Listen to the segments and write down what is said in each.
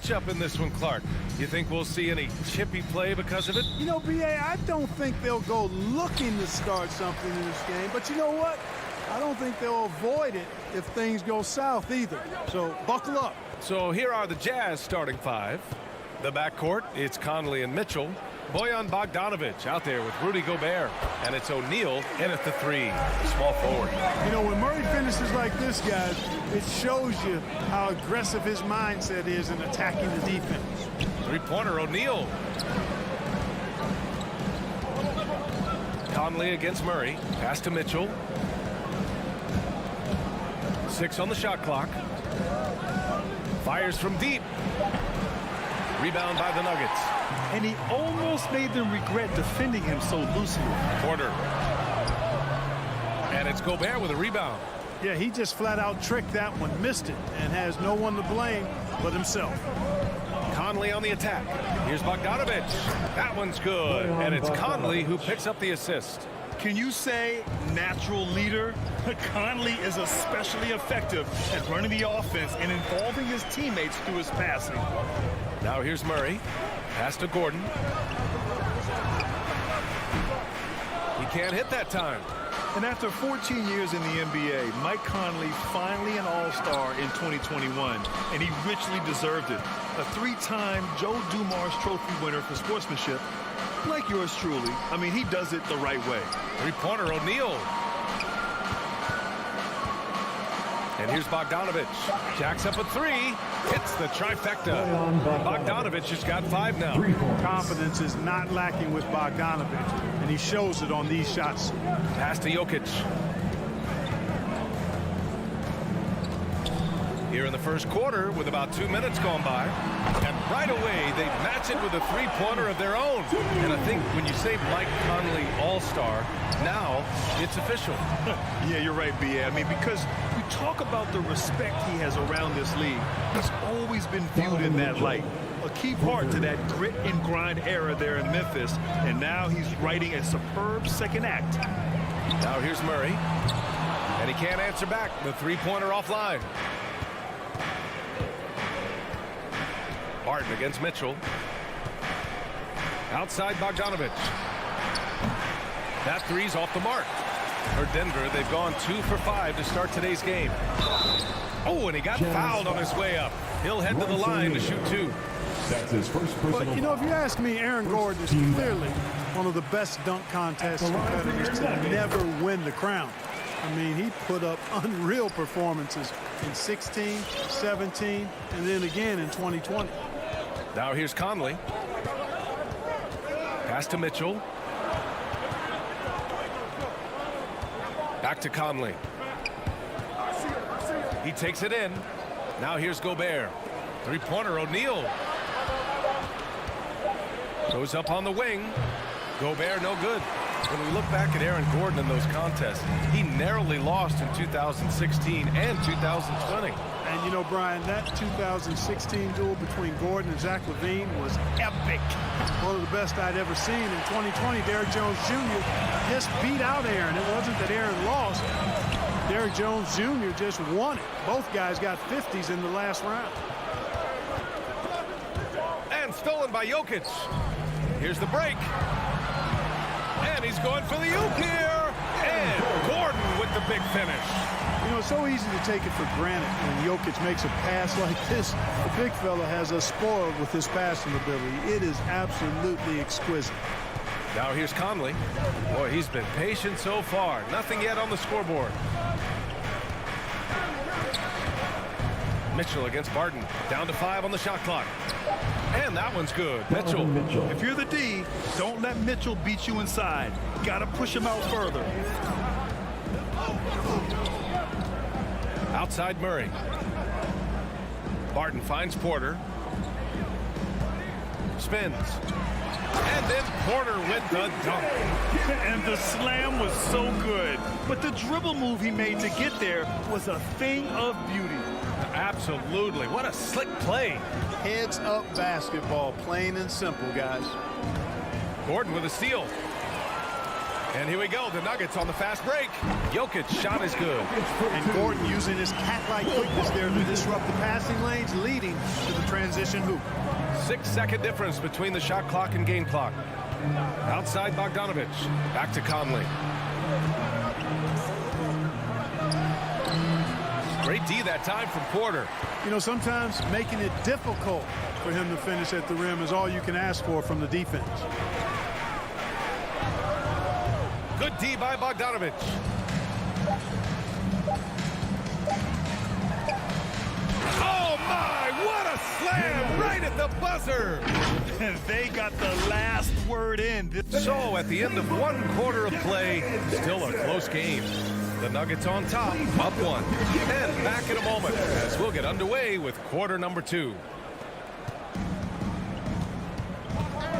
matchup in this one, Clark. You think we'll see any chippy play because of it? You know, B.A., I don't think they'll go looking to start something in this game. But you know what? I don't think they'll avoid it if things go south either. So buckle up. So here are the Jazz starting five. The backcourt, it's Conley and Mitchell. Bojan Bogdanovic out there with Rudy Gobert. And it's O'Neal in at the three, small forward. You know, when Murray finishes like this, guys, it shows you how aggressive his mindset is in attacking the defense. Three-pointer, O'Neal. Conley against Murray. Pass to Mitchell. 6 on the shot clock. Fires from deep. Rebound by the Nuggets. And he almost made them regret defending him so loosely. Porter. And it's Gobert with a rebound. Yeah, he just flat out tricked that one, missed it, and has no one to blame but himself. Conley on the attack. Here's Bogdanovic. That one's good. And it's Conley who picks up the assist. Can you say natural leader? Conley is especially effective at running the offense and involving his teammates through his passing. Now here's Murray. Pass to Gordon. He can't hit that time. And after 14 years in the NBA, Mike Conley finally an all-star in 2021, and he richly deserved it. A three-time Joe Dumars Trophy winner for sportsmanship, like yours truly. I mean, he does it the right way. Three-pointer, O'Neal. And here's Bogdanovic. Jacks up a three. Hits the trifecta. Bogdanovic has got 5 now. Confidence is not lacking with Bogdanovic, and he shows it on these shots. Pass to Jokic. Here in the first quarter with about 2 minutes gone by. And right away, they match it with a three-pointer of their own. And I think when you say Mike Conley All-Star, now it's official. Yeah, you're right, B.A. I mean, because we talk about the respect he has around this league. He's always been viewed in that light. A key part to that grit and grind era there in Memphis. And now he's writing a superb second act. Now here's Murray. And he can't answer back. The three-pointer offline. Barton against Mitchell. Outside Bogdanovic. That three's off the mark. For Denver, they've gone 2 for 5 to start today's game. Oh, and he got fouled on his way up. He'll head to the line to shoot 2. That's his first personal. But, you know, if you ask me, Aaron Gordon is clearly one of the best dunk contest competitors to never win the crown. I mean, he put up unreal performances in 16, 17, and then again in 2020. Now here's Conley. Pass to Mitchell. Back to Conley. He takes it in. Now here's Gobert. Three-pointer, O'Neal. Goes up on the wing. Gobert no good. When we look back at Aaron Gordon in those contests, he narrowly lost in 2016 and 2020. And, you know, Brian, that 2016 duel between Gordon and Zach LaVine was epic. One of the best I'd ever seen. In 2020, Derrick Jones Jr. just beat out Aaron. It wasn't that Aaron lost. Derrick Jones Jr. just won it. Both guys got 50s in the last round. And stolen by Jokic. Here's the break. And he's going for the oop here. And Gordon with the big finish. You know, it's so easy to take it for granted when Jokic makes a pass like this. The big fella has us spoiled with his passing ability. It is absolutely exquisite. Now here's Conley. Boy, he's been patient so far. Nothing yet on the scoreboard. Mitchell against Barton. Down to 5 on the shot clock. And that one's good. Mitchell. If you're the D, don't let Mitchell beat you inside. Got to push him out further. Outside Murray. Barton finds Porter. Spins. And then Porter with the dunk. And the slam was so good. But the dribble move he made to get there was a thing of beauty. Absolutely. What a slick play. Heads up basketball, plain and simple, guys. Gordon with a steal. And here we go. The Nuggets on the fast break. Jokic shot is good. And Gordon using his cat-like quickness there to disrupt the passing lanes, leading to the transition hoop. 6-second difference between the shot clock and game clock. Outside Bogdanovic. Back to Conley. Great D that time from Porter. You know, sometimes making it difficult for him to finish at the rim is all you can ask for from the defense. Good D by Bogdanovic. Oh my, what a slam right at the buzzer. They got the last word in. So at the end of one quarter of play, still a close game. The Nuggets on top, up one. And back in a moment as we'll get underway with quarter number 2.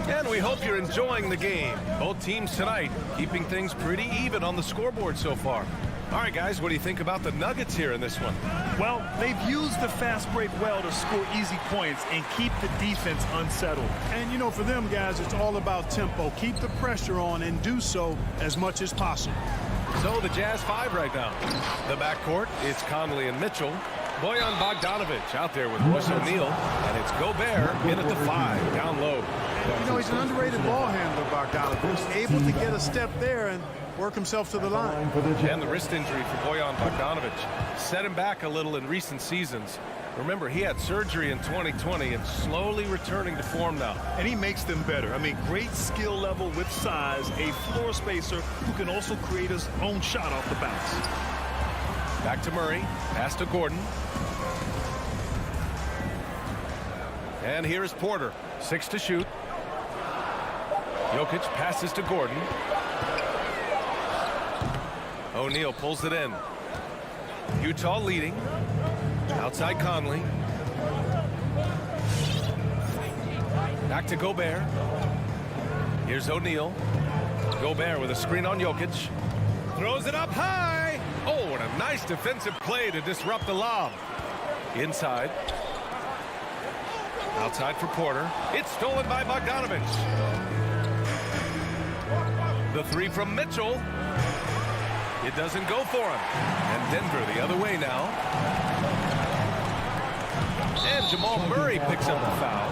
And we hope you're enjoying the game. Both teams tonight keeping things pretty even on the scoreboard so far. All right, guys, what do you think about the Nuggets here in this one? Well, they've used the fast break well to score easy points and keep the defense unsettled. And, you know, for them, guys, it's all about tempo. Keep the pressure on and do so as much as possible. So the Jazz 5 right now. The backcourt, it's Conley and Mitchell. Bojan Bogdanovic out there with Royce O'Neal. And it's Gobert in at the 5, down low. You know, he's an underrated ball handler, Bogdanovic. Able to get a step there and work himself to the line. And the wrist injury for Bojan Bogdanovic set him back a little in recent seasons. Remember, he had surgery in 2020 and slowly returning to form now. And he makes them better. I mean, great skill level with size, a floor spacer who can also create his own shot off the bounce. Back to Murray, pass to Gordon. And here is Porter, 6 to shoot. Jokic passes to Gordon. O'Neal pulls it in. Utah leading. Outside Conley. Back to Gobert. Here's O'Neal. Gobert with a screen on Jokic. Throws it up high. Oh, what a nice defensive play to disrupt the lob. Inside. Outside for Porter. It's stolen by Bogdanovic. The 3 from Mitchell. It doesn't go for him. And Denver the other way now. And Jamal Murray picks up the foul.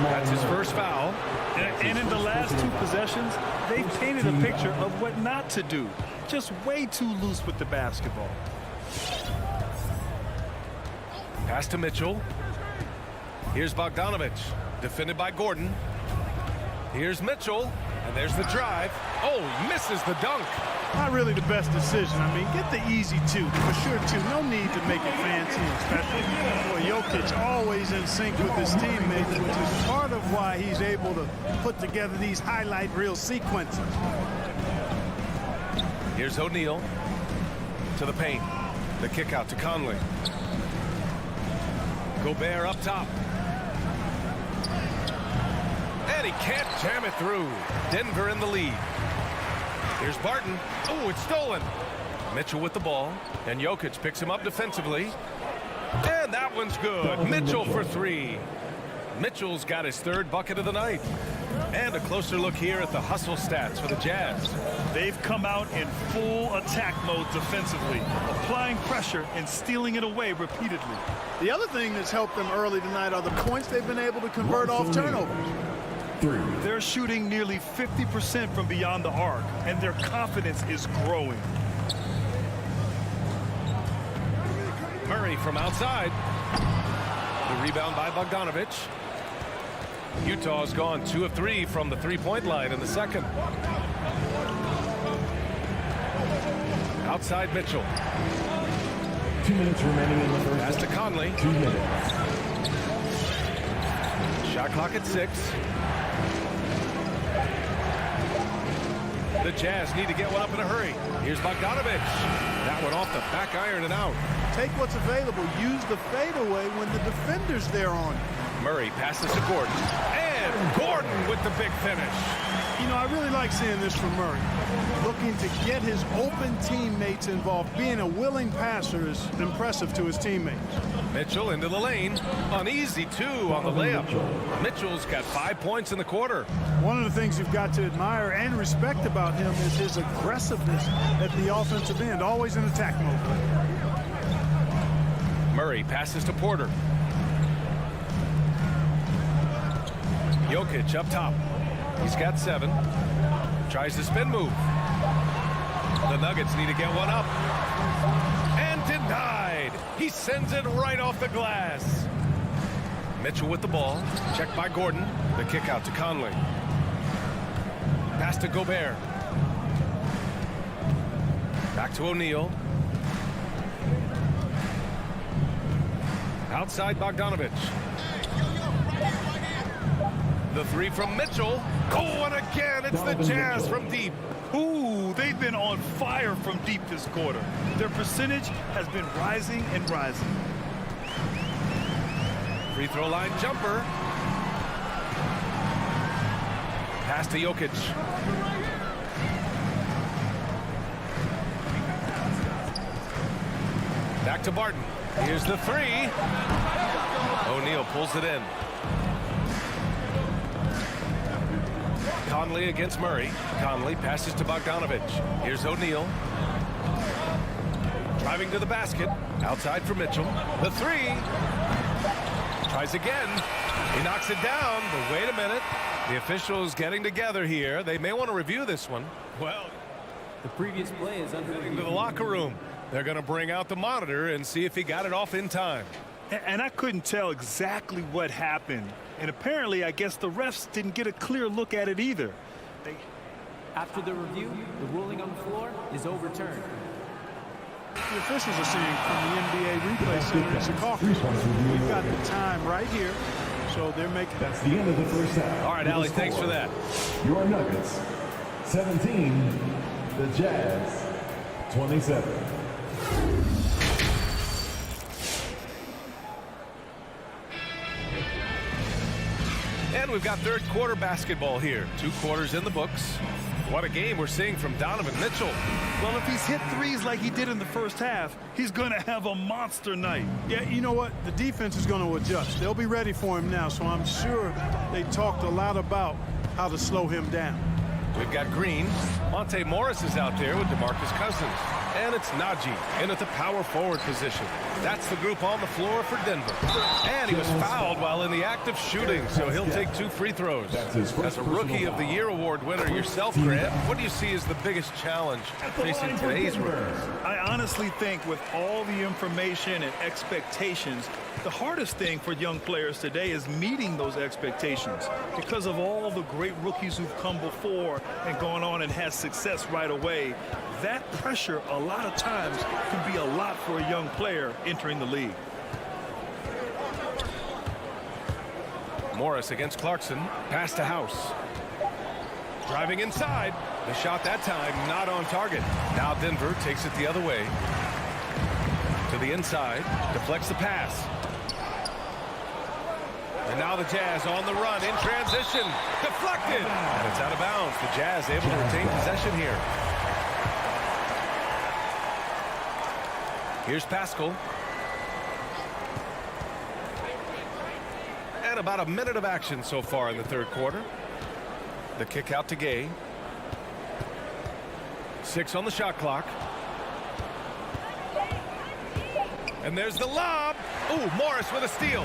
That's his first foul. And in the last 2 possessions, they've painted a picture of what not to do. Just way too loose with the basketball. Pass to Mitchell. Here's Bogdanovic. Defended by Gordon. Here's Mitchell. And there's the drive. Oh, misses the dunk. Not really the best decision. I mean, get the easy 2, for sure 2. No need to make it fancy and special. Boy, Jokic always in sync with his teammates, which is part of why he's able to put together these highlight reel sequences. Here's O'Neal to the paint. The kick out to Conley. Gobert up top. And he can't jam it through. Denver in the lead. Here's Barton. Oh, it's stolen. Mitchell with the ball. And Jokic picks him up defensively. And that one's good. Mitchell for 3. Mitchell's got his 3rd bucket of the night. And a closer look here at the hustle stats for the Jazz. They've come out in full attack mode defensively, applying pressure and stealing it away repeatedly. The other thing that's helped them early tonight are the points they've been able to convert off turnovers. They're shooting nearly 50% from beyond the arc, and their confidence is growing. Murray from outside. The rebound by Bogdanovic. Utah's gone 2 of 3 from the 3-point line in the second. Outside Mitchell. 2 minutes remaining in the first. Pass to Conley. 2 minutes. Shot clock at 6. The Jazz need to get one up in a hurry. Here's Bogdanovic. That one off the back iron and out. Take what's available. Use the fadeaway when the defender's there on. Murray passes to Gordon. And Gordon with the big finish. You know, I really like seeing this from Murray. Looking to get his open teammates involved. Being a willing passer is impressive to his teammates. Mitchell into the lane. Uneasy, too, on the layup. Mitchell's got 5 points in the quarter. One of the things you've got to admire and respect about him is his aggressiveness at the offensive end, always in attack mode. Murray passes to Porter. Jokic up top. He's got 7. Tries the spin move. The Nuggets need to get one up. And denied. He sends it right off the glass. Mitchell with the ball. Checked by Gordon. The kick out to Conley. Pass to Gobert. Back to O'Neal. Outside Bogdanovic. The 3 from Mitchell. Oh, and again, it's the Jazz from deep. Ooh, they've been on fire from deep this quarter. Their percentage has been rising and rising. Free throw line jumper. Pass to Jokic. Back to Barton. Here's the 3. O'Neal pulls it in. Conley against Murray. Conley passes to Bogdanovic. Here's O'Neal. Driving to the basket. Outside for Mitchell. The 3. Tries again. He knocks it down, but wait a minute. The officials getting together here. They may want to review this one. Well, the previous play is under into the locker room. They're going to bring out the monitor and see if he got it off in time. And I couldn't tell exactly what happened. And apparently, I guess the refs didn't get a clear look at it either. After the review, the ruling on the floor is overturned. The officials are saying from the NBA replay center, it's a call. We've got the time right here, so they're making. That's the end of the first half. All right, Allie, thanks for that. Your Nuggets, 17. The Jazz, 27. And we've got third quarter basketball here. 2 quarters in the books. What a game we're seeing from Donovan Mitchell. Well, if he's hit threes like he did in the first half, he's going to have a monster night. Yeah, you know what? The defense is going to adjust. They'll be ready for him now, so I'm sure they talked a lot about how to slow him down. We've got Green. Monte Morris is out there with DeMarcus Cousins. And it's Najee in at the power forward position. That's the group on the floor for Denver. And he was fouled while in the act of shooting, so he'll take 2 free throws. As a Rookie of the Year award winner yourself, Grant, what do you see as the biggest challenge facing today's rookies? I honestly think with all the information and expectations, the hardest thing for young players today is meeting those expectations because of all the great rookies who've come before and gone on and had success right away. That pressure a lot of times can be a lot for a young player entering the league. Morris against Clarkson. Pass to House. Driving inside. The shot that time not on target. Now Denver takes it the other way. To the inside. Deflects the pass. And now the Jazz on the run in transition. Deflected. And it's out of bounds. The Jazz able to retain possession here. Here's Pascal. And about a minute of action so far in the third quarter. The kick out to Gay. 6 on the shot clock. And there's the lob. Ooh, Morris with a steal.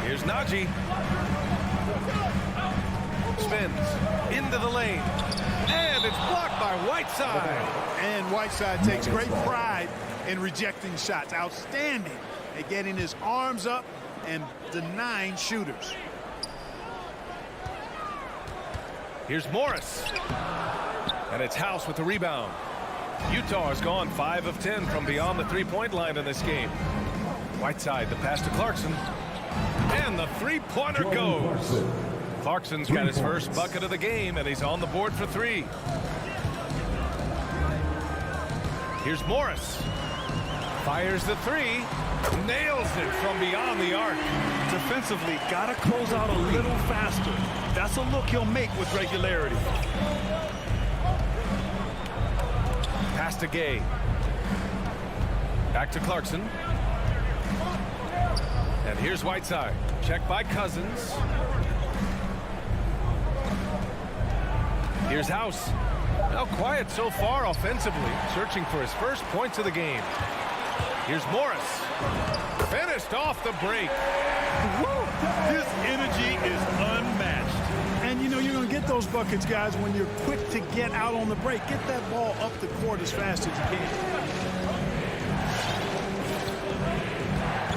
Here's Najee. Spins into the lane. And it's blocked by Whiteside. And Whiteside takes great pride in rejecting shots. Outstanding at getting his arms up and denying shooters. Here's Morris. And it's House with the rebound. Utah has gone 5 of 10 from beyond the three-point line in this game. Whiteside, the pass to Clarkson. And the three-pointer goes. Clarkson's got his first bucket of the game, and he's on the board for 3. Here's Morris. Fires the 3. Nails it from beyond the arc. Defensively, got to close out a little faster. That's a look he'll make with regularity. Pass to Gay. Back to Clarkson. And here's Whiteside. Check by Cousins. Here's House. Now quiet so far offensively, searching for his first points of the game. Here's Morris. Finished off the break. Woo! This energy is unmatched. And, you know, you're going to get those buckets, guys, when you're quick to get out on the break. Get that ball up the court as fast as you can.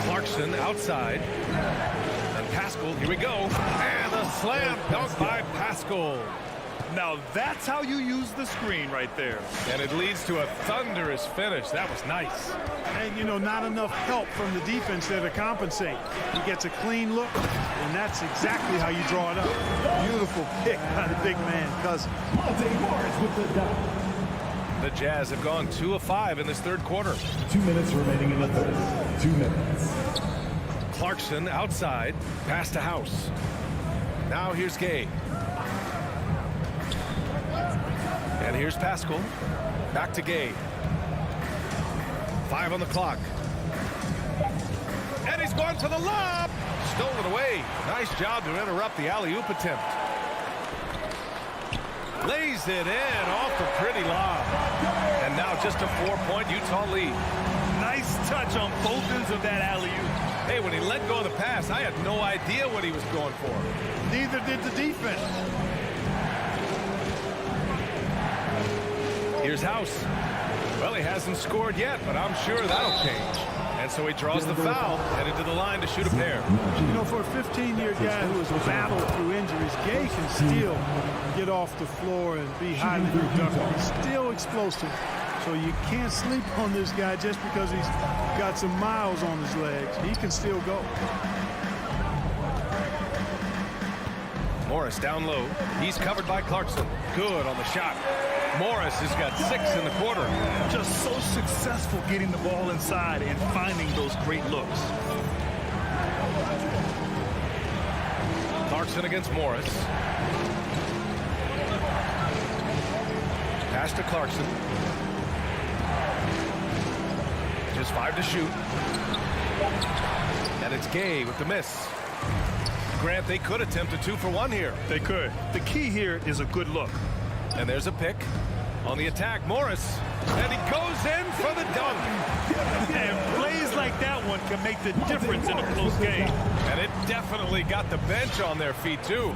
Clarkson outside. And Pascal, here we go. And a slam dunk by Pascal. Now that's how you use the screen right there. And it leads to a thunderous finish. That was nice. And, you know, not enough help from the defense there to compensate. He gets a clean look, and that's exactly how you draw it up. Beautiful pick by the big man, Cousins. Monte Morris with the dunk. The Jazz have gone 2 of 5 in this third quarter. 2 minutes remaining in the third. 2 minutes. Clarkson outside. Pass to House. Now here's Gay. And here's Pascal. Back to Gay. 5 on the clock. And he's going to the lob. Stolen away. Nice job to interrupt the alley-oop attempt. Lays it in off the pretty lob. And now just a 4-point Utah lead. Nice touch on both ends of that alley-oop. Hey, when he let go of the pass, I had no idea what he was going for. Neither did the defense. Here's House. Well, he hasn't scored yet, but I'm sure that'll change. And so he draws the foul, headed to the line to shoot a pair. You know, for a 15-year guy who has battled through injuries, Gay can still get off the floor and be highly productive. He's still explosive. So you can't sleep on this guy just because he's got some miles on his legs. He can still go. Morris down low. He's covered by Clarkson. Good on the shot. Morris has got 6 in the quarter. Just so successful getting the ball inside and finding those great looks. Clarkson against Morris. Pass to Clarkson. Just 5 to shoot. And it's Gay with the miss. Grant, they could attempt a 2-for-1 here. They could. The key here is a good look. And there's a pick. On the attack, Morris. And he goes in for the dunk. And plays like that one can make the difference in a close game. And it definitely got the bench on their feet, too.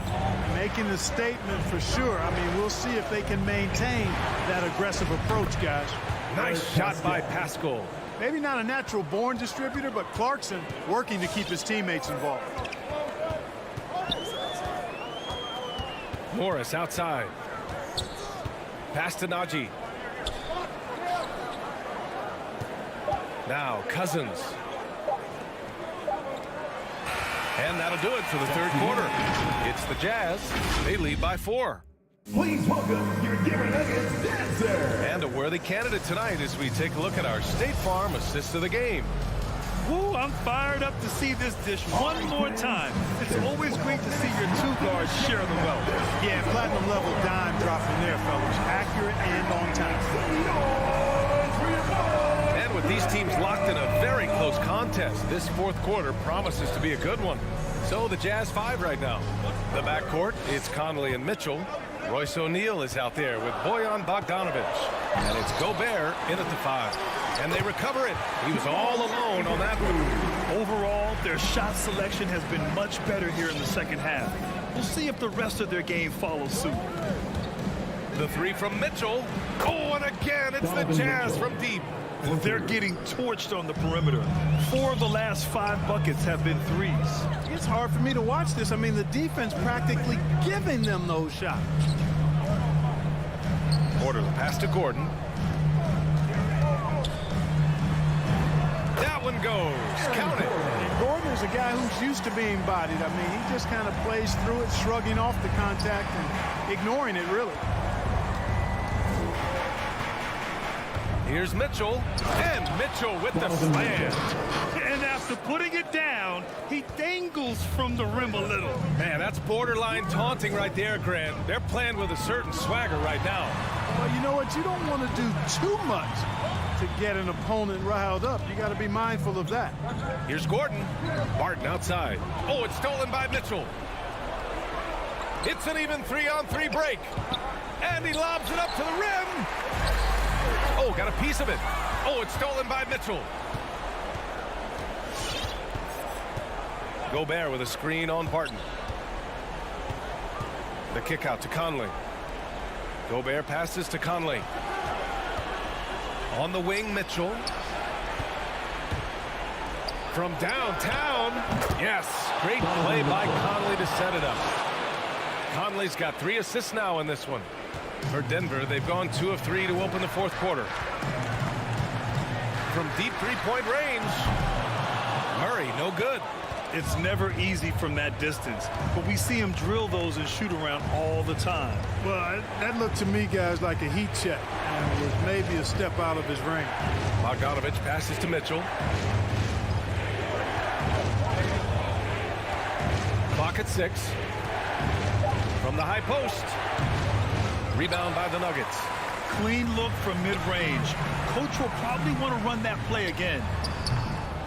Making a statement for sure. I mean, we'll see if they can maintain that aggressive approach, guys. Nice shot by Pascal. Maybe not a natural-born distributor, but Clarkson working to keep his teammates involved. Morris outside. Pass to Najee. Now Cousins. And that'll do it for the third quarter. It's the Jazz. They lead by 4. Please welcome your Denver Nuggets dancer. And a worthy candidate tonight as we take a look at our State Farm assist of the game. Woo, I'm fired up to see this dish one more time. It's always great to see your two guards share the wealth. Yeah, platinum level dime dropping there, fellas. Accurate and on time. And with these teams locked in a very close contest, this fourth quarter promises to be a good one. So the Jazz 5 right now. The backcourt, it's Conley and Mitchell. Royce O'Neal is out there with Bojan Bogdanovic. And it's Gobert in at the 5. And they recover it. He was all alone on that move. Overall, their shot selection has been much better here in the second half. We'll see if the rest of their game follows suit. The 3 from Mitchell. Oh, and again, it's the Jazz from deep. They're getting torched on the perimeter. 4 of the last 5 buckets have been threes. It's hard for me to watch this. I mean, the defense practically giving them those shots. Porter, the pass to Gordon. That one goes. Count it. And Gordon is a guy who's used to being bodied. I mean, he just kind of plays through it, shrugging off the contact and ignoring it, really. Here's Mitchell. And Mitchell with the slam. And after putting it down, he dangles from the rim a little. Man, that's borderline taunting right there, Grant. They're playing with a certain swagger right now. Well, you know what? You don't want to do too much. to get an opponent riled up. You got to be mindful of that. Here's Gordon. Barton outside. Oh, it's stolen by Mitchell. It's an even 3-on-3 break. And he lobs it up to the rim. Oh, got a piece of it. Oh, it's stolen by Mitchell. Gobert with a screen on Barton. The kick out to Conley. Gobert passes to Conley. On the wing, Mitchell. From downtown. Yes, great play by Conley to set it up. Conley's got 3 assists now in this one. For Denver, they've gone 2 of 3 to open the fourth quarter. From deep three-point range, Murray, no good. It's never easy from that distance, but we see him drill those and shoot around all the time. Well, that looked to me, guys, like a heat check. And was maybe a step out of his range. Bogdanovich passes to Mitchell. Clock at 6. From the high post. Rebound by the Nuggets. Clean look from mid-range. Coach will probably want to run that play again.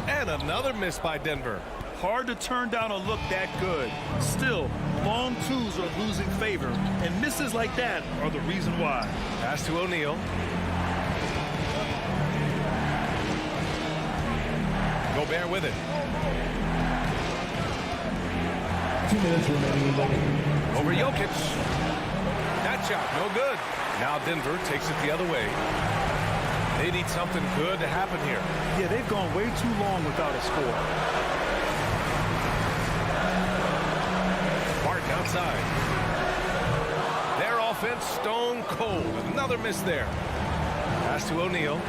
And another miss by Denver. Hard to turn down a look that good. Still, long twos are losing favor, and misses like that are the reason why. Pass to O'Neal. Gobert with it. 2 minutes remaining in the game. Over Jokic. That shot, no good. Now Denver takes it the other way. They need something good to happen here. Yeah, they've gone way too long without a score. Barton outside. Their offense stone cold. Another miss there. Pass to O'Neal.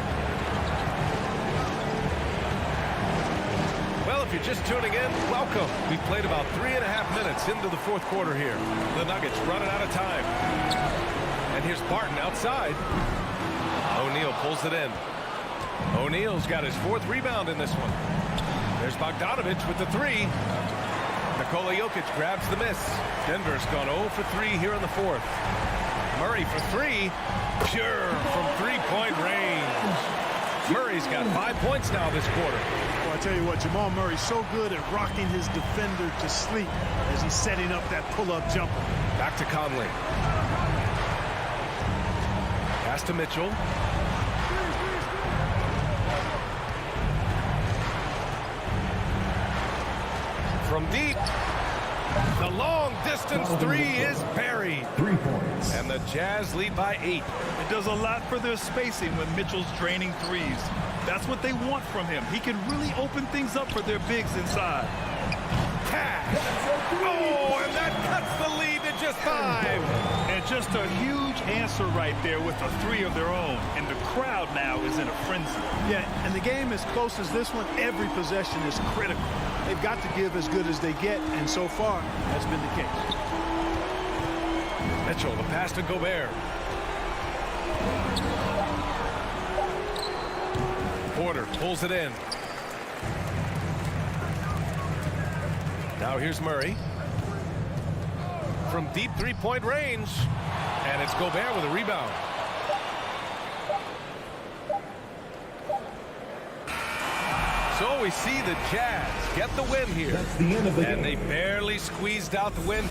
Well, if you're just tuning in, welcome. We've played about 3.5 minutes into the fourth quarter here. The Nuggets running out of time. And here's Barton outside. O'Neal pulls it in. O'Neal's got his 4th rebound in this one. There's Bogdanovich with the 3. Nikola Jokic grabs the miss. Denver's gone 0 for 3 here in the 4th. Murray for 3. Pure from three-point range. Murray's got 5 points now this quarter. Well, I tell you what, Jamal Murray's so good at rocking his defender to sleep as he's setting up that pull-up jumper. Back to Conley. Pass to Mitchell. From deep, the long distance 3 is buried. 3 points. And the Jazz lead by 8. It does a lot for their spacing when Mitchell's draining threes. That's what they want from him. He can really open things up for their bigs inside. Cash. Oh, and that cuts the lead to just 5. And just a huge answer right there with a 3 of their own. And the crowd now is in a frenzy. Yeah, and the game as close as this one, every possession is critical. They've got to give as good as they get, and so far, that's been the case. Mitchell, the pass to Gobert. Porter pulls it in. Now here's Murray. From deep three-point range. And it's Gobert with a rebound. So we see the Jazz get the win here. That's the end of the game. And they barely squeezed out the win.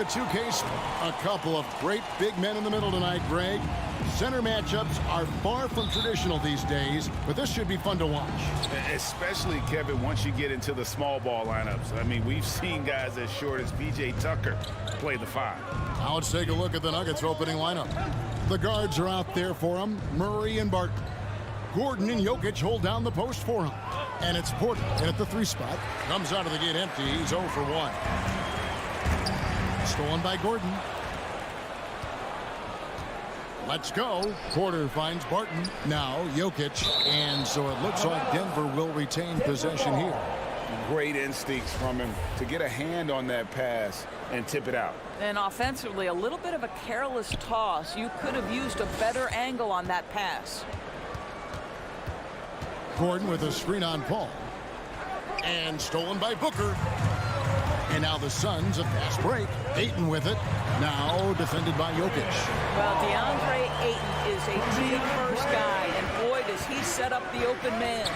a 2K. A couple of great big men in the middle tonight, Greg. Center matchups are far from traditional these days, but this should be fun to watch. Especially, Kevin, once you get into the small ball lineups. I mean, we've seen guys as short as P.J. Tucker play the 5. Now let's take a look at the Nuggets opening lineup. The guards are out there for him, Murray and Barton. Gordon and Jokic hold down the post for him. And it's Porter in at the 3 spot. Comes out of the gate empty. He's 0 for 1. Stolen by Gordon. Let's go. Porter finds Barton. Now Jokic. And so it looks like Denver will retain possession here. Great instincts from him to get a hand on that pass and tip it out. And offensively, a little bit of a careless toss. You could have used a better angle on that pass. Gordon with a screen on Paul. And stolen by Booker. And now the Suns, a fast break. Ayton with it. Now defended by Jokic. Well, DeAndre Ayton is a team-first guy, and boy, does he set up the open man.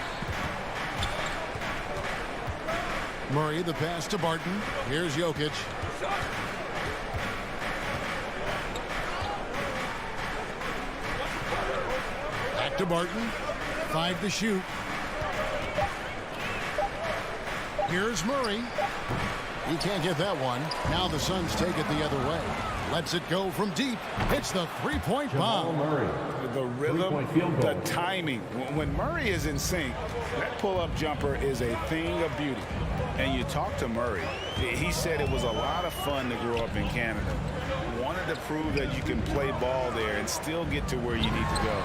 Murray, the pass to Barton. Here's Jokic. Back to Barton. 5 to shoot. Here's Murray. He can't get that one. Now the Suns take it the other way. Lets it go from deep. Hits the three-point bomb. The rhythm, the timing. When Murray is in sync, that pull-up jumper is a thing of beauty. And you talk to Murray, he said it was a lot of fun to grow up in Canada. Wanted to prove that you can play ball there and still get to where you need to go.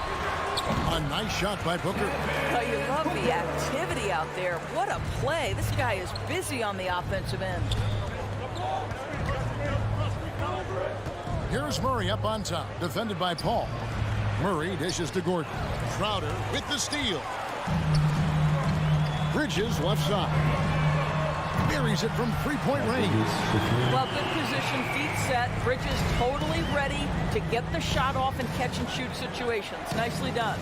A nice shot by Booker. Well, you love the activity out there. What a play. This guy is busy on the offensive end. Here's Murray up on top, defended by Paul. Murray dishes to Gordon. Crowder with the steal. Bridges left side. Buries it from three-point range. Well, good position, feet set. Bridges totally ready to get the shot off in catch-and-shoot situations. Nicely done.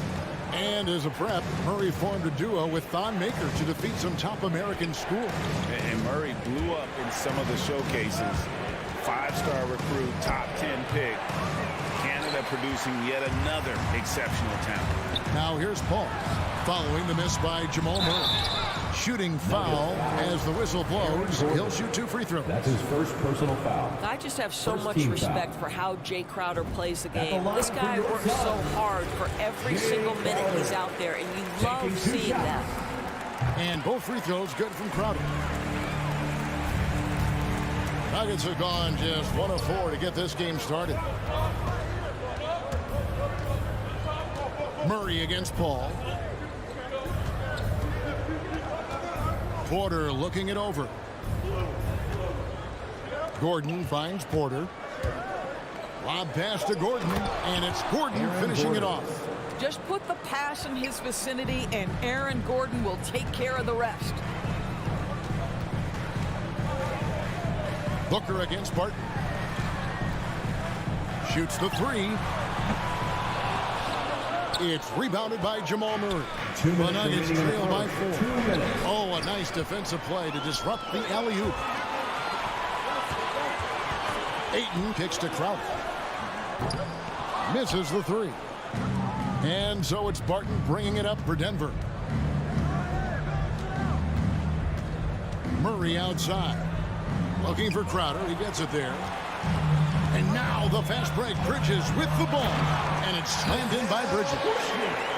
And as a prep, Murray formed a duo with Thon Maker to defeat some top American schools. And Murray blew up in some of the showcases. 5-star recruit, top 10 pick. Canada producing yet another exceptional talent. Now here's Paul, following the miss by Jamal Murray. Shooting foul as the whistle blows. He'll shoot 2 free throws. That's his first personal foul. I just have so much respect for how Jay Crowder plays the game. This guy works so hard for every single minute he's out there, and you love seeing that. And both free throws good from Crowder. Nuggets have gone just 1 of 4 to get this game started. Murray against Paul. Porter looking it over. Gordon finds Porter. Lob pass to Gordon, and it's Gordon finishing it off. Just put the pass in his vicinity, and Aaron Gordon will take care of the rest. Booker against Barton. Shoots the 3. It's rebounded by Jamal Murray. The Nuggets trail by 4. Oh, a nice defensive play to disrupt the alley-oop. Ayton kicks to Crowder. Misses the 3. And so it's Barton bringing it up for Denver. Murray outside. Looking for Crowder. He gets it there. And now the fast break. Bridges with the ball. And it's slammed in by Bridges.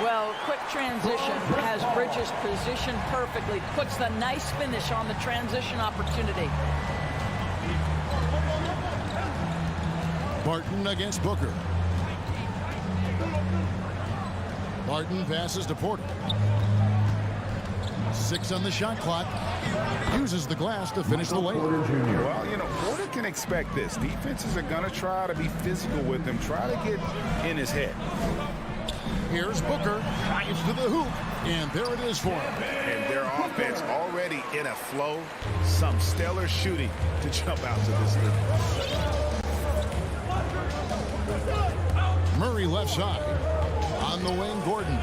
Well, quick transition has Bridges positioned perfectly. Puts the nice finish on the transition opportunity. Barton against Booker. Barton passes to Porter. 6 on the shot clock. Uses the glass to finish the layup. Well, you know, Porter can expect this. Defenses are going to try to be physical with him, try to get in his head. Here's Booker. Drives to the hoop. And there it is for him. And their offense already in a flow. Some stellar shooting to jump out to this lead. Murray left side. On the wing, Gordon.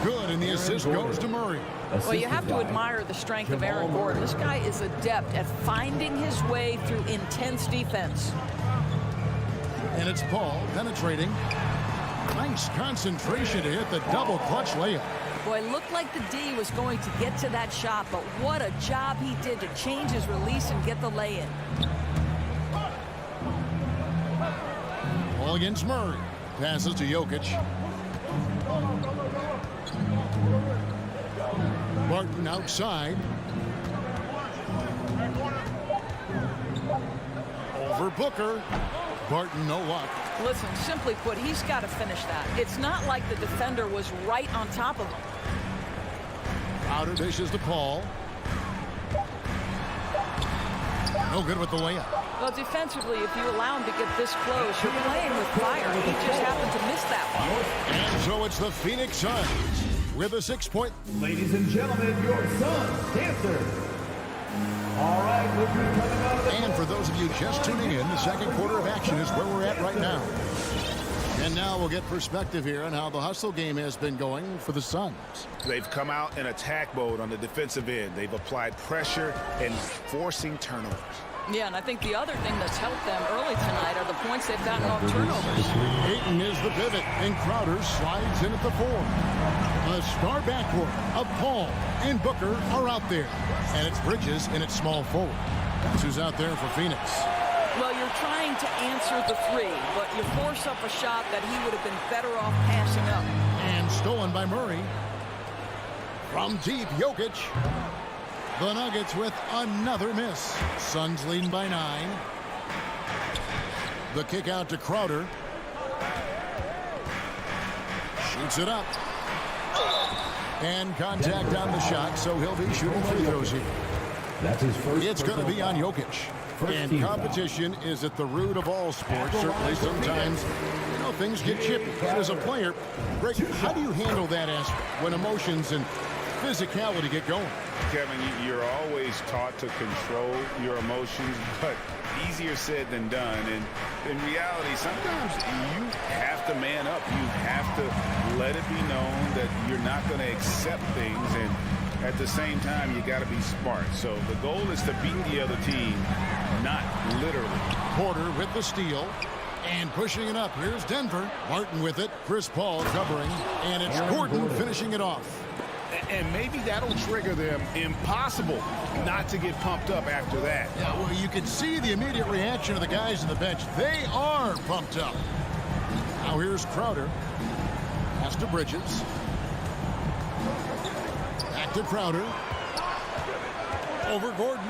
Good, and the assist goes to Murray. Well, you have to admire the strength of Aaron Gordon. This guy is adept at finding his way through intense defense. And it's Paul penetrating. Nice concentration to hit the double clutch layup. Boy, it looked like the D was going to get to that shot, but what a job he did to change his release and get the lay-in. Ball against Murray. Passes to Jokic. Barton outside. Over Booker. Barton, no luck. Listen, simply put, he's got to finish that. It's not like the defender was right on top of him. Crowder dishes to Paul. No good with the layup. Well, defensively, if you allow him to get this close, you're playing with fire. He just happened to miss that one. And so it's the Phoenix Suns with a 6-point. Ladies and gentlemen, your Suns dancer. All right, we'll be coming out of the... And for those of you just tuning in, the second quarter of action is where we're at right now. And now we'll get perspective here on how the hustle game has been going for the Suns. They've come out in attack mode on the defensive end. They've applied pressure and forcing turnovers. Yeah, and I think the other thing that's helped them early tonight are the points they've gotten off turnovers. Ayton is the pivot, and Crowder slides in at the 4. The star backcourt of Paul and Booker are out there. And it's Bridges in its small forward. That's who's out there for Phoenix. Well, you're trying to answer the 3, but you force up a shot that he would have been better off passing up. And stolen by Murray. From deep, Jokic. The Nuggets with another miss. Suns leading by 9. The kick out to Crowder. Shoots it up. And contact on the shot, so he'll be shooting free throws here. That's his first. It's going to be on Jokic. And competition is at the root of all sports. Certainly sometimes, you know, things get chippy. As a player, Greg, how do you handle that aspect when emotions and physicality get going? Kevin, you're always taught to control your emotions, but easier said than done. And in reality, sometimes you have to man up. You have to let it be known that you're not going to accept things. And at the same time, you got to be smart. So the goal is to beat the other team, not literally. Porter with the steal. And pushing it up. Here's Denver. Martin with it. Chris Paul covering. And it's Gordon finishing it off. And maybe that'll trigger them. Impossible not to get pumped up after that. Yeah, well, you can see the immediate reaction of the guys on the bench. They are pumped up. Now here's Crowder. Pass to Bridges. Back to Crowder. Over Gordon.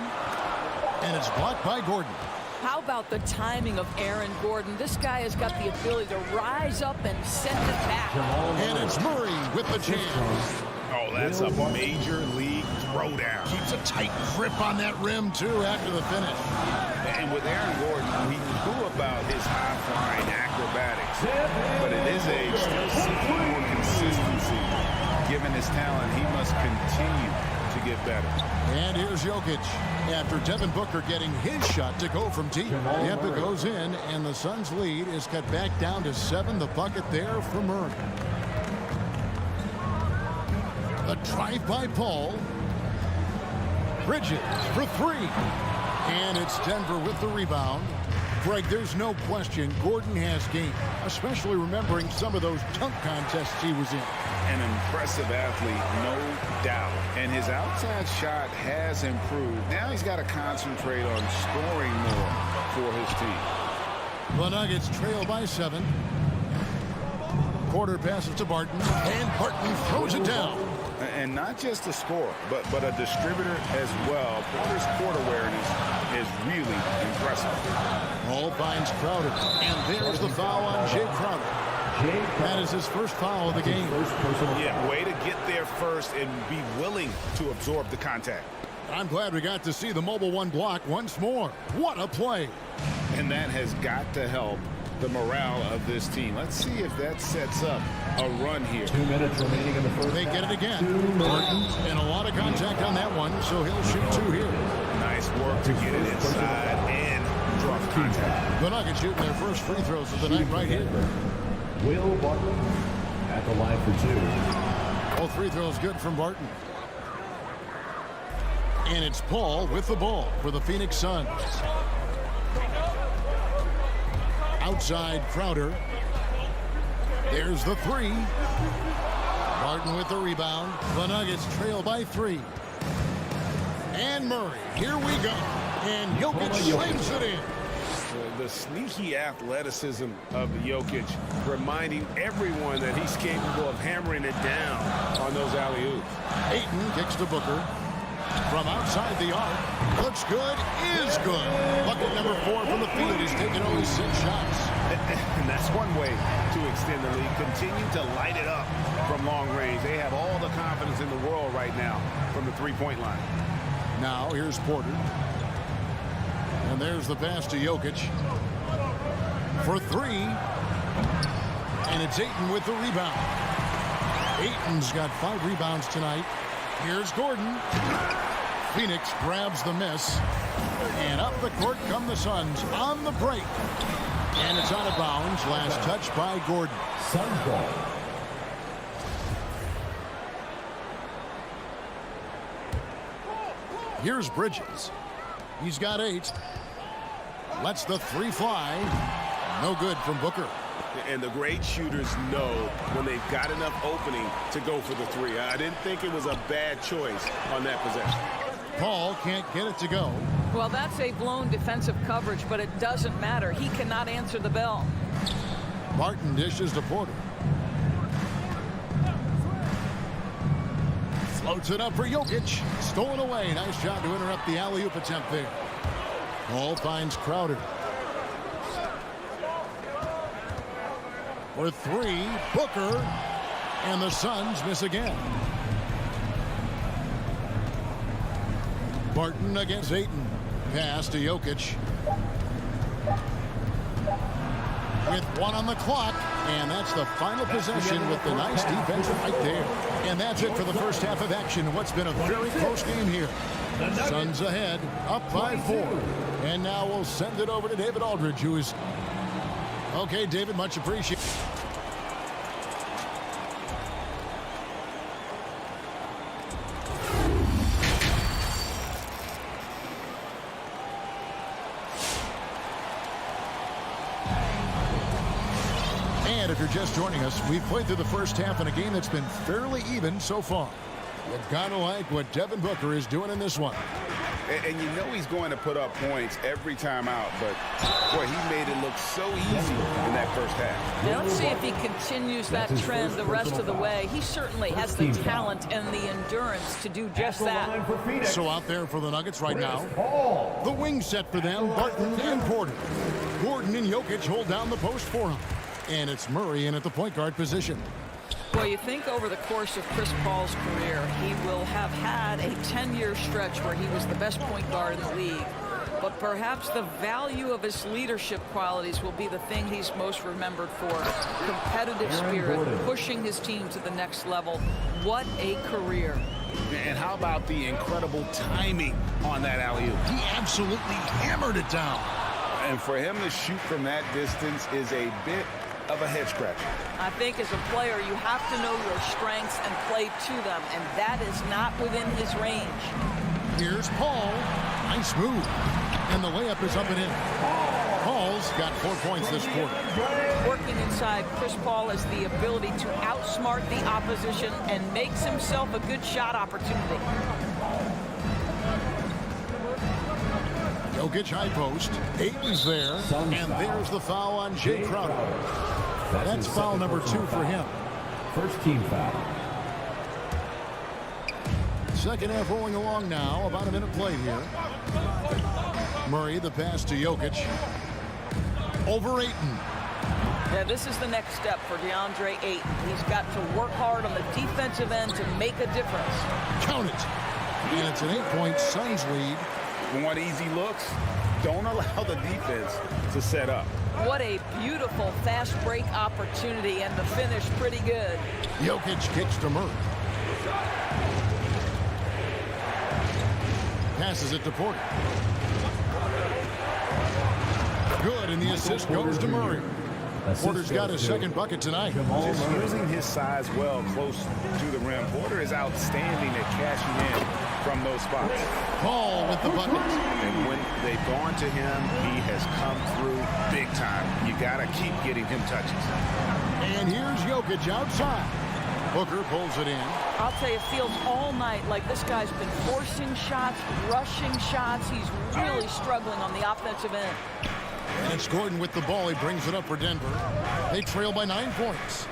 And it's blocked by Gordon. How about the timing of Aaron Gordon? This guy has got the ability to rise up and send it back. And it's Murray with the jam. Oh, that's a major league throwdown. Keeps a tight grip on that rim, too, after the finish. And with Aaron Gordon, we knew about his high-flying acrobatics. But at his age, still seeking more consistency. Given his talent, he must continue to get better. And here's Jokic. After Devin Booker getting his shot to go from deep. Yep, it goes in, and the Suns' lead is cut back down to 7. The bucket there for Murray. A drive by Paul. Bridges for 3. And it's Denver with the rebound. Greg, there's no question Gordon has game, especially remembering some of those dunk contests he was in. An impressive athlete, no doubt. And his outside shot has improved. Now he's got to concentrate on scoring more for his team. The Nuggets trail by 7. Porter passes to Barton, and Barton throws it down. And not just a scorer, but a distributor as well. Porter's court awareness is really impressive. Ball finds Crowder, and there's the foul on Jay Crowder. That is his first foul of the game. Yeah, way to get there first and be willing to absorb the contact. I'm glad we got to see the Mobile One block once more. What a play. And that has got to help the morale of this team. Let's see if that sets up a run here. 2 minutes remaining in the first. They get it again. Barton, and a lot of contact on that one, so he'll shoot 2 here. Nice work to get it inside and draw the contact. The Nuggets shooting their first free throws of the night right here. Will Barton at the line for 2. All free throws good from Barton. And it's Paul with the ball for the Phoenix Suns. Outside Crowder. There's the three. Barton with the rebound. The Nuggets trail by 3. And Murray. Here we go. And Jokic slings it in. The sneaky athleticism of Jokic, reminding everyone that he's capable of hammering it down on those alley-oops. Ayton kicks to Booker. From outside the arc. Looks good. Is good. Bucket number 4 from the field. He's taken only 6 shots. And that's one way to extend the lead. Continue to light it up from long range. They have all the confidence in the world right now from the three-point line. Now here's Porter. And there's the pass to Jokic. For 3. And it's Ayton with the rebound. Ayton's got 5 rebounds tonight. Here's Gordon. Phoenix grabs the miss. And up the court come the Suns on the break. And it's out of bounds. Last touch by Gordon. Suns ball. Here's Bridges. He's got 8. Lets the 3 fly. No good from Booker. And the great shooters know when they've got enough opening to go for the 3. I didn't think it was a bad choice on that possession. Paul can't get it to go. Well, that's a blown defensive coverage, but it doesn't matter. He cannot answer the bell. Martin dishes to Porter. Floats it up for Jokic. Stolen away. Nice job to interrupt the alley-oop attempt there. Paul finds Crowder. For 3, Booker. And the Suns miss again. Barton against Ayton. Pass to Jokic. With 1 on the clock. And that's the final possession with the nice defense right there. And that's it for the first half of action. What's been a very close game here. Suns ahead, up by 4. And now we'll send it over to David Aldridge, who is... Okay, David, much appreciated. And if you're just joining us, we've played through the first half in a game that's been fairly even so far. You've got to like what Devin Booker is doing in this one. And you know he's going to put up points every time out, but boy, he made it look so easy in that first half. Now let's see if he continues that trend the rest of the way. He certainly has the talent and the endurance to do just that. So out there for the Nuggets right now, the wing set for them, Barton and Porter. Gordon and Jokic hold down the post for him. And it's Murray in at the point guard position. Well, you think over the course of Chris Paul's career, he will have had a 10-year stretch where he was the best point guard in the league. But perhaps the value of his leadership qualities will be the thing he's most remembered for. Competitive spirit, pushing his team to the next level. What a career. And how about the incredible timing on that alley-oop? He absolutely hammered it down. And for him to shoot from that distance is a bit of a head scratcher. I think as a player, you have to know your strengths and play to them, and that is not within his range. Here's Paul. Nice move. And the layup is up and in. Paul's got 4 points this quarter. Working inside, Chris Paul has the ability to outsmart the opposition and makes himself a good shot opportunity. Jokic high post. Ayton's there. And there's the foul on Jay Crowder. That's foul number 2 for him. First team foul. Second half rolling along now. About a minute play here. Murray, the pass to Jokic. Over Ayton. Yeah, this is the next step for DeAndre Ayton. He's got to work hard on the defensive end to make a difference. Count it. And it's an 8-point Suns lead. Want easy looks? Don't allow the defense to set up. What a beautiful fast break opportunity, and the finish pretty good. Jokic kicks to Murray. Passes it to Porter. Good, and the assist goes to Murray. Porter's got his second bucket tonight. Just using his size well close to the rim. Porter is outstanding at cashing in from those spots. Paul with the bucket. And when they've gone to him, he has come through big time. You got to keep getting him touches. And here's Jokic outside. Booker pulls it in. I'll tell you, it feels all night like this guy's been forcing shots, rushing shots. He's really struggling on the offensive end. And it's Gordon with the ball. He brings it up for Denver. They trail by 9 points.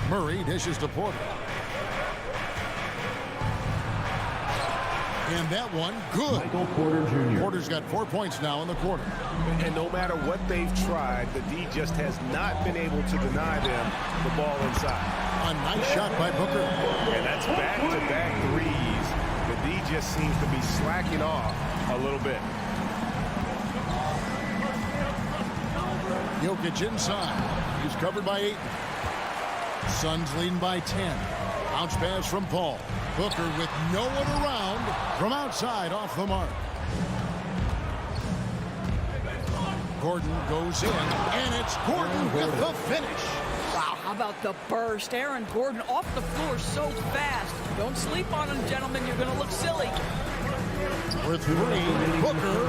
Murray dishes to Porter. And that one, good. Michael Porter Jr. Porter's got 4 points now in the quarter. And no matter what they've tried, the D just has not been able to deny them the ball inside. A nice shot by Booker. And that's back-to-back threes. The D just seems to be slacking off a little bit. Jokic inside. He's covered by 8. Suns leading by 10. Bounce pass from Paul. Booker with no one around from outside off the mark. Gordon goes in, and it's Gordon with the finish. Wow, how about the burst? Aaron Gordon off the floor so fast. Don't sleep on him, gentlemen. You're going to look silly. For 3, Booker.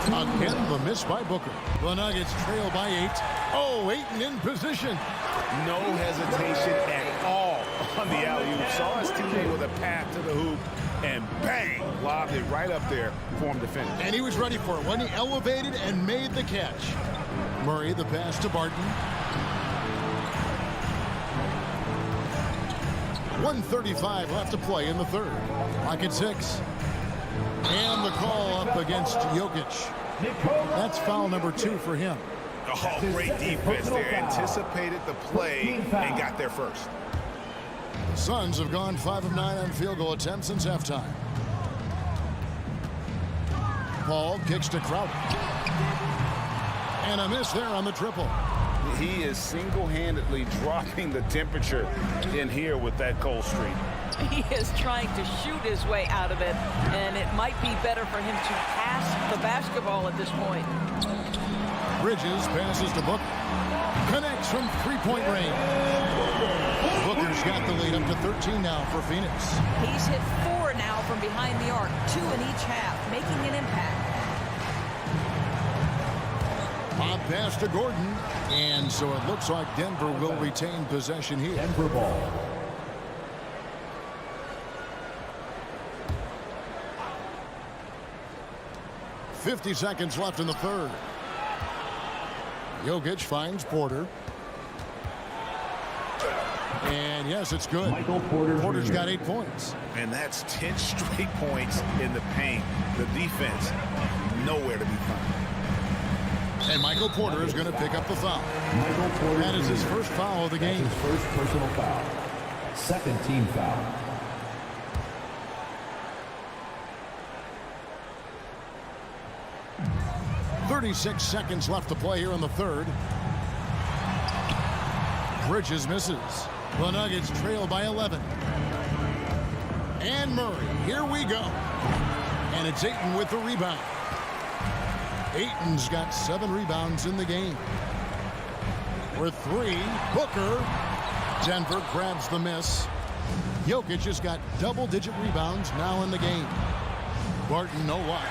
Again, the miss by Booker. The Nuggets trail by 8. Oh, Ayton in position. No hesitation at all on the alley-oop. Saw his teammate with a path to the hoop, and bang, lobbed it right up there for him to finish. And he was ready for it when he elevated and made the catch. Murray, the pass to Barton. 1:35 left to play in the third. Clock at 6. And the call up against Jokic. That's foul number 2 for him. Oh, great defense there. Anticipated the play and got there first. The Suns have gone 5 of 9 on field goal attempts since halftime. Paul kicks to Crowder. And a miss there on the triple. He is single-handedly dropping the temperature in here with that cold streak. He is trying to shoot his way out of it, and it might be better for him to pass the basketball at this point. Bridges passes to Booker. Connects from 3-point range. Booker's got the lead up to 13 now for Phoenix. He's hit 4 now from behind the arc, 2 in each half, making an impact. Bob pass to Gordon, and so it looks like Denver will retain possession here. Denver ball. .50 seconds left in the third. Jokic finds Porter. And yes, it's good. Michael Porter Porter's Jr. got 8 points. And that's 10 straight points in the paint. The defense, nowhere to be found. And Michael Porter is going to pick up the foul. Michael Porter That is his Jr. first foul of the game. That's his first personal foul. Second team foul. .36 seconds left to play here in the third. Bridges misses. The Nuggets trail by 11. And Murray, here we go. And it's Ayton with the rebound. Ayton's got 7 rebounds in the game. For 3, Booker. Denver grabs the miss. Jokic has got double-digit rebounds now in the game. Barton, no luck.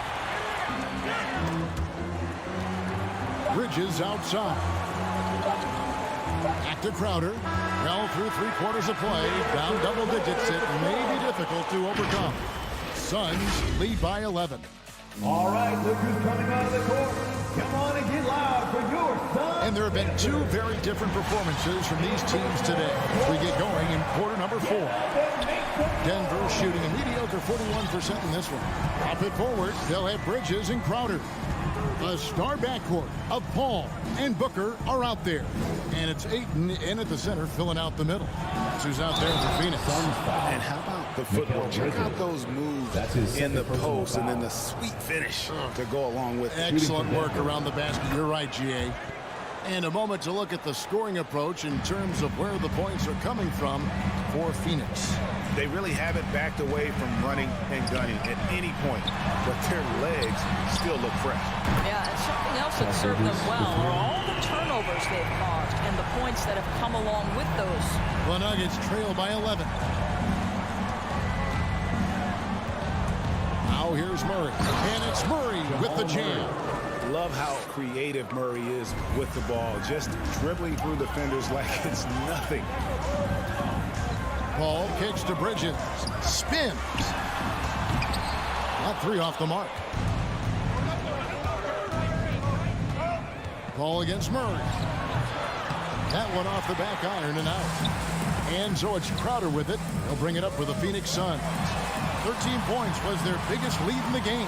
Bridges outside. Back to Crowder. Well, through 3 quarters of play, down double digits. It may be difficult to overcome. Suns lead by 11. All right, look who's coming out of the court. Come on and get loud for your Suns. And there have been 2 very different performances from these teams today. We get going in quarter number 4. Denver shooting a mediocre 41% in this one. Up it forward, they'll have Bridges and Crowder. A star backcourt of Paul and Booker are out there. And it's Ayton in at the center, filling out the middle. That's who's out there for Phoenix. And how about the footwork? Check out those moves in the post and then the sweet finish to go along with it. Excellent work around the basket. You're right, GA. And a moment to look at the scoring approach in terms of where the points are coming from for Phoenix. They really haven't backed away from running and gunning at any point, but their legs still look fresh. Yeah, and something else that served them well are all the turnovers turnovers they've caused and the points that have come along with those. The Nuggets trail by 11. Now here's Murray. And it's Murray with the jam. Love how creative Murray is with the ball, just dribbling through defenders like it's nothing. Paul kicks to Bridges. Spins. Not three off the mark. Ball against Murray. That one off the back iron and out. And so it's Crowder with it. He'll bring it up for the Phoenix Suns. 13 points was their biggest lead in the game.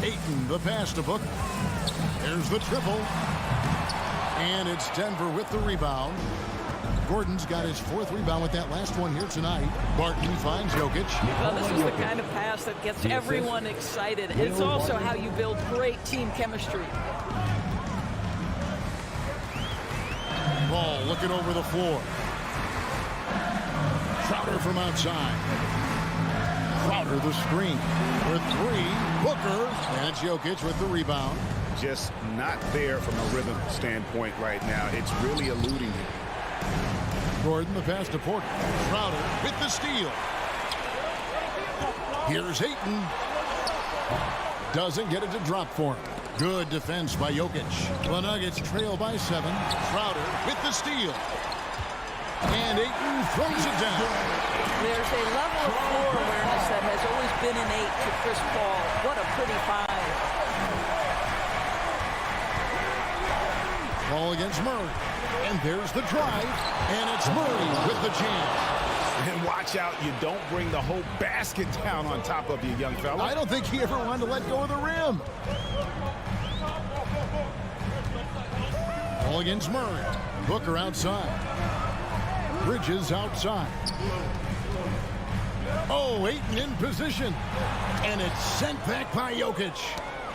Ayton, the pass to Booker. There's the triple. And it's Denver with the rebound. Gordon's got his fourth rebound with that last one here tonight. Barton finds Jokic. Well, this is the kind of pass that gets everyone excited. It's also how you build great team chemistry. Ball looking over the floor. Crowder from outside. Crowder the screen for three. Booker and Jokic with the rebound. Just not there from a rhythm standpoint right now. It's really eluding him. Gordon the pass to Porter. Crowder with the steal. Here's Ayton. Doesn't get it to drop for him. Good defense by Jokic. The Nuggets trail by 7. Crowder with the steal. And Ayton throws it down. There's a level of floor awareness that has always been innate to Chris Paul. What a pretty find. Ball against Murray. And there's the drive. And it's Murray with the jam. And watch out, you don't bring the whole basket down on top of you, young fella. I don't think he ever wanted to let go of the rim. Ball against Murray. Booker outside. Bridges outside. Oh, Ayton in position. And it's sent back by Jokic.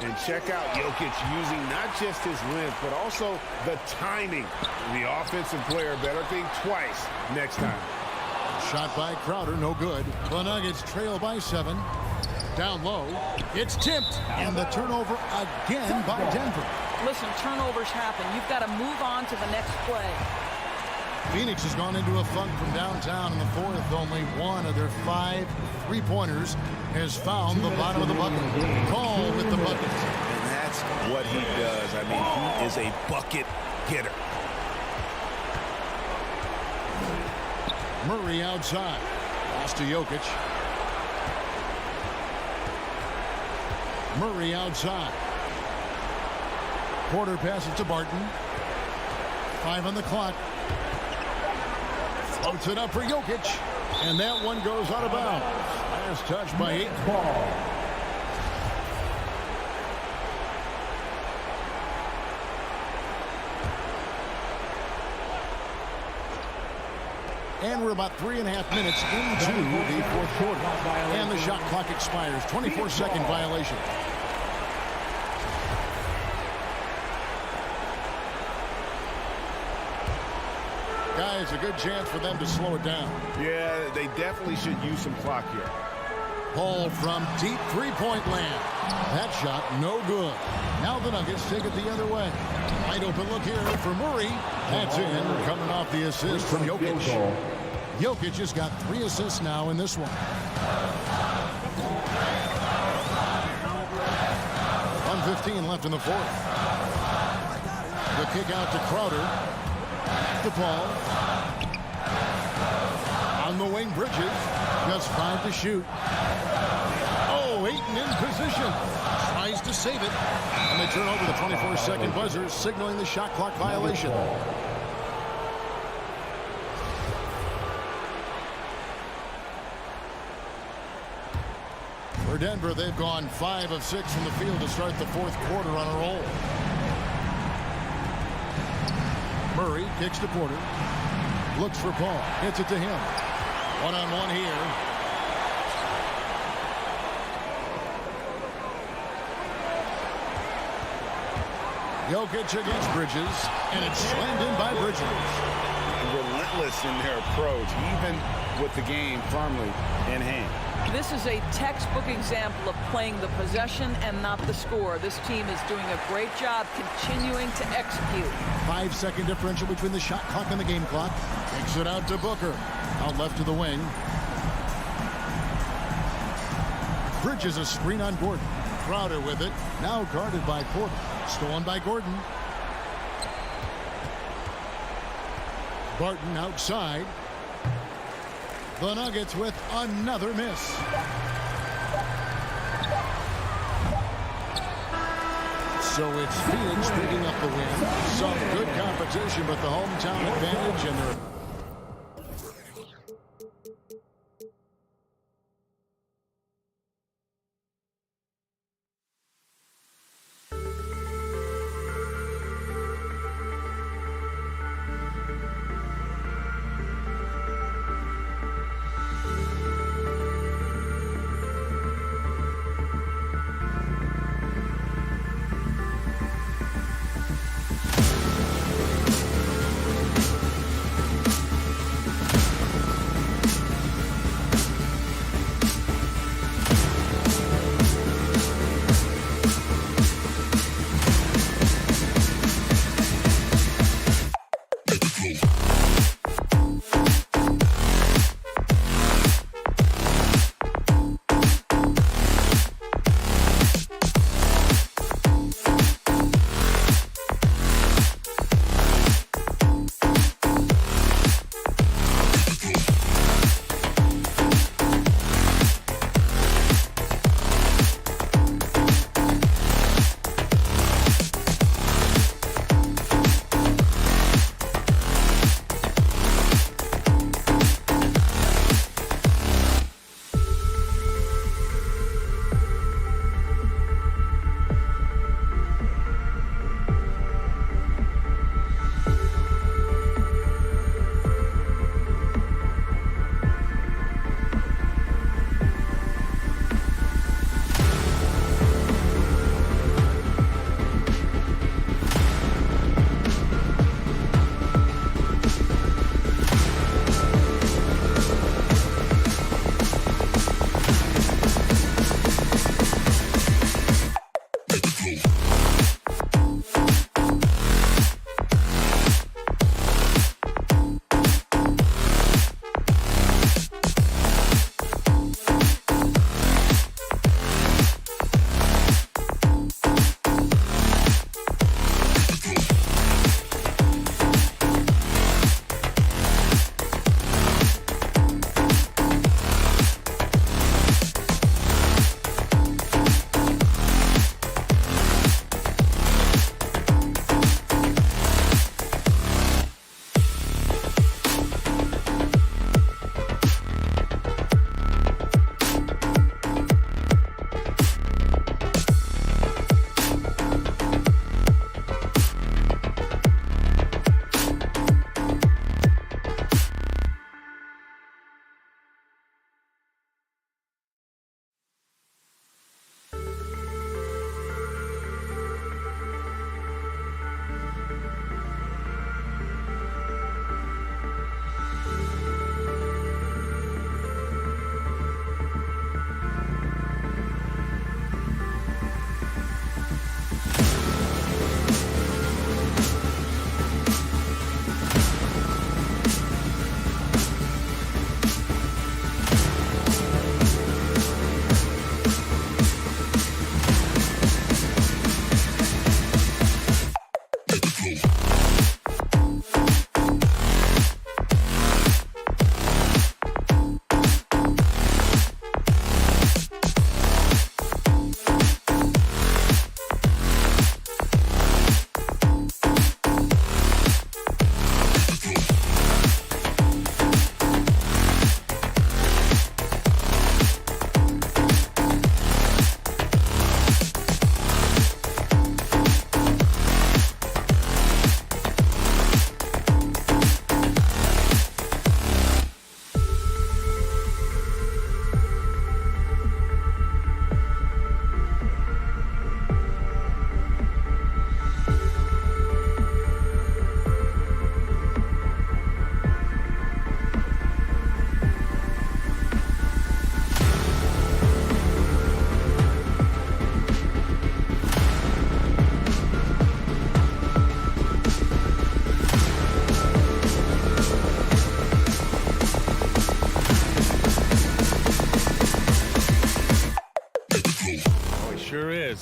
And check out Jokic using not just his length, but also the timing. The offensive player better think twice next time. Shot by Crowder, no good. The Nuggets trail by 7. Down low. It's tipped. And the turnover again by Denver. Listen, turnovers happen. You've got to move on to the next play. Phoenix has gone into a funk from downtown in the fourth. Only one of their 5 3-pointers has found the bottom of the bucket. Paul with the bucket. And that's what he does. I mean, he is a bucket getter. Murray outside. Pass to Jokic. Murray outside. Porter passes to Barton. 5 on the clock. Floats it up for Jokic. And that one goes out of bounds. Last touch by Ayton. And we're about 3.5 minutes into the fourth quarter. And the shot clock expires. 24-second violation. Guys, a good chance for them to slow it down. Yeah, they definitely should use some clock here. Paul from deep three-point land. That shot, no good. Now the Nuggets take it the other way. Wide open look here for Murray. That's in, coming off the assist from Jokic. Jokic has got 3 assists now in this one. 1:15 left in the fourth. The kick out to Crowder. The ball. On the wing, Bridges. Just 5 to shoot. Oh, Ayton in position. Tries to save it. And they turn over the 24-second buzzer, signaling the shot clock violation. For Denver, they've gone 5 of 6 from the field to start the fourth quarter on a roll. Murray kicks to Porter. Looks for Paul. Hits it to him. One-on-one here. Jokic against Bridges. And it's slammed in by Bridges. Relentless in their approach, even with the game firmly in hand. This is a textbook example of playing the possession and not the score. This team is doing a great job continuing to execute. 5-second differential between the shot clock and the game clock. Takes it out to Booker. Out left to the wing. Bridges a screen on Gordon. Crowder with it. Now guarded by Porter. Stolen by Gordon. Barton outside. The Nuggets with another miss. So it's Phoenix picking up the win. Some good competition, but the hometown advantage, and they're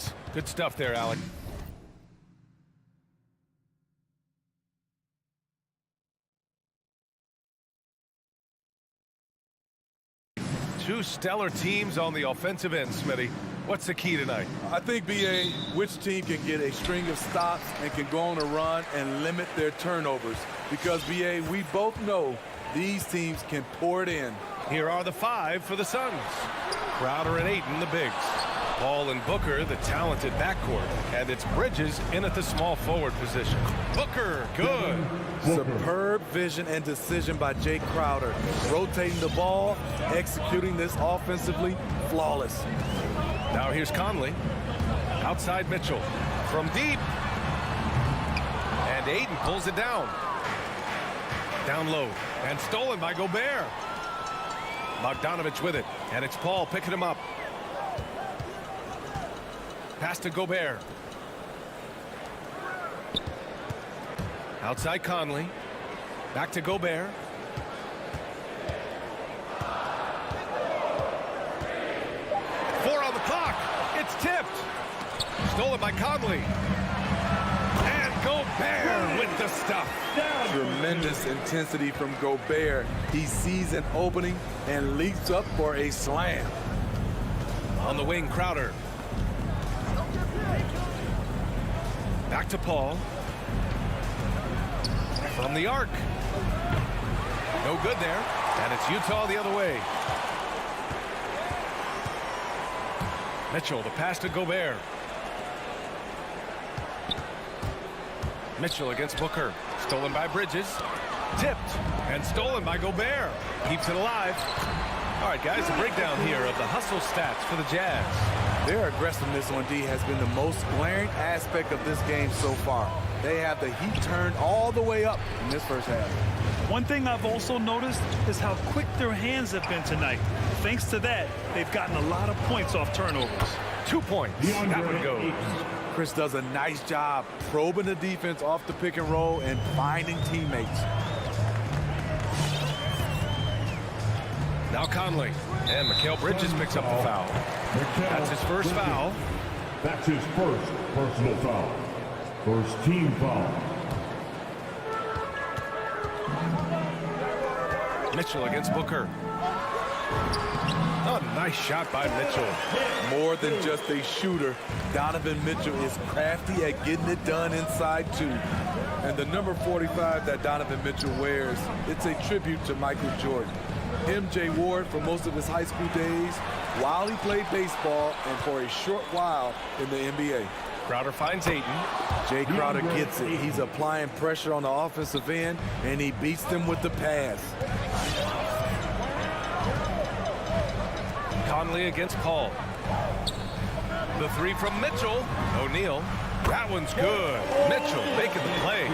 points. Good stuff there, Alec. Two stellar teams on the offensive end, Smitty. What's the key tonight? I think, B.A., which team can get a string of stops and can go on a run and limit their turnovers. Because, B.A., we both know these teams can pour it in. Here are the 5 for the Suns. Crowder and Ayton, the bigs. Paul and Booker, the talented backcourt. And it's Bridges in at the small forward position. Booker, good. Superb vision and decision by Jay Crowder. Rotating the ball, executing this offensively, flawless. Now here's Conley. Outside Mitchell. From deep. And Ayton pulls it down. Down low. And stolen by Gobert. Bogdanovich with it. And it's Paul picking him up. Pass to Gobert. Outside Conley. Back to Gobert. Four on the clock. It's tipped. Stolen by Conley. And Gobert with the stuff. Tremendous intensity from Gobert. He sees an opening and leaps up for a slam. On the wing, Crowder. Back to Paul. From the arc. No good there. And it's Utah the other way. Mitchell, the pass to Gobert. Mitchell against Booker. Stolen by Bridges. Tipped and stolen by Gobert. Keeps it alive. All right, guys, a breakdown here of the hustle stats for the Jazz. Their aggressiveness on D has been the most glaring aspect of this game so far. They have the heat turned all the way up in this first half. One thing I've also noticed is how quick their hands have been tonight. Thanks to that, they've gotten a lot of points off turnovers. 2 points. That one goes. Chris does a nice job probing the defense off the pick and roll and finding teammates. Now Conley. And Mikal Bridges picks up the foul. That's his first foul. That's his first personal foul. First team foul. Mitchell against Booker. Oh, nice shot by Mitchell. More than just a shooter, Donovan Mitchell is crafty at getting it done inside too. And the number 45 that Donovan Mitchell wears, it's a tribute to Michael Jordan. MJ wore it for most of his high school days while he played baseball and for a short while in the NBA. Crowder finds Ayton. Jay Crowder gets it. He's applying pressure on the offensive end, and he beats them with the pass. Conley against Paul. The 3 from Mitchell. O'Neal. That one's good. Mitchell making the play.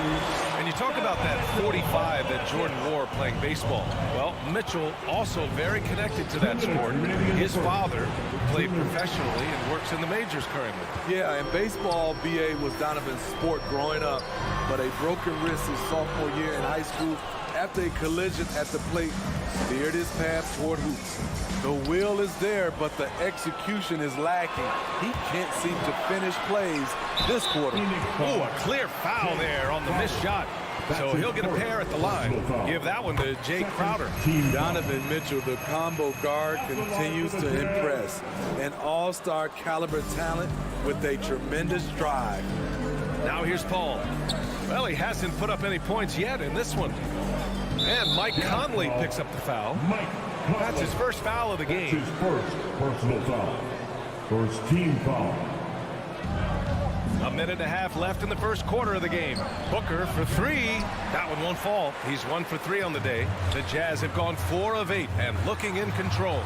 And you talk about that 45 that Jordan wore playing baseball. Well, Mitchell also very connected to that sport. His father played professionally and works in the majors currently. Yeah, and baseball, BA, was Donovan's sport growing up, but a broken wrist his sophomore year in high school after a collision at the plate steered his path toward hoops. The will is there, but the execution is lacking. He can't seem to finish plays this quarter. Oh, a clear foul there on the missed shot. So he'll get a pair at the line. Give that one to Jay Crowder. Donovan Mitchell, the combo guard, continues to impress. An all-star caliber talent with a tremendous drive. Now here's Paul. Well, he hasn't put up any points yet in this one. And Mike Conley picks up the foul. That's his first foul of the game. That's his first personal foul. First team foul. A minute and a half left in the first quarter of the game. Booker for 3. That one won't fall. He's 1 for 3 on the day. The Jazz have gone 4 of 8 and looking in control.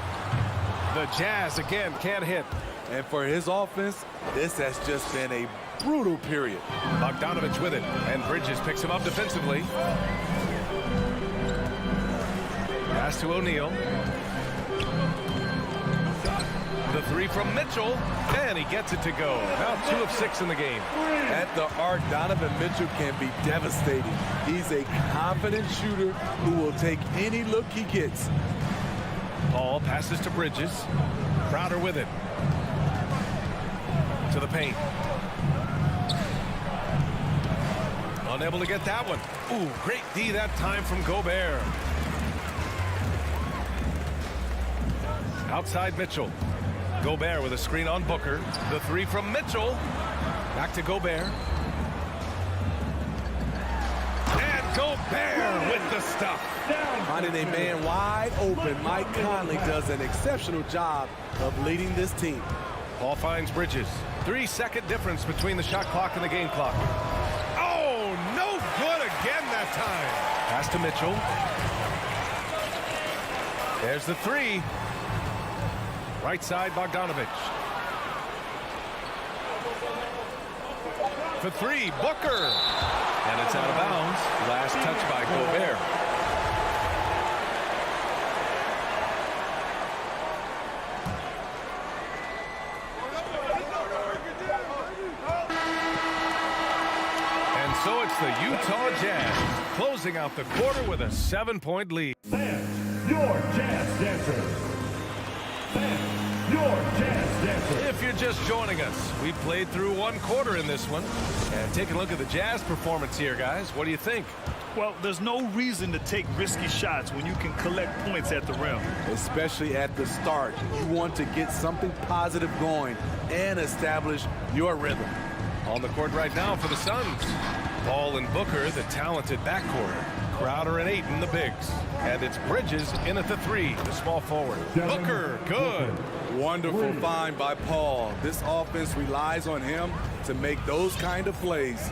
The Jazz again can't hit. And for his offense, this has just been a brutal period. Bogdanovich with it, and Bridges picks him up defensively. Pass to O'Neal. The 3 from Mitchell, and he gets it to go. Now 2 of 6 in the game. At the arc, Donovan Mitchell can be devastating. He's a confident shooter who will take any look he gets. Paul passes to Bridges. Crowder with it. To the paint. Unable to get that one. Ooh, great D that time from Gobert. Outside Mitchell. Gobert with a screen on Booker. The three from Mitchell. Back to Gobert. And Gobert with the stuff. Finding a man wide open, Mike Conley does an exceptional job of leading this team. Paul finds Bridges. 3-second difference between the shot clock and the game clock. Oh, no good again that time. Pass to Mitchell. There's the three. Right side, Bogdanovich. For three, Booker. And it's out of bounds. Last touch by Gobert. And so it's the Utah Jazz closing out the quarter with a 7-point lead. Fans, your Jazz dancers. Your Jazz dancers. If you're just joining us, we played through one quarter in this one. And take a look at the Jazz performance here, guys. What do you think? Well, there's no reason to take risky shots when you can collect points at the rim. Especially at the start. You want to get something positive going and establish your rhythm. On the court right now for the Suns. Paul and Booker, the talented backcourt. Crowder and Ayton, the bigs. And it's Bridges in at the three, the small forward. Booker, good. Wonderful find by Paul. This offense relies on him to make those kind of plays.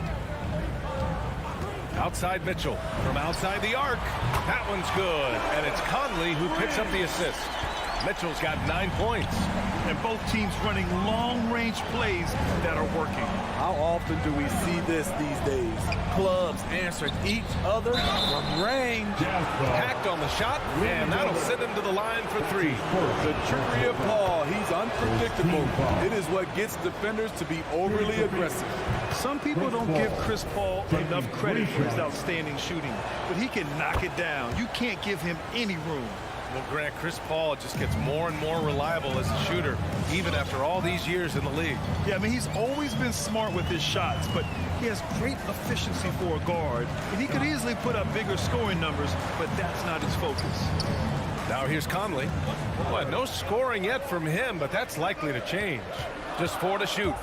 Outside Mitchell from outside the arc. That one's good. And it's Conley who picks up the assist. Mitchell's got 9 points. And both teams running long-range plays that are working. How often do we see this these days? Clubs answering each other from range. Hacked on the shot, and that'll send him to the line for three. The trickery of Paul, he's unpredictable. It is what gets defenders to be overly aggressive. Some people don't give Chris Paul enough credit for his outstanding shooting, but he can knock it down. You can't give him any room. Well, Grant, Chris Paul just gets more and more reliable as a shooter, even after all these years in the league. Yeah, I mean, he's always been smart with his shots, but he has great efficiency for a guard, and he could easily put up bigger scoring numbers, but that's not his focus. Now here's Conley. Well, no scoring yet from him, but that's likely to change. Just 4 to shoot.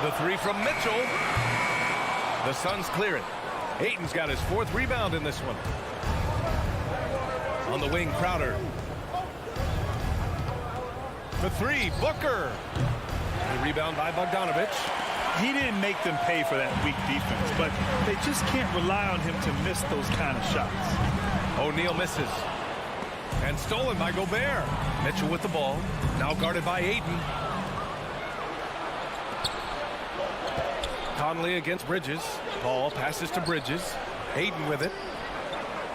The three from Mitchell. The Suns clear it. Ayton's got his 4th rebound in this one. On the wing, Crowder. The three, Booker. The rebound by Bogdanovich. He didn't make them pay for that weak defense, but they just can't rely on him to miss those kind of shots. O'Neal misses. And stolen by Gobert. Mitchell with the ball. Now guarded by Ayton. Conley against Bridges. Paul passes to Bridges. Ayton with it.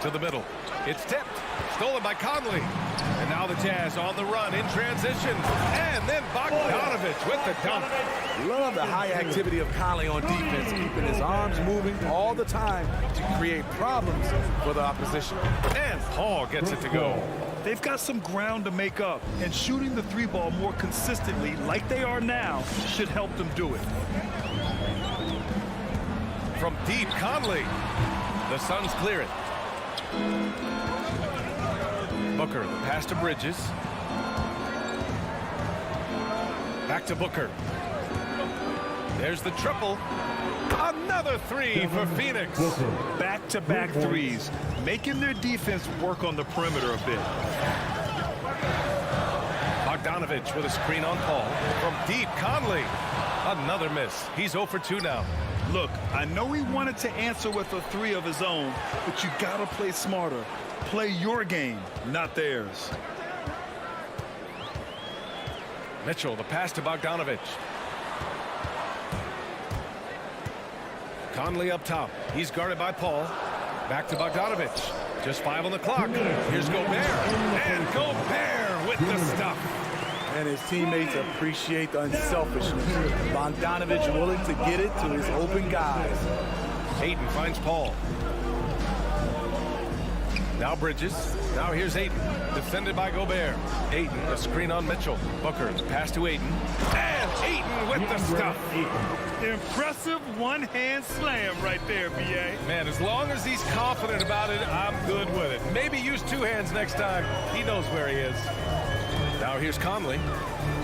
To the middle. It's tipped. Stolen by Conley. And now the Jazz on the run in transition. And then Bogdanovich with the dunk. Love the high activity of Conley on defense, keeping his arms moving all the time to create problems for the opposition. And Paul gets it to go. They've got some ground to make up, and shooting the three ball more consistently like they are now should help them do it. From deep, Conley. The Suns clear it. Booker, the pass to Bridges. Back to Booker. There's the triple. Another three for Phoenix. Back-to-back threes, making their defense work on the perimeter a bit. Bogdanovich with a screen on Paul. From deep, Conley. Another miss. He's 0 for 2 now. Look, I know he wanted to answer with a three of his own, but you gotta play smarter. Play your game, not theirs. Mitchell, the pass to Bogdanovich. Conley up top. He's guarded by Paul. Back to Bogdanovich. Just 5 on the clock. Here's Gobert. And Gobert with the stuff. And his teammates appreciate the unselfishness. Bogdanovich willing to get it to his open guys. Ayton finds Paul. Now Bridges. Now here's Ayton. Defended by Gobert. Ayton, a screen on Mitchell. Booker, the pass to Ayton. And Ayton with the stuff. Impressive one-hand slam right there, B.A. Man, as long as he's confident about it, I'm good with it. Maybe use two hands next time. He knows where he is. Now here's Conley.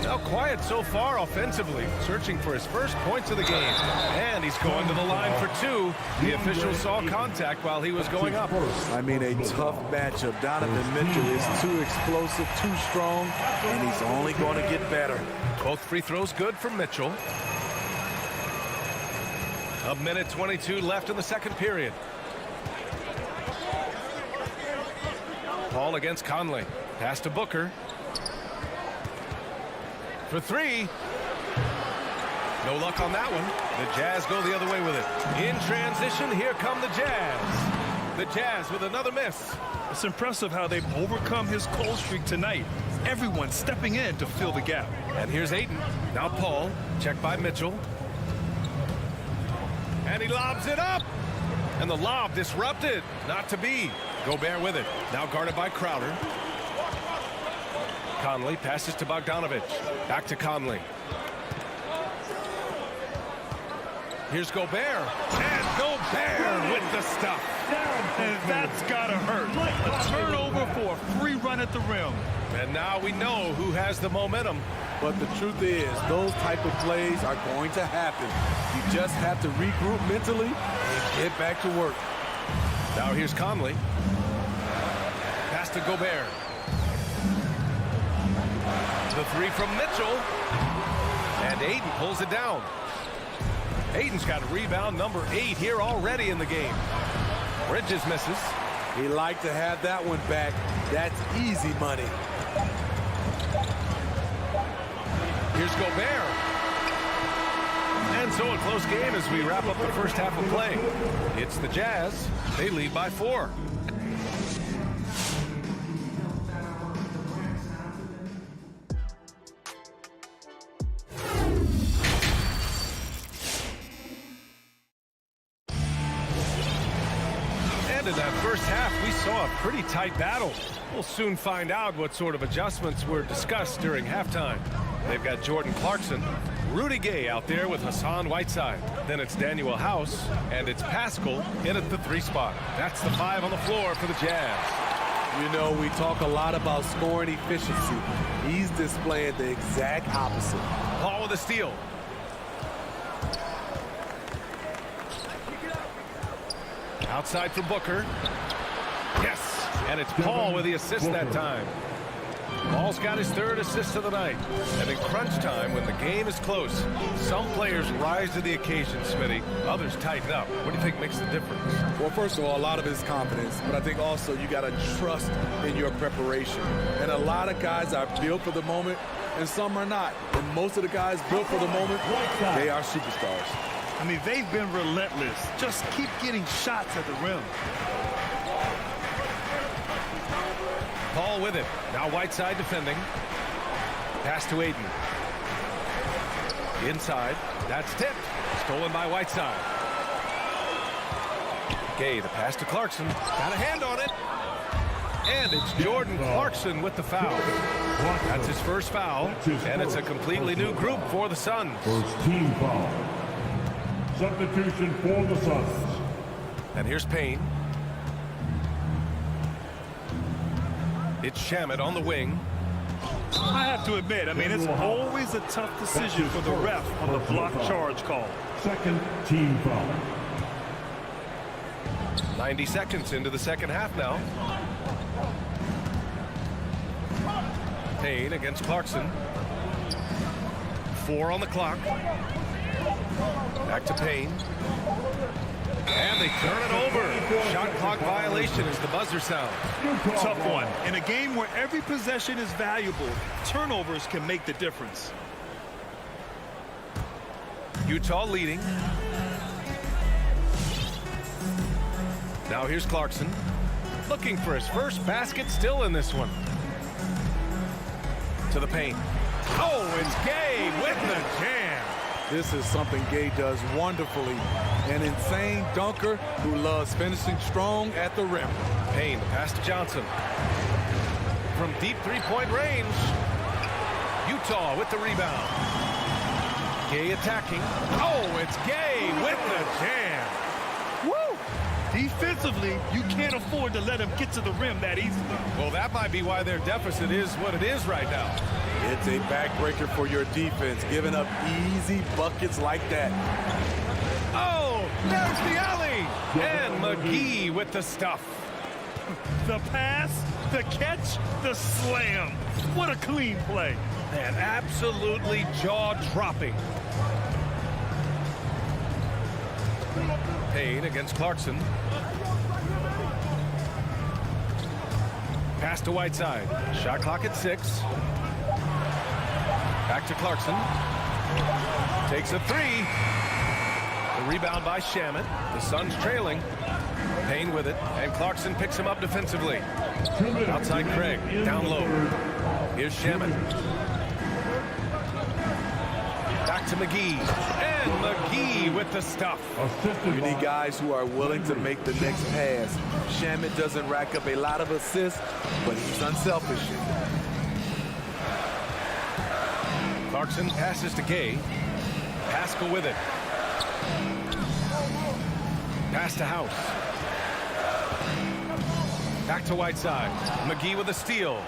Now quiet so far offensively, searching for his first points of the game. And he's going to the line for two. The official saw contact while he was going up. I mean, a tough matchup. Donovan Mitchell is too explosive, too strong, and he's only going to get better. Both free throws good for Mitchell. A minute 22 left in the second period. Paul against Conley. Pass to Booker. For three. No luck on that one. The Jazz go the other way with it. In transition, here come the Jazz. The Jazz with another miss. It's impressive how they've overcome his cold streak tonight. Everyone stepping in to fill the gap. And here's Ayton. Now Paul. Checked by Mitchell. And he lobs it up. And the lob disrupted. Not to be. Gobert with it. Now guarded by Crowder. Conley passes to Bogdanovich. Back to Conley. Here's Gobert. And Gobert with the stuff. And that's gotta hurt. A turnover for a free run at the rim. And now we know who has the momentum. But the truth is, those type of plays are going to happen. You just have to regroup mentally and get back to work. Now here's Conley. Pass to Gobert. The three from Mitchell. And Ayton pulls it down. Ayton's got rebound number 8 here already in the game. Bridges misses. He liked to have that one back. That's easy money. Here's Gobert. And so a close game as we wrap up the first half of play. It's the Jazz. They lead by 4. And in that first half, we saw a pretty tight battle. We'll soon find out what sort of adjustments were discussed during halftime. They've got Jordan Clarkson, Rudy Gay out there with Hassan Whiteside. Then it's Daniel House, and it's Pascal in at the 3 spot. That's the 5 on the floor for the Jazz. You know, we talk a lot about scoring efficiency. He's displaying the exact opposite. Paul with a steal. Outside for Booker. Yes, and it's Paul with the assist that time. Paul's got his 3rd assist of the night. And in crunch time, when the game is close, some players rise to the occasion, Smitty. Others tighten up. What do you think makes the difference? Well, first of all, a lot of it is confidence. But I think also you got to trust in your preparation. And a lot of guys are built for the moment, and some are not. And most of the guys built for the moment, they are superstars. I mean, they've been relentless. Just keep getting shots at the rim. Paul with it. Now Whiteside defending. Pass to Ayton. Inside. That's tipped. Stolen by Whiteside. Gay, the pass to Clarkson. Got a hand on it. And it's Jordan Clarkson with the foul. That's his first foul. And it's a completely new group for the Suns. First team foul. Substitution for the Suns. And here's Payne. It's Shamet on the wing. I have to admit, I mean, it's always a tough decision for the ref on the block charge call. Second team foul. 90 seconds into the second half now. Payne against Clarkson. 4 on the clock. Back to Payne. And they turn it over. Shot clock violation as the buzzer sounds. Tough one. In a game where every possession is valuable, turnovers can make the difference. Utah leading. Now here's Clarkson. Looking for his first basket, still in this one. To the paint. Oh, it's Gay with the jam. This is something Gay does wonderfully. An insane dunker who loves finishing strong at the rim. Payne, pass to Johnson. From deep three-point range. Utah with the rebound. Gay attacking. Oh, it's Gay with the jam. Woo! Defensively, you can't afford to let him get to the rim that easily. Well, that might be why their deficit is what it is right now. It's a backbreaker for your defense, giving up easy buckets like that. Oh, there's the alley. And McGee with the stuff. The pass, the catch, the slam. What a clean play. Man, absolutely jaw-dropping. Payne against Clarkson. Pass to Whiteside. Shot clock at 6. Back to Clarkson. Takes a 3. The rebound by Shamet. The Suns trailing. Payne with it, and Clarkson picks him up defensively. Outside Craig, down low. Here's Shamet. Back to McGee, and McGee with the stuff. You need guys who are willing to make the next pass. Shamet doesn't rack up a lot of assists, but he's unselfish. Clarkson passes to Gay. Pascal with it. Pass to House. Back to Whiteside. McGee with a steal.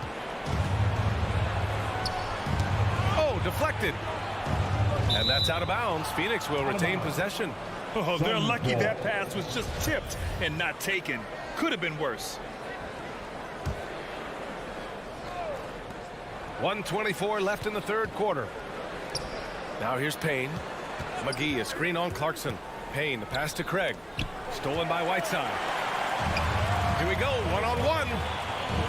Oh, deflected. And that's out of bounds. Phoenix will retain possession. Oh, they're lucky that pass was just tipped and not taken. Could have been worse. 1:24 left in the third quarter. Now here's Payne. McGee, a screen on Clarkson. Payne, the pass to Craig. Stolen by Whiteside. Here we go, one-on-one.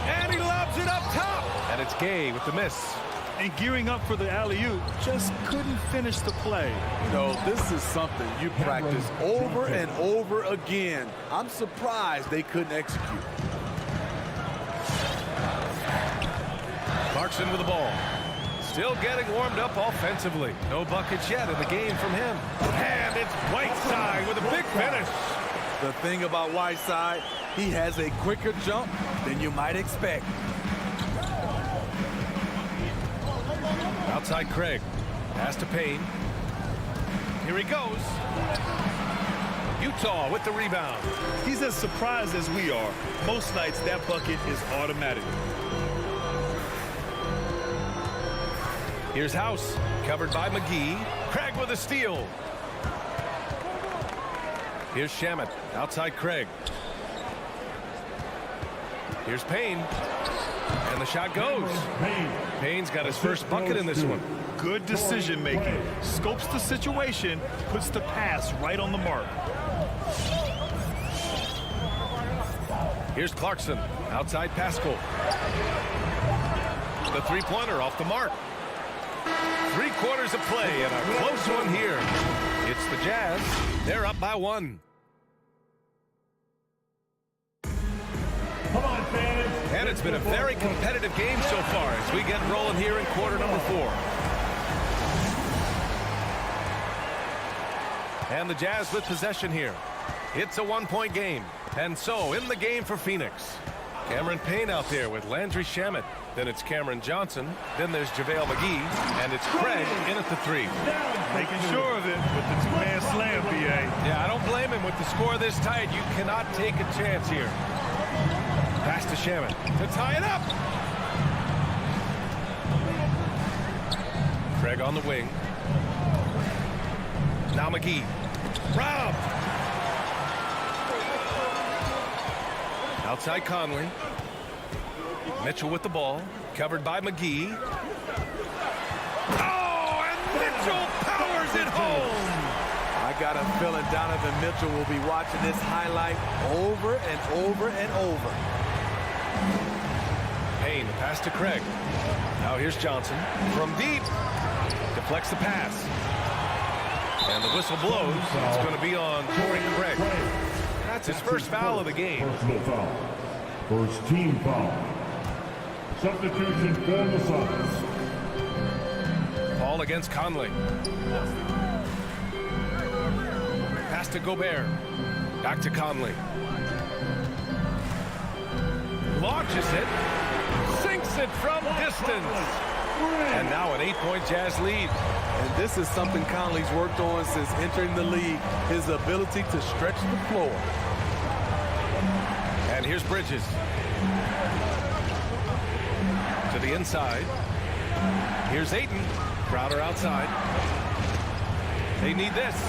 And he lobs it up top. And it's Gay with the miss. And gearing up for the alley-oop, just couldn't finish the play. You know, this is something you practice over and over again. I'm surprised they couldn't execute. Clarkson with the ball. Still getting warmed up offensively. No buckets yet in the game from him. And it's Whiteside with a big finish. The thing about Whiteside, he has a quicker jump than you might expect. Outside Craig. Pass to Payne. Here he goes. Utah with the rebound. He's as surprised as we are. Most nights, that bucket is automatic. Here's House, covered by McGee. Craig with a steal. Here's Shamet, outside Craig. Here's Payne. And the shot goes. Payne's got his first bucket in this one. Good decision making. Scopes the situation, puts the pass right on the mark. Here's Clarkson, outside Pascal. The three-pointer off the mark. 3 quarters of play and a close one here. It's the Jazz. They're up by 1. Come on, fans. And it's been a very competitive game so far as we get rolling here in quarter number 4. And the Jazz with possession here. It's a 1-point game. And so in the game for Phoenix. Cameron Payne out there with Landry Shamet. Then it's Cameron Johnson. Then there's JaVale McGee. And it's Craig in at the 3. Making sure of it with the two-man slam, B.A. Yeah, I don't blame him with the score this tight. You cannot take a chance here. Pass to Shamet to tie it up. Craig on the wing. Now McGee. Robbed. Outside Conley. Mitchell with the ball. Covered by McGee. Oh, and Mitchell powers it home. I got a feeling Donovan Mitchell will be watching this highlight over and over and over. Payne, pass to Craig. Now here's Johnson. From deep. Deflects the pass. And the whistle blows. It's going to be on Torrey Craig. That's his first foul of the game. Personal foul. First team foul. Substitution for the Suns. Ball against Conley. Pass to Gobert. Back to Conley. Launches it. Sinks it from distance. And now an 8-point Jazz lead. And this is something Conley's worked on since entering the league, his ability to stretch the floor. And here's Bridges. To the inside. Here's Ayton. Crowder outside. They need this.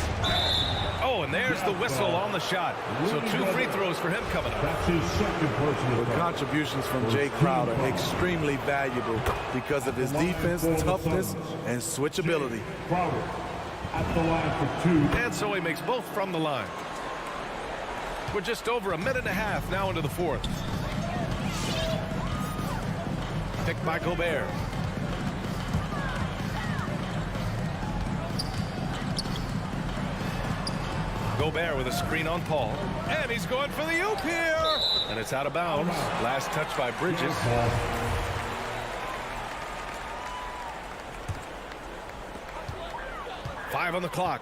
Oh, and there's the whistle on the shot. So 2 free throws for him coming up. That's his second personal The contributions from Jay Crowder extremely valuable because of his defense, toughness, and switchability. Crowder at the line for 2. And so he makes both from the line. We're just over a minute and a half now into the fourth. Picked by Gobert. Gobert with a screen on Paul. And he's going for the oop here. And it's out of bounds. Last touch by Bridges. 5 on the clock.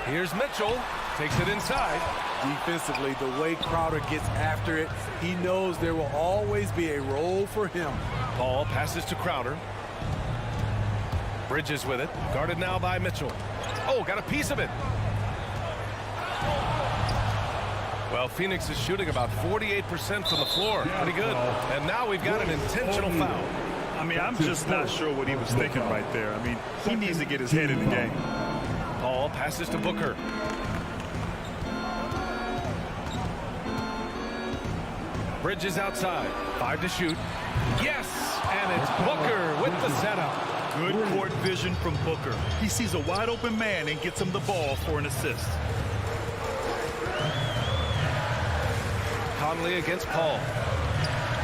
Here's Mitchell. Takes it inside. Defensively, the way Crowder gets after it, he knows there will always be a role for him. Paul passes to Crowder. Bridges with it. Guarded now by Mitchell. Oh, got a piece of it. Well, Phoenix is shooting about 48% from the floor. Pretty good. And now we've got an intentional foul. I mean, I'm just not sure what he was thinking right there. I mean, he needs to get his head in the game. Paul passes to Booker. Bridges outside. 5 to shoot. Yes! And it's Booker with the setup. Good court vision from Booker. He sees a wide open man and gets him the ball for an assist. Conley against Paul.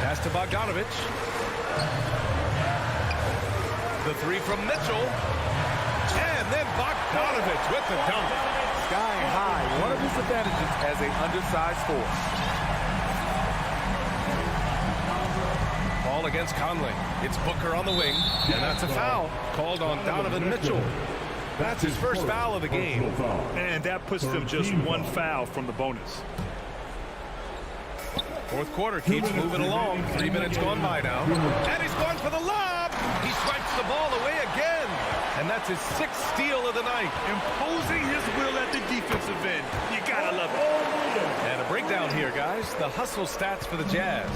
Pass to Bogdanovich. The 3 from Mitchell. And then Bogdanovich with the dunk. Sky high, one of his advantages as an undersized force. Paul against Conley. It's Booker on the wing. And that's a foul called on Donovan Mitchell. That's his first foul of the game. And that puts them just 1 foul from the bonus. Fourth quarter keeps moving along. 3 minutes gone by now. And he's going for the lob. He strikes the ball away again. And that's his 6th steal of the night. Imposing his will at the defensive end. You gotta love it. And a breakdown here, guys. The hustle stats for the Jazz.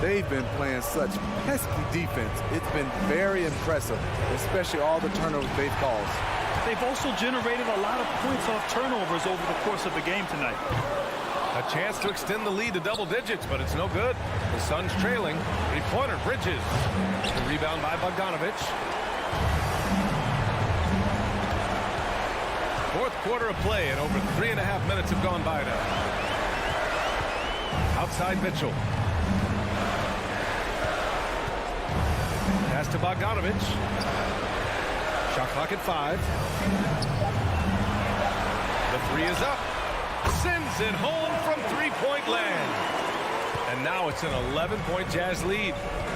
They've been playing such pesky defense. It's been very impressive, especially all the turnovers they've caused. They've also generated a lot of points off turnovers over the course of the game tonight. A chance to extend the lead to double digits, but it's no good. The Suns trailing. 3-pointer, Bridges. The rebound by Bogdanovich. Fourth quarter of play, and over 3.5 minutes have gone by now. Outside Mitchell. Pass to Bogdanovich. Shot clock at 5. The 3 is up. Sends it home from 3-point land. And now it's an 11-point Jazz lead.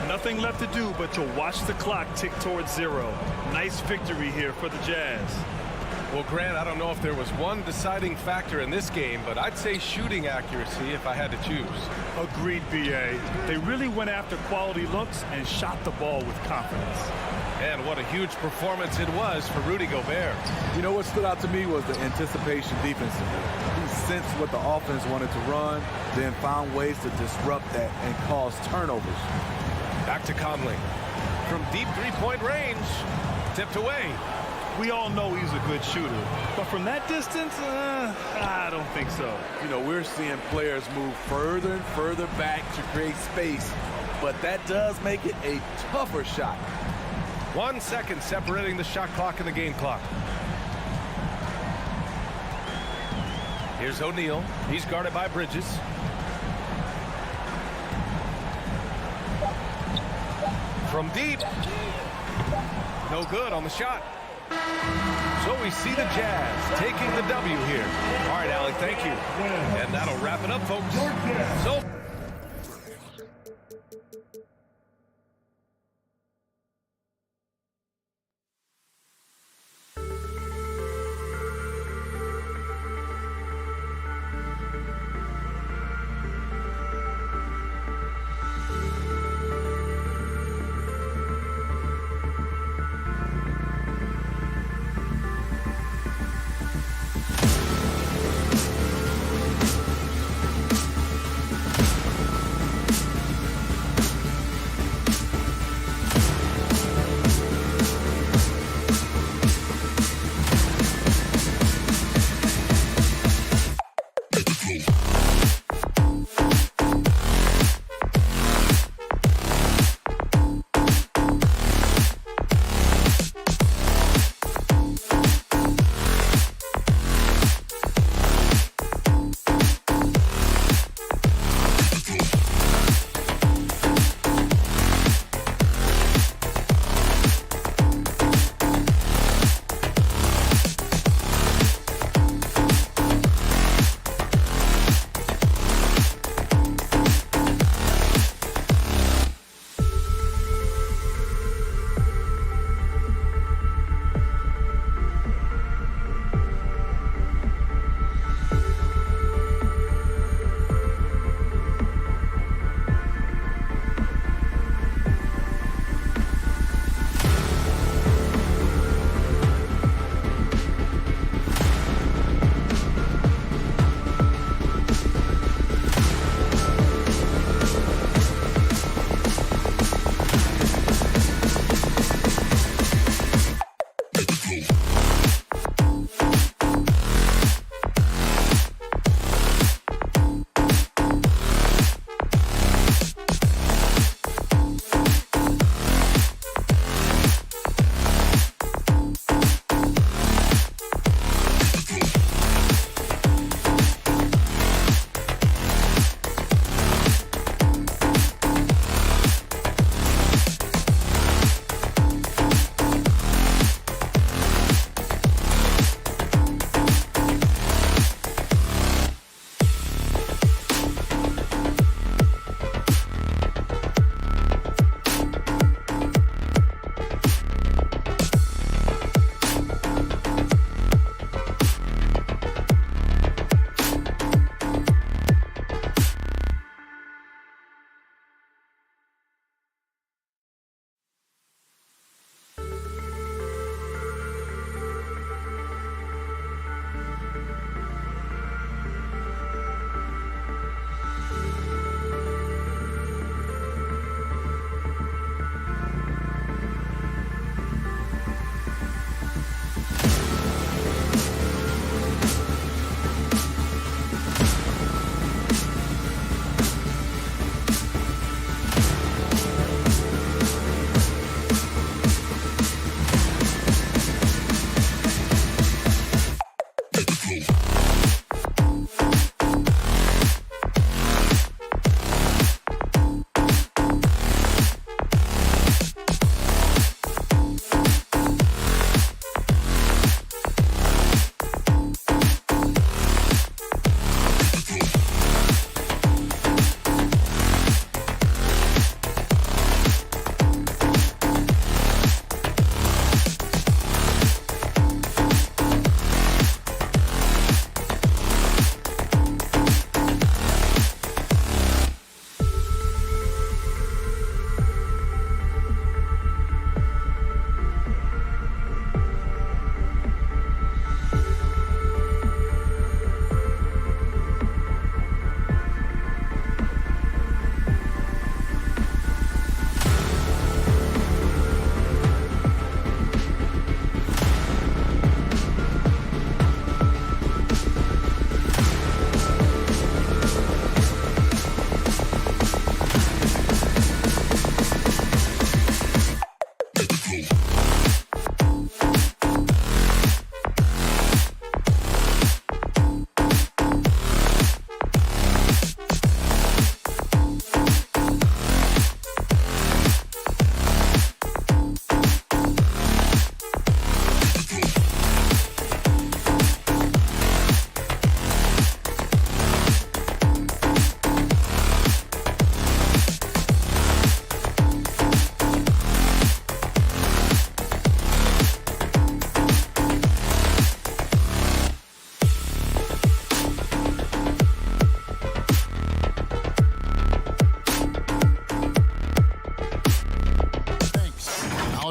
Nothing left to do but to watch the clock tick towards 0. Nice victory here for the Jazz. Well, Grant, I don't know if there was one deciding factor in this game, but I'd say shooting accuracy if I had to choose. Agreed, B.A. They really went after quality looks and shot the ball with confidence. And what a huge performance it was for Rudy Gobert. You know what stood out to me was the anticipation defensively. He sensed what the offense wanted to run, then found ways to disrupt that and cause turnovers. Back to Conley. From deep 3-point range, tipped away. We all know he's a good shooter, but from that distance, I don't think so. You know, we're seeing players move further and further back to create space, but that does make it a tougher shot. 1 second separating the shot clock and the game clock. Here's O'Neal. He's guarded by Bridges. From deep. No good on the shot. So we see the Jazz taking the W here. All right, Allie, thank you. And that'll wrap it up, folks. So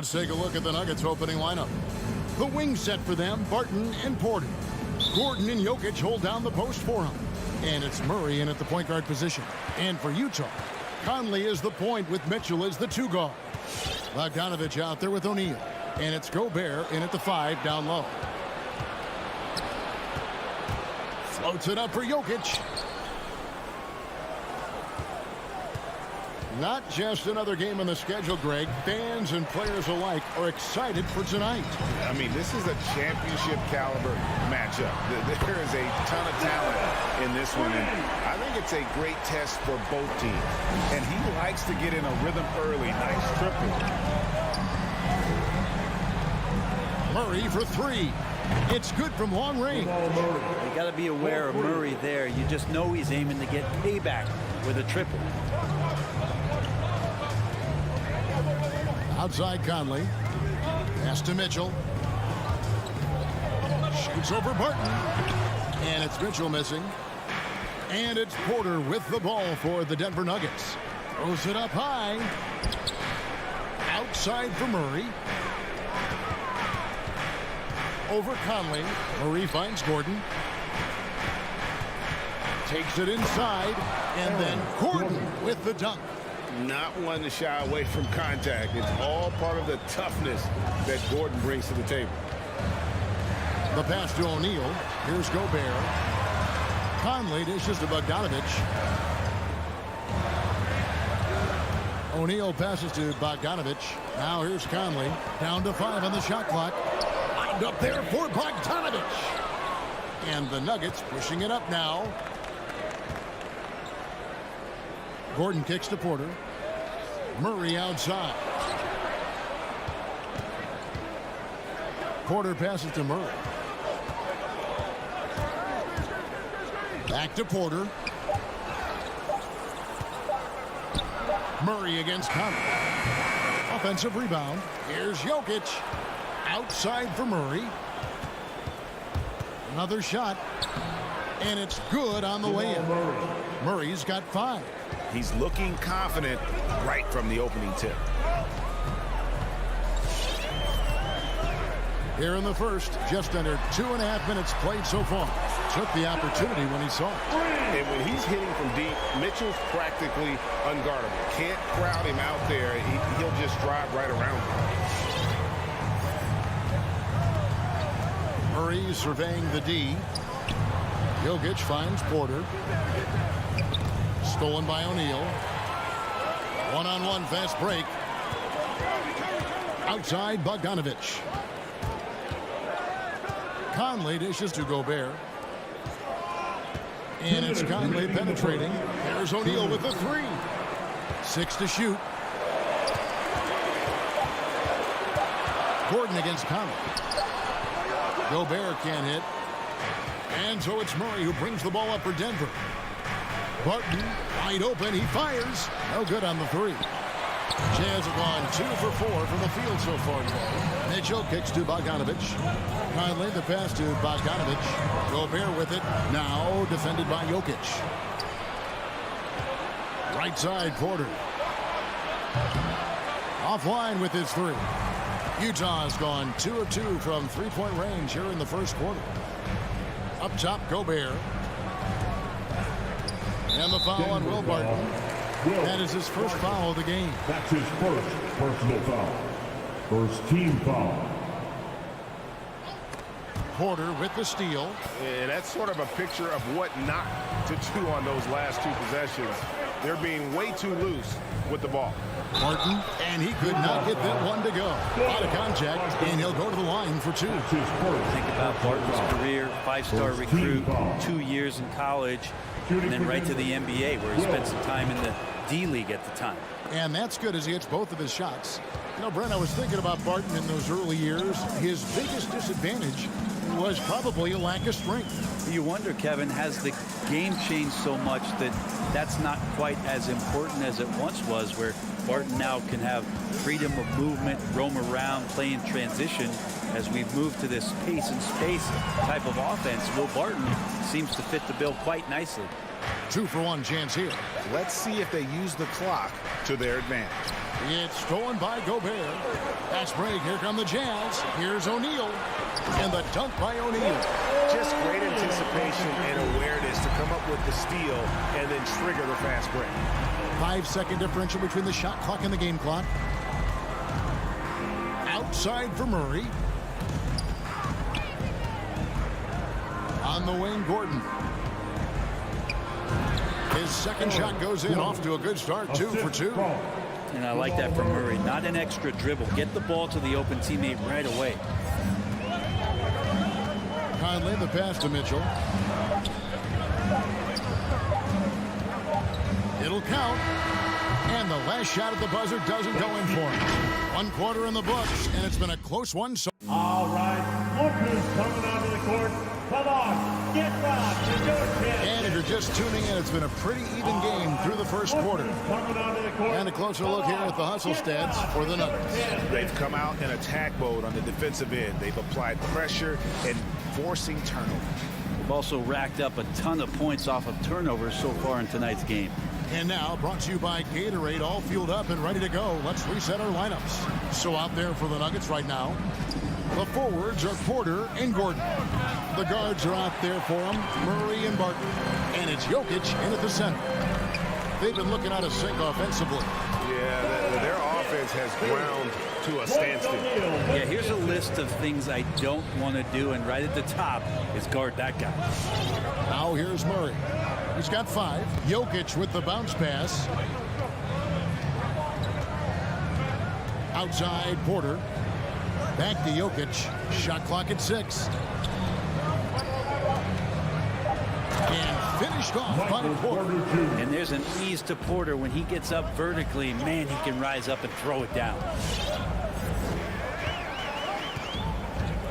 Let's take a look at the Nuggets opening lineup. The wing set for them, Barton and Porter. Gordon and Jokic hold down the post for him. And it's Murray in at the point guard position. And for Utah, Conley is the point with Mitchell as the two guard. Bogdanovich out there with O'Neal. And it's Gobert in at the 5 down low. Floats it up for Jokic. Not just another game on the schedule, Greg. Fans and players alike are excited for tonight. I mean, this is a championship caliber matchup. There is a ton of talent in this one, and I think it's a great test for both teams. And he likes to get in a rhythm early. Nice triple. Murray for 3. It's good from long range. You got to be aware of Murray there. You just know he's aiming to get payback with a triple. Outside Conley. Pass to Mitchell. Shoots over Barton. And it's Mitchell missing. And it's Porter with the ball for the Denver Nuggets. Throws it up high. Outside for Murray. Over Conley. Murray finds Gordon. Takes it inside. And then Gordon with the dunk. Not one to shy away from contact. It's all part of the toughness that Gordon brings to the table. The pass to O'Neal. Here's Gobert. Conley dishes to Bogdanovich. O'Neal passes to Bogdanovich. Now here's Conley. Down to 5 on the shot clock. Lined up there for Bogdanovich. And the Nuggets pushing it up now. Gordon kicks to Porter. Murray outside. Porter passes to Murray. Back to Porter. Murray against Conley. Offensive rebound. Here's Jokic. Outside for Murray. Another shot. And it's good on the way in. Murray's got 5. He's looking confident right from the opening tip. Here in the first, just under 2.5 minutes played so far. Took the opportunity when he saw it. And when he's hitting from deep, Mitchell's practically unguardable. Can't crowd him out there. He'll just drive right around him. Murray surveying the D. Jokic finds Porter. Stolen by O'Neal. One-on-one fast break. Outside Bogdanovich. Conley dishes to Gobert. And it's Conley penetrating. There's O'Neal with the 3. 6 to shoot. Gordon against Conley. Gobert can't hit. And so it's Murray who brings the ball up for Denver. Barton wide open. He fires. No good on the 3. Jazz have gone 2 for 4 from the field so far today. Mitchell kicks to Bogdanovich. Conley the pass to Bogdanovich. Gobert with it. Now defended by Jokic. Right side Porter. Offline with his 3. Utah has gone 2 of 2 from three-point range here in the first quarter. Up top Gobert. And the foul on Will Barton. That is his first foul of the game. That's his first personal foul. First team foul. Porter with the steal. And that's sort of a picture of what not to do on those last 2 possessions. They're being way too loose with the ball. Martin, and he could not get that one to go. A lot of contact, and he'll go to the line for 2. Think about Barton's career, 5-star recruit, 2 years in college, and then right to the NBA where he spent some time in the D-League at the time. And that's good as he hits both of his shots. You know, Brent, I was thinking about Barton in those early years. His biggest disadvantage was probably a lack of strength. You wonder, Kevin, has the game changed so much that that's not quite as important as it once was, where Barton now can have freedom of movement, roam around, play in transition. As we've moved to this pace and space type of offense, Will Barton seems to fit the bill quite nicely. 2-for-1 chance here. Let's see if they use the clock to their advantage. It's stolen by Gobert. Fast break. Here come the Jazz. Here's O'Neal. And the dunk by O'Neal. Just great anticipation and awareness to come up with the steal and then trigger the fast break. 5-second differential between the shot clock and the game clock. Outside for Murray. On the wing, Gordon. His second shot goes in, off to a good start, 2 for 2. And I like that from Murray. Not an extra dribble. Get the ball to the open teammate right away. Conley, the pass to Mitchell. It'll count. And the last shot at the buzzer doesn't go in for him. 1 quarter in the books, and it's been a close one. So all right, look who's coming onto the court. Come on, get down. It's your chance. And if you're just tuning in, it's been a pretty even game through the first quarter. And a closer look here at the hustle stats for the Nuggets. They've come out in attack mode on the defensive end. They've applied pressure and forcing turnovers. They've also racked up a ton of points off of turnovers so far in tonight's game. And now, brought to you by Gatorade, all fueled up and ready to go. Let's reset our lineups. So out there for the Nuggets right now, the forwards are Porter and Gordon. The guards are out there for them, Murray and Barton. And it's Jokic in at the center. they've been looking out of sync offensively. Yeah, their offense has ground to a standstill. Yeah, here's a list of things I don't want to do, and right at the top is guard that guy. Now here's Murray. He's got 5. Jokic with the bounce pass. Outside Porter. Back to Jokic. Shot clock at 6. And finished off by Porter. And there's an ease to Porter when he gets up vertically. Man, he can rise up and throw it down.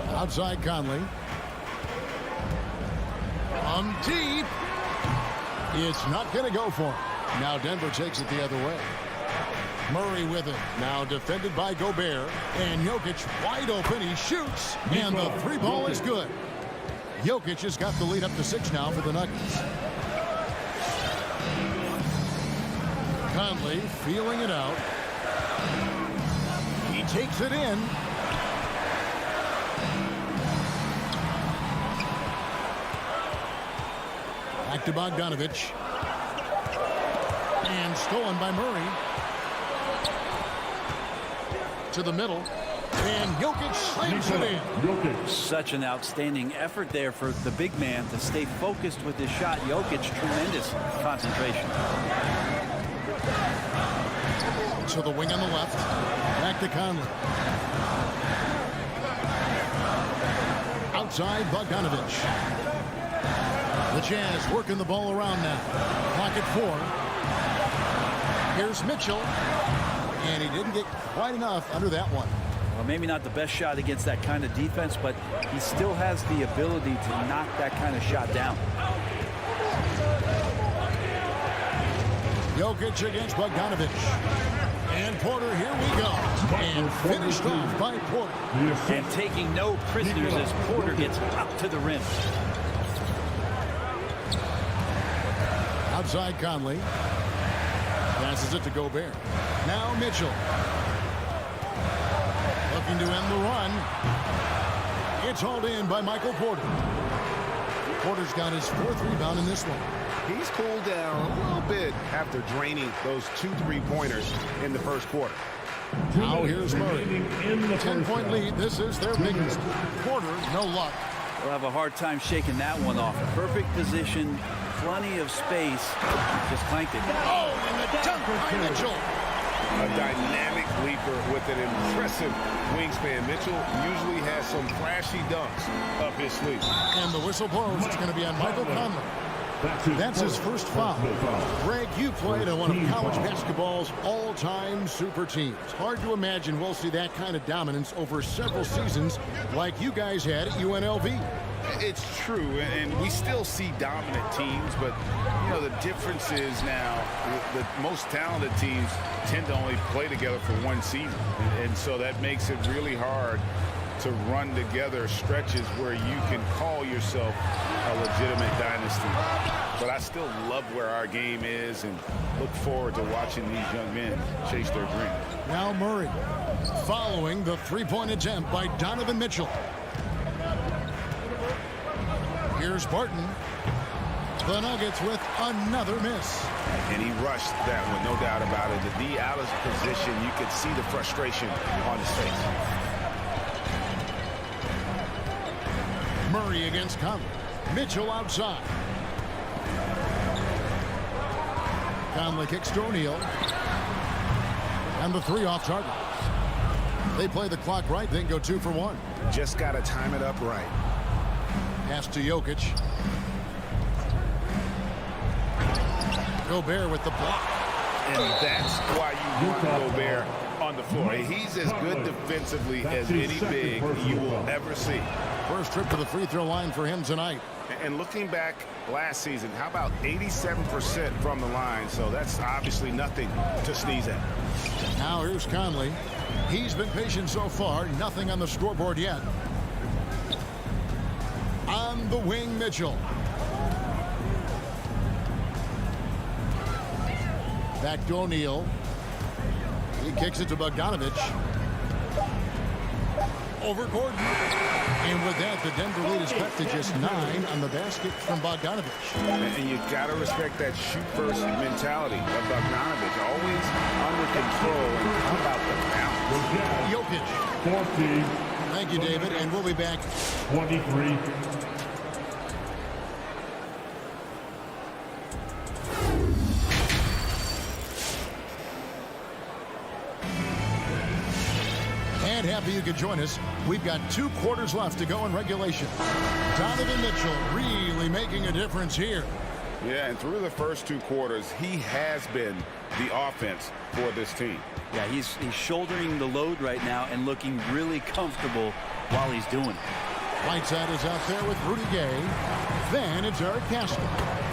Outside Conley. Deep. It's not going to go for him. Now Denver takes it the other way. Murray with it. Now defended by Gobert. And Jokic wide open. He shoots. And the 3 ball is good. Jokic has got the lead up to 6 now for the Nuggets. Conley feeling it out. He takes it in. Back to Bogdanovich. And stolen by Murray. To the middle. And Jokic slams it in. Such an outstanding effort there for the big man to stay focused with his shot. Jokic, tremendous concentration. To the wing on the left. Back to Conley. Outside Bogdanovich. The Jazz working the ball around now. Clock at 4. Here's Mitchell. And he didn't get quite enough under that one. Well, maybe not the best shot against that kind of defense, but he still has the ability to knock that kind of shot down. Jokic against Bogdanovich. And Porter, here we go. And finished off by Porter. And taking no prisoners as Porter gets up to the rim. Outside Conley. Passes it to Gobert. Now Mitchell. Looking to end the run. It's hauled in by Michael Porter. Porter's got his 4th rebound in this one. He's cooled down a little bit after draining those 2 3-pointers in the first quarter. Now here's Murray. 10-point lead. This is their biggest. Porter, no luck. They'll have a hard time shaking that one off. Perfect position, plenty of space. Just clanked it. Oh, and the dunk by Mitchell. A dynamic leaper with an impressive wingspan. Mitchell usually has some flashy dunks up his sleeve. And the whistle blows. It's going to be on Michael Conley. That's his first foul. Greg, you played on one of college basketball's all-time super teams. Hard to imagine we'll see that kind of dominance over several seasons like you guys had at UNLV. It's true, and we still see dominant teams, but, you know, the difference is now the most talented teams tend to only play together for one season, and so that makes it really hard to run together stretches where you can call yourself a legitimate dynasty. But I still love where our game is and look forward to watching these young men chase their dream. Now Murray following the 3-point attempt by Donovan Mitchell. Here's Barton. The Nuggets with another miss. And he rushed that one, no doubt about it. To be out of position, you could see the frustration on his face. Murray against Conley. Mitchell outside. Conley kicks to O'Neal. And the 3 off target. They play the clock right, then go 2 for 1. Just got to time it up right. Pass to Jokic. Gobert with the block. And that's why you want Gobert on the floor. He's as good defensively as any big you will ever see. First trip to the free throw line for him tonight. And looking back last season, how about 87% from the line? So that's obviously nothing to sneeze at. Now here's Conley. He's been patient so far. Nothing on the scoreboard yet. On the wing, Mitchell. Back to O'Neal. He kicks it to Bogdanovich. over Gordon. And with that, the Denver lead is cut to just 9 on the basket from Bogdanovich. And you got to respect that shoot-first mentality of Bogdanovich. Always under control. And how about the balance? Jokic. 14. Thank you, David, and we'll be back. 23. And happy you could join us. We've got 2 quarters left to go in regulation. Donovan Mitchell really making a difference here. Yeah, and through the first 2 quarters, he has been the offense for this team. Yeah, he's shouldering the load right now and looking really comfortable while he's doing it. Whiteside is out there with Rudy Gay. Then it's Eric Castro.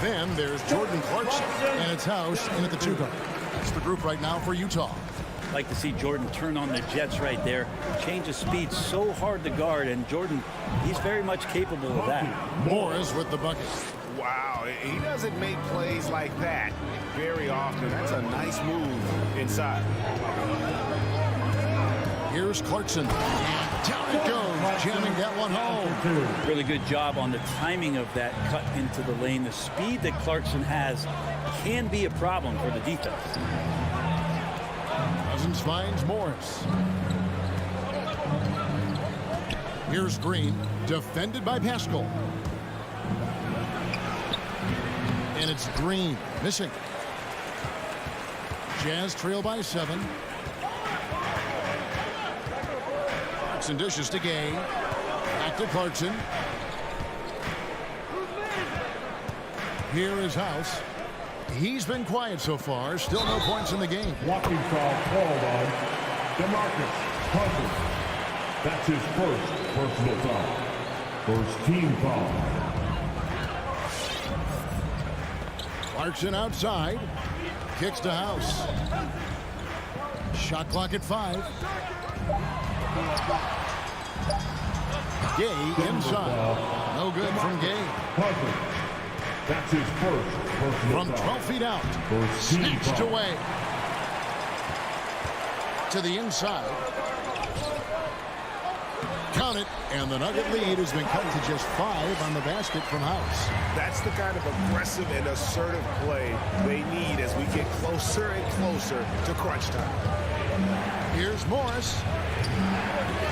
Then there's Jordan Clarkson. And it's House in at the 2 guard. That's the group right now for Utah. Like to see Jordan turn on the Jets right there. Change of speed so hard to guard, and Jordan, he's very much capable of that. Morris with the bucket. Wow, he doesn't make plays like that very often. That's a nice move inside. Here's Clarkson. And down it goes, jamming that one home. Really good job on the timing of that cut into the lane. The speed that Clarkson has can be a problem for the defense. Cousins finds Morris. Here's Green, defended by Pascal. And it's Green, missing. Jazz trail by 7. Clarkson dishes to Gay. Back to Clarkson. Here is House. He's been quiet so far. Still no points in the game. Walking foul called on DeMarcus Cousins. That's his first personal foul. First team foul. Clarkson outside. Kicks to House. Shot clock at 5. Gay inside. No good from Gay. Cousins. That's his first personal from 12 feet out. Snatched away to the inside. Count it, and the Nugget lead has been cut to just 5 on the basket from House. That's the kind of aggressive and assertive play they need as we get closer and closer to crunch time. Here's Morris.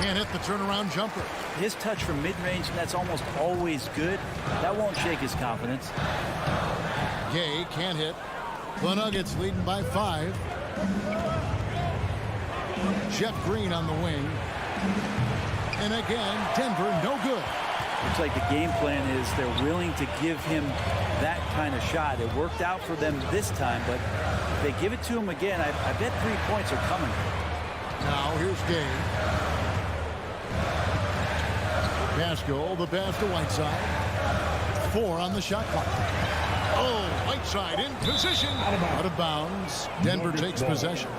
Can't hit the turnaround jumper. His touch from mid-range, that's almost always good. That won't shake his confidence. Gay can't hit. The Nuggets leading by 5. Jeff Green on the wing. And again, Denver no good. Looks like the game plan is they're willing to give him that kind of shot. It worked out for them this time, but if they give it to him again, I bet 3 points are coming. Now here's Gay. Pascal, the pass to Whiteside. 4 on the shot clock. Oh, Whiteside in position. Out of bounds. Denver takes possession.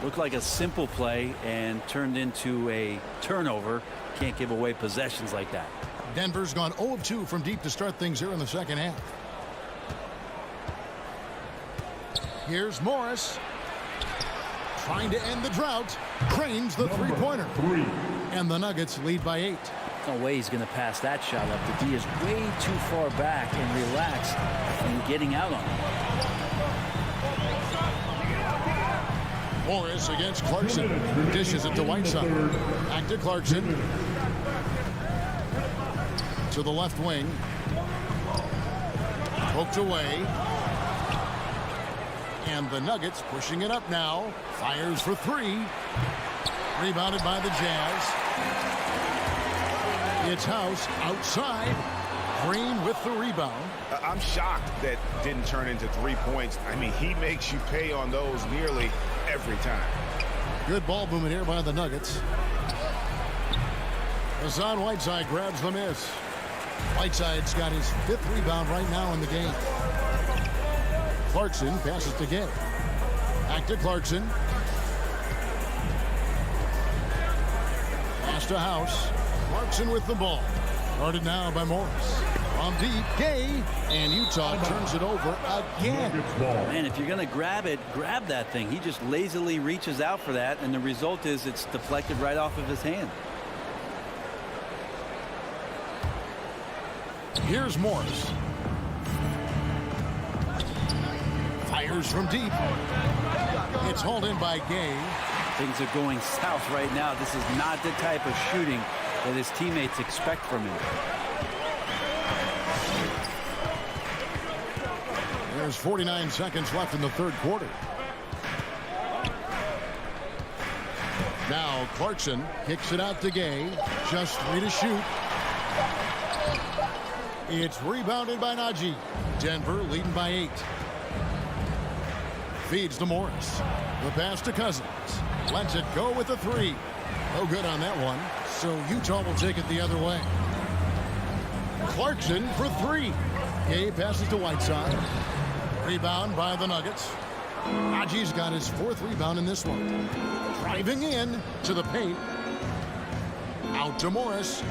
Looked like a simple play and turned into a turnover. Can't give away possessions like that. Denver's gone 0 of 2 from deep to start things here in the second half. Here's Morris. Trying to end the drought. Cranes the three-pointer. And the Nuggets lead by 8. No way he's going to pass that shot up. The D is way too far back and relaxed and getting out on it. Morris against Clarkson. Dishes it to Whiteside. Back to Clarkson. To the left wing. Poked away. And the Nuggets pushing it up now. Fires for 3. Rebounded by the Jazz. It's House outside. Green with the rebound. I'm shocked that didn't turn into 3 points. I mean, he makes you pay on those nearly every time. Good ball movement here by the Nuggets. Hassan Whiteside grabs the miss. Whiteside's got his 5th rebound right now in the game. Clarkson passes to Gay. Back to Clarkson. Pass to House. Clarkson with the ball. Guarded now by Morris. On deep, Gay. And Utah turns it over again. Man, if you're going to grab it, grab that thing. He just lazily reaches out for that, and the result is it's deflected right off of his hand. Here's Morris. Fires from deep. It's hauled in by Gay. Things are going south right now. This is not the type of shooting that his teammates expect from him. There's 49 seconds left in the third quarter. Now Clarkson kicks it out to Gay. Just 3 to shoot. It's rebounded by Najee. Denver leading by 8. Feeds to Morris. The pass to Cousins. Lets it go with the 3. No good on that one. So Utah will take it the other way. Clarkson for 3. Gay passes to Whiteside. Rebound by the Nuggets. Najee's got his 4th rebound in this one. Driving in to the paint. Out to Morris.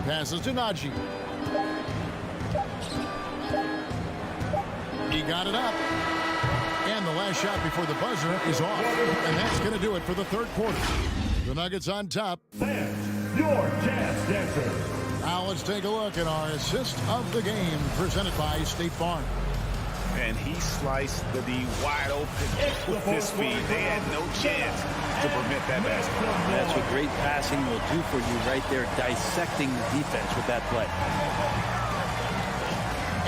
Passes to Najee. He got it up. And the last shot before the buzzer is off. And that's going to do it for the third quarter. The Nuggets on top. Fans, your Jazz Dancers. Now let's take a look at our assist of the game presented by State Farm. And he sliced the D wide open with his speed. They had no chance to prevent that basket. That's what great passing will do for you right there, dissecting the defense with that play.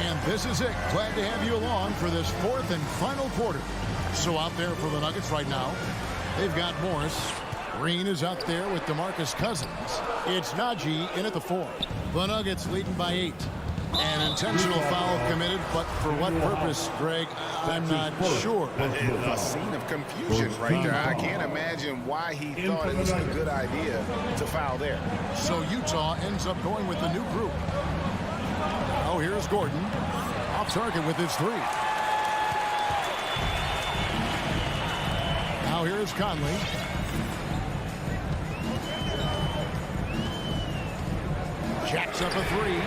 And this is it. Glad to have you along for this 4th and final quarter. So out there for the Nuggets right now, they've got Morris. Green is out there with DeMarcus Cousins. It's Najee in at the 4. The Nuggets leading by 8. An intentional foul committed, but for what purpose, Greg? I'm not sure. A scene of confusion right there. I can't imagine why he thought it was a good idea to foul there. So Utah ends up going with the new group. Now here's Gordon. Off target with his 3. Now here's Conley. Jacks up a 3.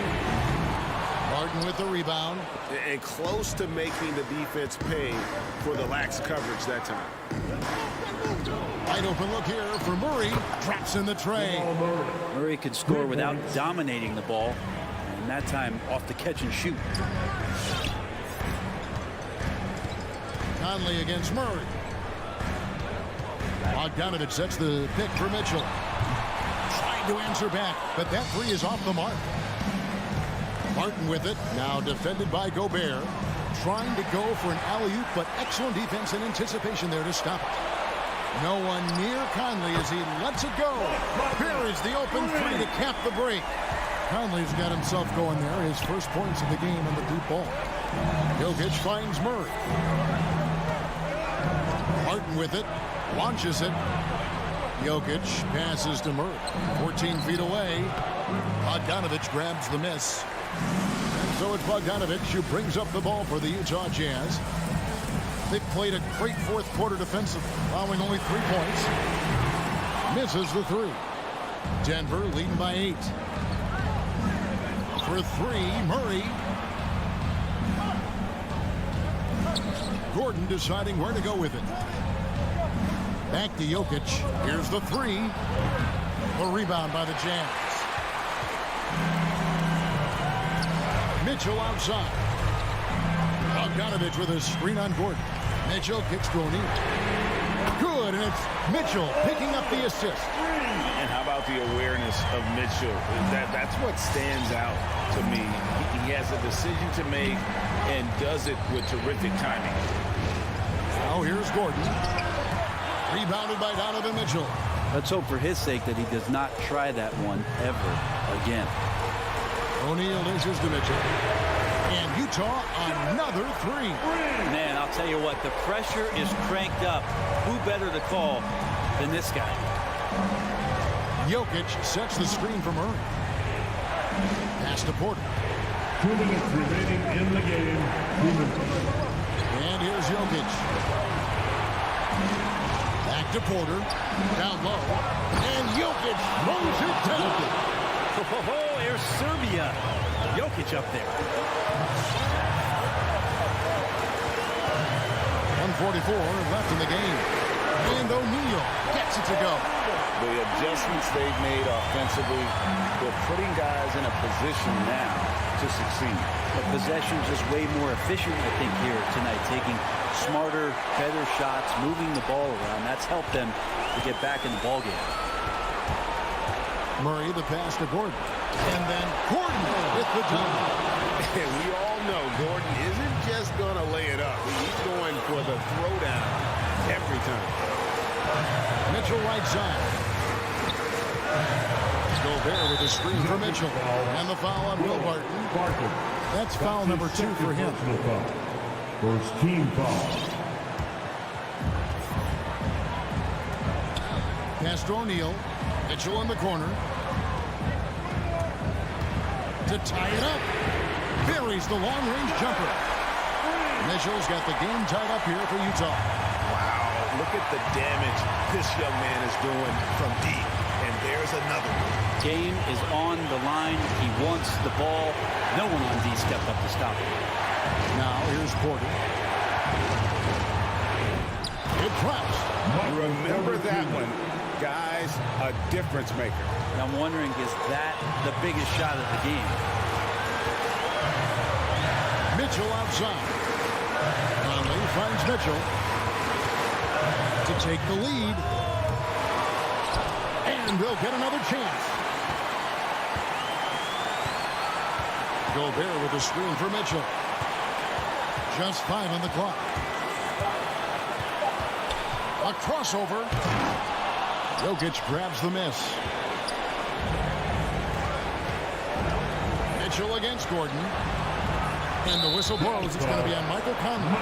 Martin with the rebound. And close to making the defense pay for the lax coverage that time. Wide open look here for Murray. Drops in the tray. Murray could score without dominating the ball. And that time off the catch and shoot. Conley against Murray. Bogdanovich sets the pick for Mitchell. Trying to answer back, but that 3 is off the mark. Martin with it, now defended by Gobert. Trying to go for an alley-oop, but excellent defense and anticipation there to stop it. No one near Conley as he lets it go. Here is the open 3 to cap the break. Conley's got himself going there. His first points of the game on the deep ball. Jokic finds Murray. Martin with it, launches it. Jokic passes to Murray. 14 feet away. Bogdanovich grabs the miss. And so it's Bogdanovich who brings up the ball for the Utah Jazz. They've played a great 4th quarter defensively, allowing only 3 points. Misses the 3. Denver leading by 8. For 3, Murray. Gordon deciding where to go with it. Back to Jokic. Here's the 3. The rebound by the Jazz. Mitchell outside. Bogdanovich with a screen on Gordon. Mitchell kicks to O'Neal. Good, and it's Mitchell picking up the assist. And how about the awareness of Mitchell? That's what stands out to me. He has a decision to make and does it with terrific timing. Now here's Gordon. Rebounded by Donovan Mitchell. Let's hope for his sake that he does not try that one ever again. O'Neal dishes to Mitchell. And Utah another 3. Man, I'll tell you what, the pressure is cranked up. Who better to call than this guy? Jokic sets the screen for Murray. Pass to Porter. 2 minutes remaining in the game. 2 minutes. And here's Jokic. Back to Porter. Down low. And Jokic throws it down. Oh, here's Serbia. Jokic up there. 1:44 left in the game. And And O'Neal gets it to go. The adjustments they've made offensively, they're putting guys in a position now to succeed. The possession just way more efficient, I think, here tonight, taking smarter, better shots, moving the ball around. That's helped them to get back in the ballgame. Murray, the pass to Gordon. And then Gordon with the dunk. And we all know Gordon isn't just going to lay it up. He's going for the throwdown every time. Mitchell right side. Gobert with a screen for Mitchell. And the foul on Will Barton. That's foul number 2 for him. First team foul. Pass to O'Neal. Mitchell in the corner. To tie it up. Buries the long-range jumper. Mitchell's got the game tied up here for Utah. Wow, look at the damage this young man is doing from deep. And there's another one. Game is on the line. He wants the ball. No one on D stepped up to stop him. Now here's Porter. Good cross. Remember that one. Guys, a difference maker. And I'm wondering, is that the biggest shot of the game? Mitchell outside. Conley finds Mitchell to take the lead. And they'll get another chance. Gobert with a screen for Mitchell. Just 5 on the clock. A crossover. Jokic grabs the miss. Mitchell against Gordon. And the whistle blows. It's going to be on Michael Conley.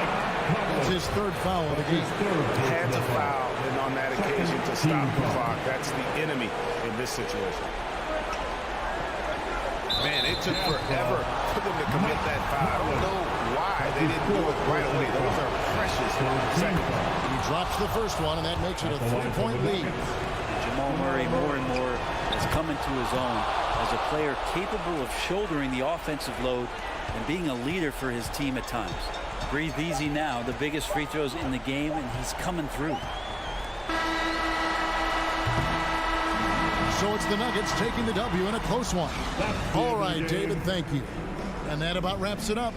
It's his 3rd foul of the game. Had to foul, and on that occasion to stop the clock. That's the enemy in this situation. Man, it took forever for them to commit that foul. I don't know why they didn't do it right away. Those are precious seconds. He drops the first one, and that makes it a 3-point lead. Jamal Murray more and more has come into his own as a player capable of shouldering the offensive load and being a leader for his team at times. Breathe easy now, the biggest free throws in the game, and he's coming through. So it's the Nuggets taking the W in a close one. All right, David, thank you. And that about wraps it up.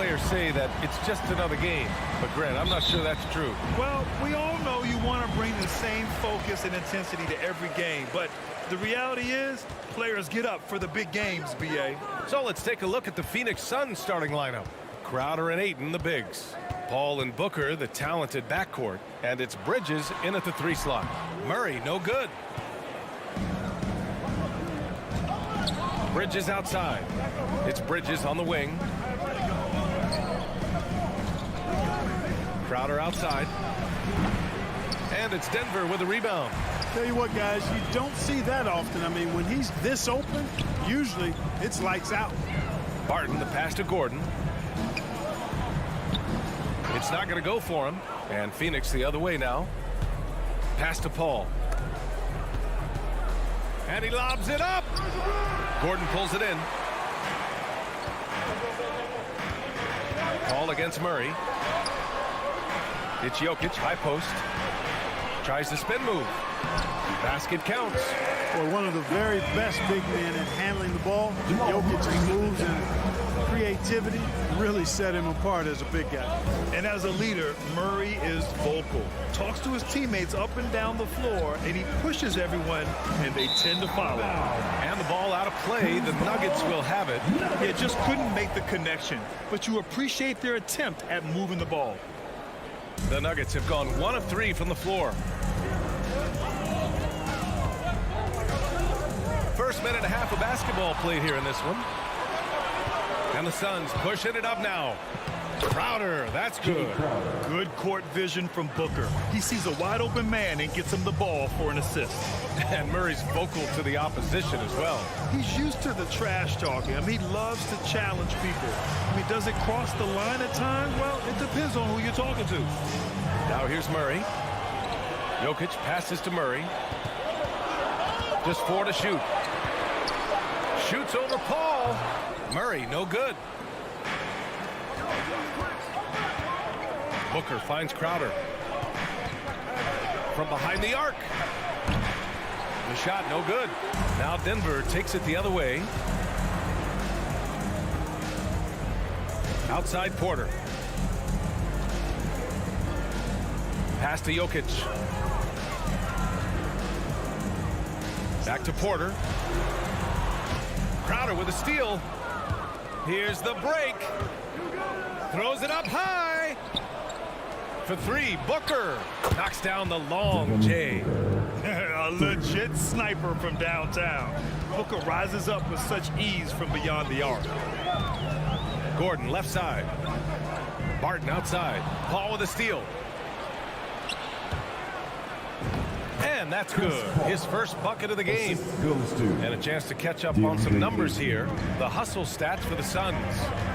players say that it's just another game. But, Grant, I'm not sure that's true. Well, we all know you want to bring the same focus and intensity to every game. But the reality is, players get up for the big games, B.A. So let's take a look at the Phoenix Suns starting lineup. Crowder and Ayton, the bigs. Paul and Booker, the talented backcourt. And it's Bridges in at the 3 slot. Murray, no good. Bridges outside. It's Bridges on the wing. Crowder outside. And it's Denver with a rebound. Tell you what, guys, you don't see that often. I mean, when he's this open, usually it's lights out. Barton, the pass to Gordon. It's not going to go for him. And Phoenix the other way now. Pass to Paul. And he lobs it up. Gordon pulls it in. Paul against Murray. It's Jokic, high post. Tries the spin move. Basket counts. Well, one of the very best big men at handling the ball. Jokic's moves and creativity really set him apart as a big guy. And as a leader, Murray is vocal. Talks to his teammates up and down the floor, and he pushes everyone, and they tend to follow. And the ball out of play. The Nuggets will have it. Yeah, just couldn't make the connection. But you appreciate their attempt at moving the ball. The Nuggets have gone 1 of 3 from the floor. First minute and a half of basketball played here in this one. And the Suns pushing it up now. Crowder, that's good. Good court vision from Booker. He sees a wide open man and gets him the ball for an assist. And Murray's vocal to the opposition as well. He's used to the trash talking. I mean, he loves to challenge people. I mean, does it cross the line at times? Well, it depends on who you're talking to. Now here's Murray. Jokic passes to Murray. Just 4 to shoot. Shoots over Paul. Murray, no good. Booker finds Crowder. From behind the arc. The shot, no good. Now Denver takes it the other way. Outside Porter. Pass to Jokic. Back to Porter. Crowder with a steal. Here's the break. Throws it up high. For 3, Booker knocks down the long J. A legit sniper from downtown. Booker rises up with such ease from beyond the arc. Gordon left side. Barton outside. Paul with a steal. And that's good. His first bucket of the game. And a chance to catch up on some numbers here. The hustle stats for the Suns.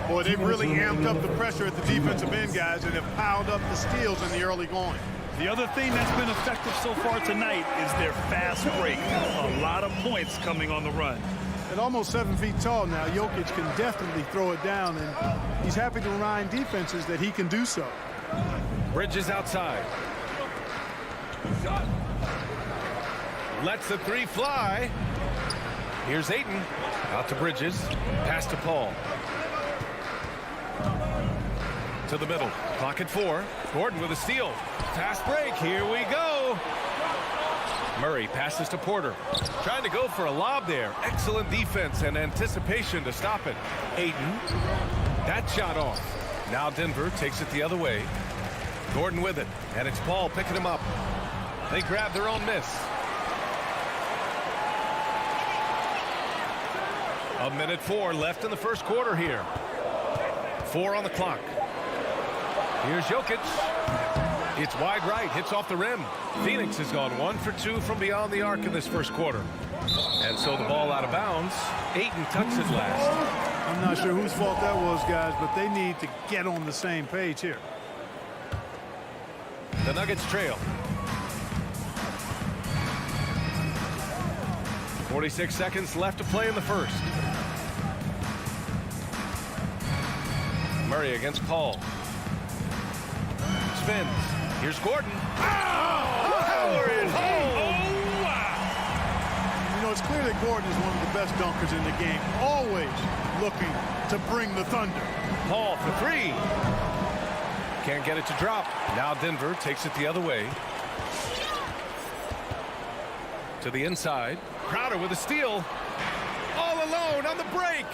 Boy, they've really amped up the pressure at the defensive end, guys, and have piled up the steals in the early going. The other thing that's been effective so far tonight is their fast break. A lot of points coming on the run. At almost 7 feet tall now, Jokic can definitely throw it down, and he's happy to remind defenses that he can do so. Bridges outside. Lets the 3 fly. Here's Ayton. Out to Bridges. Pass to Paul. To the middle. Clock at 4. Gordon with a steal. Fast break. Here we go. Murray passes to Porter. Trying to go for a lob there. Excellent defense and anticipation to stop it. Ayton. That shot off. Now Denver takes it the other way. Gordon with it. And it's Paul picking him up. They grab their own miss. A minute 4 left in the first quarter here. 4 on the clock. Here's Jokic. It's wide right, hits off the rim. Phoenix has gone 1 for 2 from beyond the arc in this first quarter. And so the ball out of bounds. Ayton tucks it last. I'm not sure whose fault that was, guys, but they need to get on the same page here. The Nuggets trail. 46 seconds left to play in the first. Murray against Paul. Spins. Here's Gordon. Hammer it home. You know, it's clear that Gordon is one of the best dunkers in the game. Always looking to bring the thunder. Paul for three. Can't get it to drop. Now Denver takes it the other way. To the inside. Crowder with a steal. All alone on the break.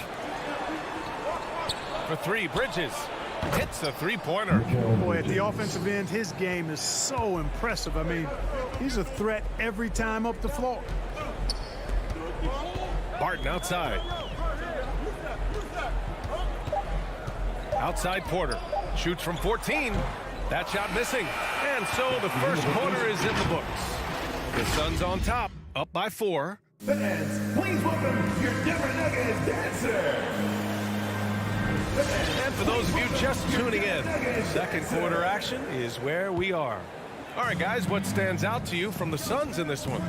For three, Bridges hits a three-pointer. Boy, at the offensive end, his game is so impressive. I mean, he's a threat every time up the floor. Barton outside. Outside Porter. Shoots from 14. That shot missing. And so the first quarter is in the books. The Suns on top, up by 4. Fans, please welcome your Denver Nuggets dancer. And for those of you just tuning in, second quarter action is where we are. All right, guys, what stands out to you from the Suns in this one?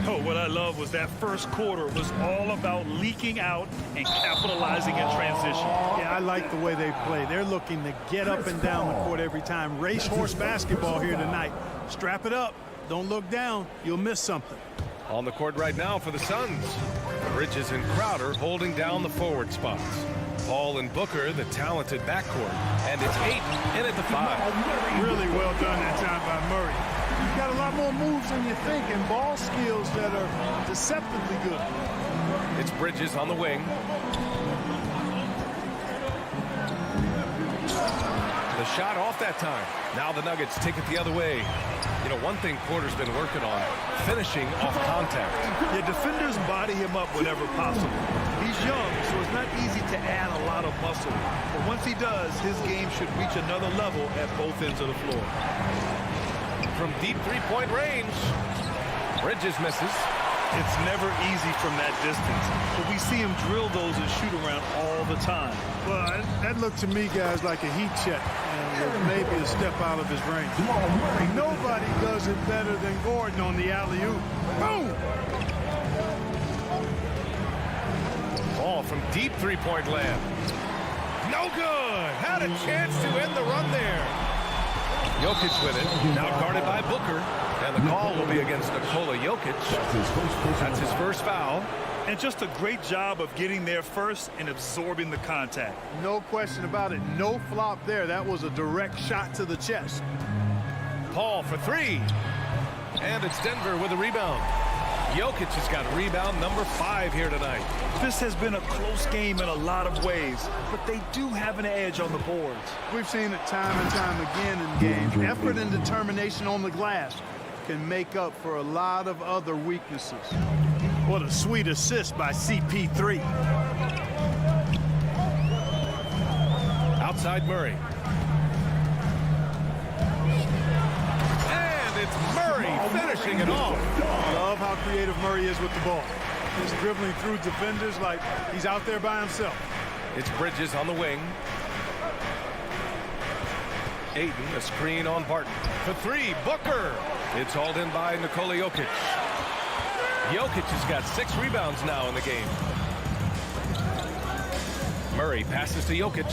Oh, what I love was that first quarter was all about leaking out and capitalizing in transition. Yeah, I like the way they play. They're looking to get up and down the court every time. Racehorse basketball here tonight. Strap it up. Don't look down. You'll miss something. On the court right now for the Suns. Bridges and Crowder holding down the forward spots. Paul and Booker, the talented backcourt. And it's Ayton in at the 5. Really well done that time by Murray. You've got a lot more moves than you think and ball skills that are deceptively good. It's Bridges on the wing. The shot off that time. Now the Nuggets take it the other way. You know, one thing Porter's been working on, finishing off contact. Yeah, defenders body him up whenever possible. He's young, so it's not easy to add a lot of muscle. But once he does, his game should reach another level at both ends of the floor. From deep three-point range, Bridges misses. It's never easy from that distance, but we see him drill those and shoot around all the time. Well, that looked to me, guys, like a heat check. And maybe a step out of his range. Nobody does it better than Gordon on the alley-oop. Boom! Ball from deep three-point land. No good! Had a chance to end the run there. Jokic with it. Now guarded by Booker. And the call will be against Nikola Jokic. That's his first foul. And just a great job of getting there first and absorbing the contact. No question about it. No flop there. That was a direct shot to the chest. Paul for three. And it's Denver with a rebound. Jokic has got rebound number 5 here tonight. This has been a close game in a lot of ways, but they do have an edge on the boards. We've seen it time and time again in games. Effort and determination on the glass can make up for a lot of other weaknesses. What a sweet assist by CP3. Outside Murray. And it's Murray finishing it off. Love how creative Murray is with the ball. He's dribbling through defenders like he's out there by himself. It's Bridges on the wing. Ayton, a screen on Barton. For three, Booker. It's hauled in by Nikola Jokic. Jokic has got 6 rebounds now in the game. Murray passes to Jokic.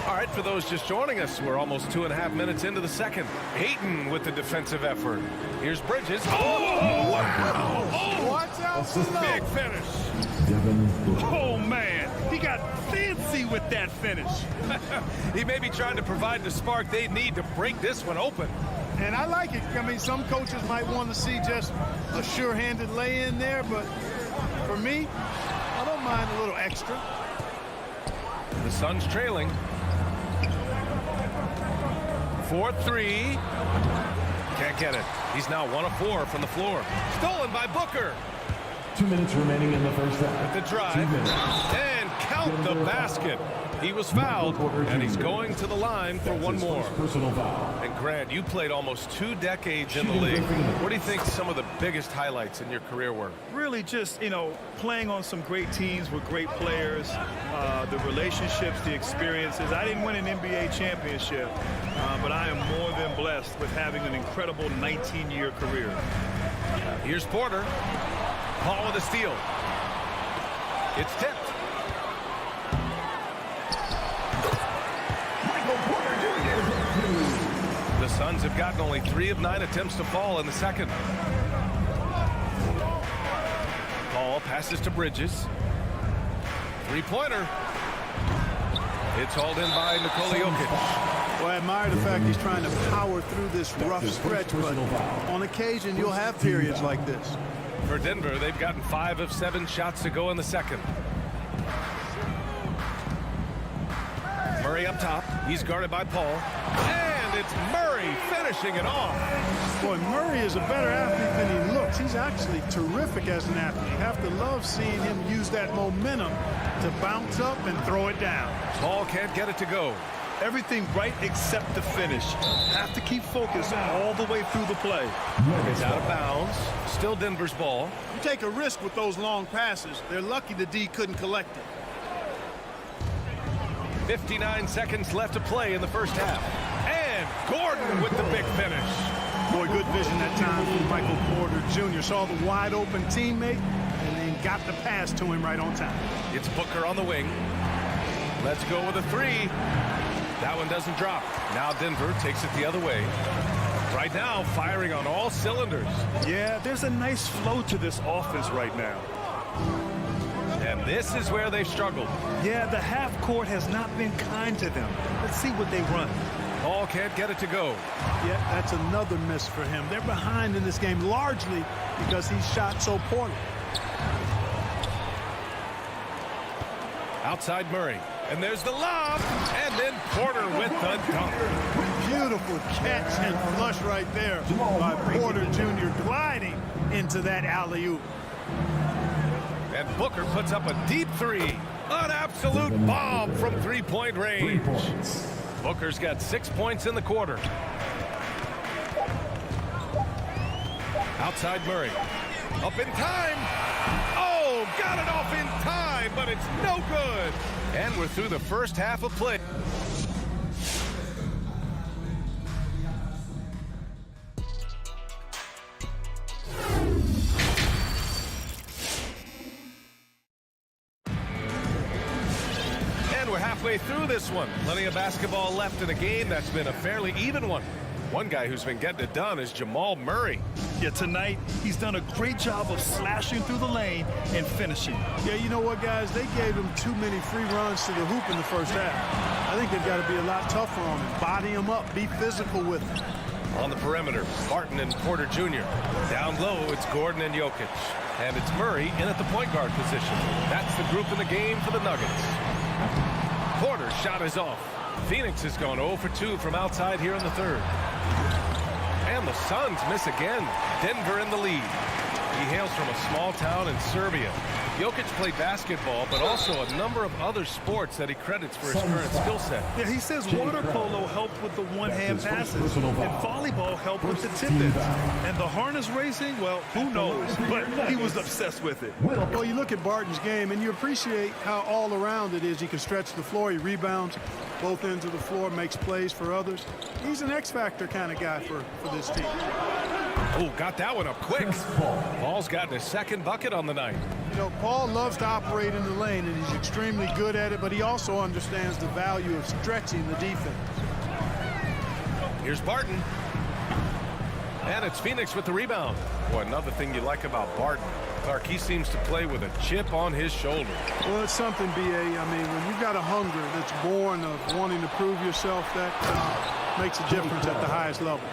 All right, for those just joining us, we're almost 2.5 minutes into the second. Ayton with the defensive effort. Here's Bridges. Oh, wow! Oh, watch out! Big finish. Oh, man. He got fancy with that finish. He may be trying to provide the spark they need to break this one open. And I like it. I mean, some coaches might want to see just a sure-handed lay-in there, but for me, I don't mind a little extra. The Suns trailing. 4-3. Can't get it. He's now 1 of 4 from the floor. Stolen by Booker. 2 minutes remaining in the first half. With the drive. And count the basket. He was fouled, and he's going to the line for one more. Personal foul. And Grant, you played almost 2 decades in the league. What do you think some of the biggest highlights in your career were? Really just, playing on some great teams with great players, the relationships, the experiences. I didn't win an NBA championship, but I am more than blessed with having an incredible 19-year career. Here's Porter. Paul with a steal. It's tipped. The Suns have gotten only 3 of 9 attempts to fall in the second. Paul passes to Bridges. Three-pointer. It's hauled in by Nikola Jokic. Well, I admire the fact he's trying to power through this rough stretch, but on occasion you'll have periods like this. For Denver, they've gotten 5 of 7 shots to go in the second. Murray up top. He's guarded by Paul. And it's Murray finishing it off. Boy, Murray is a better athlete than he looks. He's actually terrific as an athlete. You have to love seeing him use that momentum to bounce up and throw it down. Paul can't get it to go. Everything right except the finish. Have to keep focused all the way through the play. It's out of bounds. Still Denver's ball. You take a risk with those long passes. They're lucky the D couldn't collect it. 59 seconds left to play in the first half. And Gordon with the big finish. Boy, good vision that time from Michael Porter Jr. Saw the wide open teammate and then got the pass to him right on time. It's Booker on the wing. Let's go with a three. That one doesn't drop. Now Denver takes it the other way. Right now, firing on all cylinders. Yeah, there's a nice flow to this offense right now. And this is where they struggled. Yeah, the half court has not been kind to them. Let's see what they run. Paul can't get it to go. Yeah, that's another miss for him. They're behind in this game largely because he shot so poorly. Outside Murray. And there's the lob. And then Porter with the dunk. Beautiful catch and flush right there by Porter Jr. gliding into that alley-oop. And Booker puts up a deep three. An absolute bomb from three-point range. Booker's got 6 points in the quarter. Outside Murray. Up in time. Oh, got it off in time, but it's no good. And we're through the first half of play. We're halfway through this one. Plenty of basketball left in a game that's been a fairly even one. One guy who's been getting it done is Jamal Murray. Yeah, tonight he's done a great job of slashing through the lane and finishing. Yeah, you know what, guys? They gave him too many free runs to the hoop in the first half. I think they've got to be a lot tougher on him. Body him up. Be physical with him. On the perimeter, Barton and Porter Jr. Down low, it's Gordon and Jokic. And it's Murray in at the point guard position. That's the group in the game for the Nuggets. Porter's shot is off. Phoenix has gone 0 for 2 from outside here in the third. And the Suns miss again. Denver in the lead. He hails from a small town in Serbia. Jokic played basketball, but also a number of other sports that he credits for his current skill set. Yeah, he says water polo helped with the one-hand passes, and volleyball helped with the tip-ins. And the harness racing, well, who knows? But he was obsessed with it. Well, you look at Barton's game, and you appreciate how all-around it is. He can stretch the floor. He rebounds both ends of the floor, makes plays for others. He's an X-factor kind of guy for this team. Oh, got that one up quick. Paul's gotten his second bucket on the night. You know, Paul loves to operate in the lane, and he's extremely good at it, but he also understands the value of stretching the defense. Here's Barton. And it's Phoenix with the rebound. Boy, another thing you like about Barton, Clark, he seems to play with a chip on his shoulder. Well, it's something, B.A. I mean, when you've got a hunger that's born of wanting to prove yourself, that makes a difference at the highest level.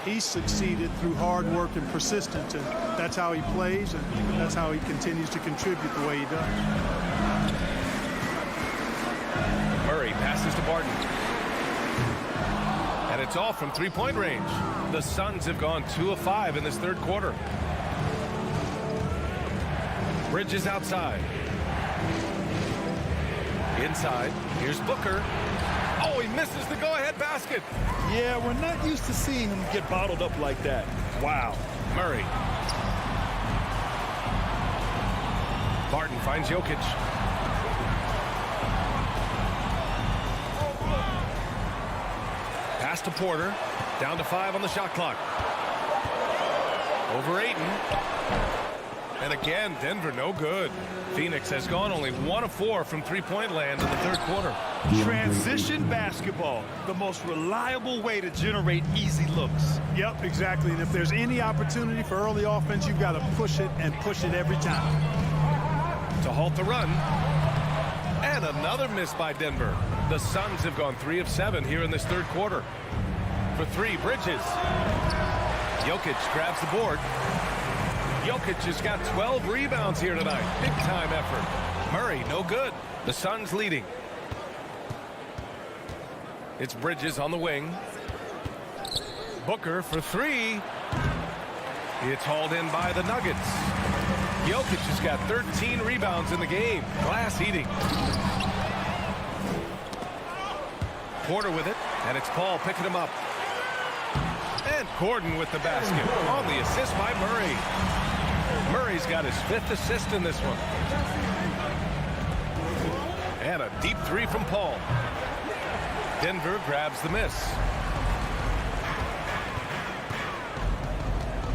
He's succeeded through hard work and persistence, and that's how he plays, and that's how he continues to contribute the way he does. Murray passes to Barton. And it's all from three-point range. The Suns have gone 2 of 5 in this third quarter. Bridges outside. Inside. Here's Booker. Oh, he misses the go-ahead basket. Yeah, we're not used to seeing him get bottled up like that. Wow. Murray. Barton finds Jokic. Pass to Porter. Down to 5 on the shot clock. Over Ayton. And again, Denver no good. Phoenix has gone only 1 of 4 from three-point land in the third quarter. Transition basketball, the most reliable way to generate easy looks. Yep, exactly. And if there's any opportunity for early offense, you've got to push it and push it every time. To halt the run. And another miss by Denver. The Suns have gone 3 of 7 here in this third quarter. For 3, Bridges. Jokic grabs the board. Jokic has got 12 rebounds here tonight. Big time effort. Murray, no good. The Suns leading. It's Bridges on the wing. Booker for 3. It's hauled in by the Nuggets. Jokic has got 13 rebounds in the game. Glass eating. Porter with it, and it's Paul picking him up. And Gordon with the basket on the assist by Murray. Murray's got his 5th assist in this one. And a deep 3 from Paul. Denver grabs the miss.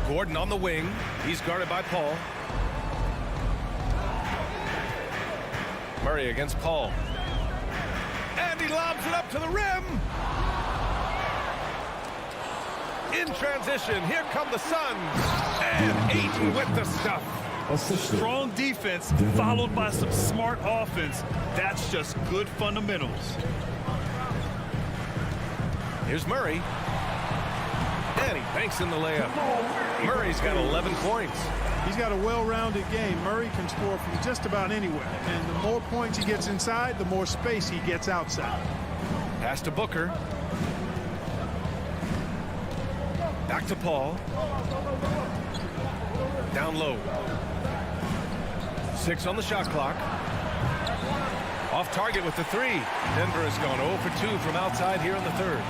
Gordon on the wing. He's guarded by Paul. Murray against Paul. And he lobs it up to the rim. In transition, here come the Suns. And Ayton with the stuff. Strong defense followed by some smart offense. That's just good fundamentals. Here's Murray. And he banks in the layup. Murray's got 11 points. He's got a well-rounded game. Murray can score from just about anywhere. And the more points he gets inside, the more space he gets outside. Pass to Booker. Back to Paul. Down low. 6 on the shot clock. Off target with the 3. Denver has gone 0 for 2 from outside here in the third.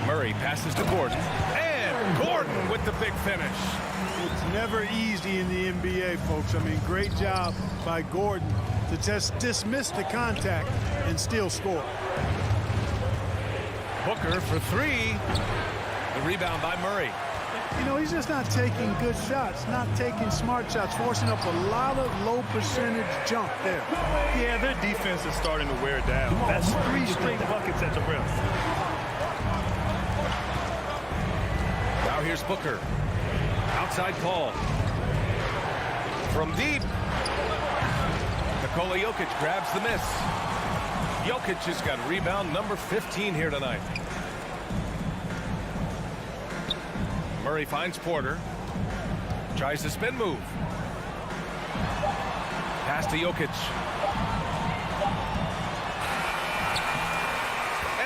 Murray passes to Gordon. And Gordon with the big finish. It's never easy in the NBA, folks. I mean, great job by Gordon to just dismiss the contact and still score. Booker for 3. The rebound by Murray. You know, he's just not taking good shots, not taking smart shots, forcing up a lot of low percentage jump there. Yeah, their defense is starting to wear down. That's 3 straight buckets at the rim. Now here's Booker. Outside Paul. From deep. Nikola Jokic grabs the miss. Jokic has got rebound number 15 here tonight. Murray finds Porter. Tries the spin move. Pass to Jokic.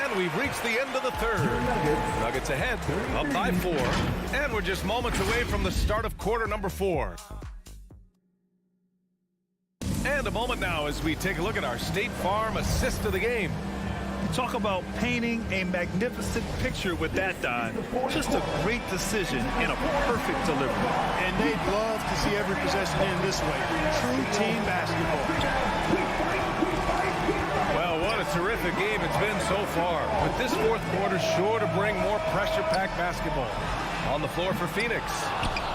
And we've reached the end of the third. Nuggets ahead, up by 4. And we're just moments away from the start of quarter number 4. And a moment now as we take a look at our State Farm assist of the game. Talk about painting a magnificent picture with that dive. Just a great decision and a perfect delivery. And they'd love to see every possession end this way. True team basketball. Well, what a terrific game it's been so far. But this fourth quarter sure to bring more pressure-packed basketball. On the floor for Phoenix.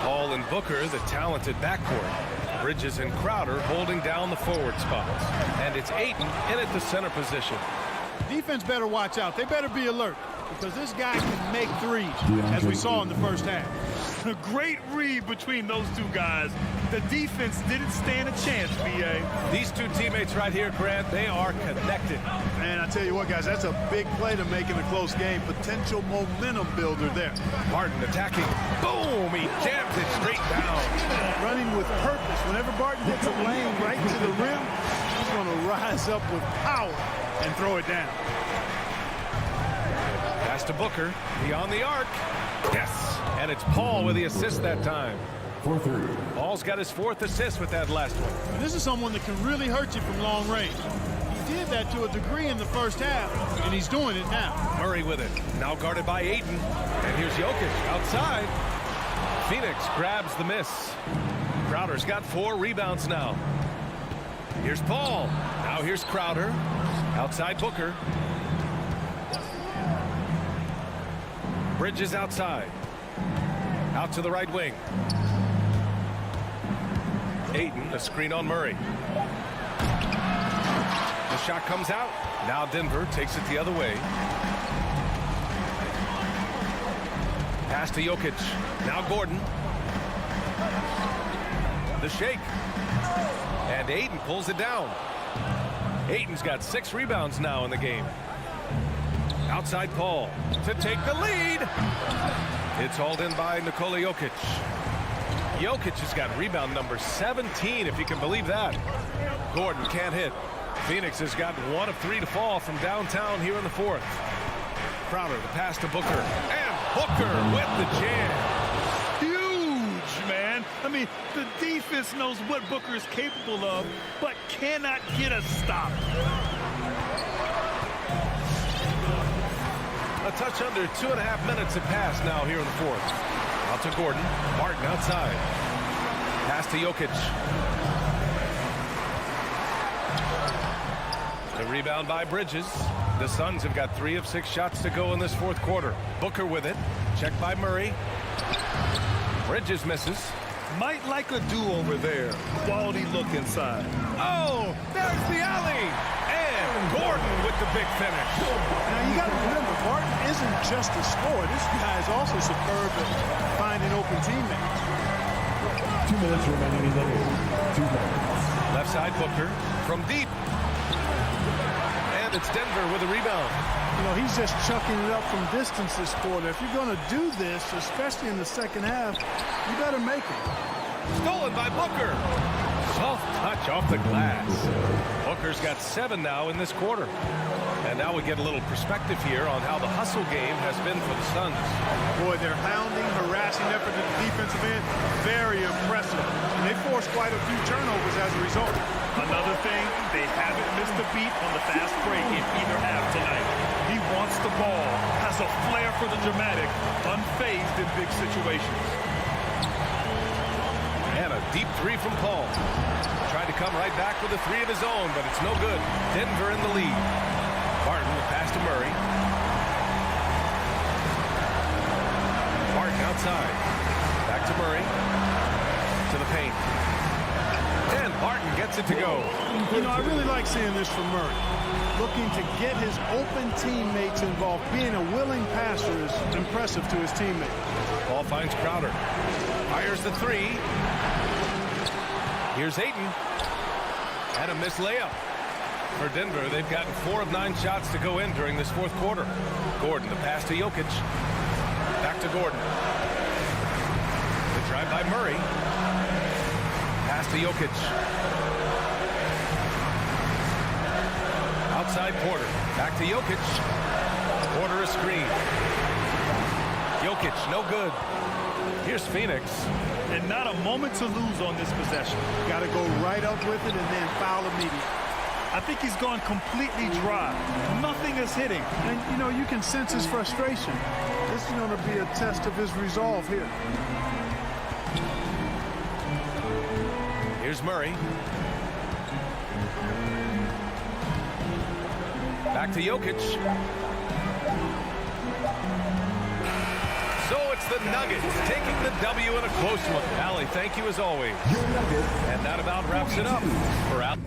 Paul and Booker, the talented backcourt. Bridges and Crowder holding down the forward spots. And it's Ayton in at the center position. Defense better watch out. They better be alert because this guy can make threes, as we saw in the first half. A great read between those two guys. The defense didn't stand a chance, B.A. These two teammates right here, Grant, they are connected. And I tell you what, guys, that's a big play to make in a close game. Potential momentum builder there. Barton attacking. Boom! He jams it straight down. Running with purpose. Whenever Barton hits a lane right to the rim, he's going to rise up with power and throw it down. Pass to Booker. Beyond the arc. Yes! And it's Paul with the assist that time. Paul's got his 4th assist with that last one. And this is someone that can really hurt you from long range. He did that to a degree in the first half, and he's doing it now. Murray with it. Now guarded by Ayton. And here's Jokic outside. Phoenix grabs the miss. Crowder's got 4 rebounds now. Here's Paul. Now here's Crowder. Outside Booker. Bridges outside. Out to the right wing. Ayton, a screen on Murray. The shot comes out. Now Denver takes it the other way. Pass to Jokic. Now Gordon. The shake. And Ayton pulls it down. Ayton's got 6 rebounds now in the game. Outside Paul to take the lead. It's hauled in by Nikola Jokic. Jokic has got rebound number 17, if you can believe that. Gordon can't hit. Phoenix has got 1 of 3 to fall from downtown here in the 4th. Crowder, the pass to Booker. And Booker with the jam. Huge, man. I mean, the defense knows what Booker is capable of, but cannot get a stop. A touch under 2.5 minutes have passed now here in the 4th. Out to Gordon. Martin outside. Pass to Jokic. The rebound by Bridges. The Suns have got 3 of 6 shots to go in this 4th quarter. Booker with it. Checked by Murray. Bridges misses. Might like a do-over there. Quality look inside. Oh, there's the alley. And Gordon with the big finish. Now, you got to remember, Barton isn't just a scorer. This guy is also superb at finding open teammates. 2 minutes remaining in the game. 2 minutes. Left side Booker from deep. And it's Denver with a rebound. You know, he's just chucking it up from distance this quarter. If you're going to do this, especially in the second half, you better make it. Stolen by Booker. Soft touch off the glass. Booker's got 7 now in this quarter. And now we get a little perspective here on how the hustle game has been for the Suns. Boy, their hounding, harassing effort at the defensive end, very impressive. And they forced quite a few turnovers as a result. Another thing, they haven't missed a beat on the fast break in either half tonight. He wants the ball, has a flair for the dramatic, unfazed in big situations. And a deep 3 from Paul. Tried to come right back with a 3 of his own, but it's no good. Denver in the lead. Barton with pass to Murray. Barton outside. Back to Murray. To the paint. And Barton gets it to go. You know, I really like seeing this from Murray. Looking to get his open teammates involved. Being a willing passer is impressive to his teammates. Ball finds Crowder. Fires the 3. Here's Ayton. And a missed layup. For Denver, they've gotten 4 of 9 shots to go in during this 4th quarter. Gordon, the pass to Jokic. Back to Gordon. The drive by Murray. Pass to Jokic. Outside Porter. Back to Jokic. Porter a screen. Jokic, no good. Here's Phoenix. And not a moment to lose on this possession. Got to go right up with it and then foul immediately. I think he's gone completely dry. Nothing is hitting. And, you know, you can sense his frustration. This is going to be a test of his resolve here. Here's Murray. Back to Jokic. So it's the Nuggets taking the W in a close one. Allie, thank you as always. And that about wraps it up for Al.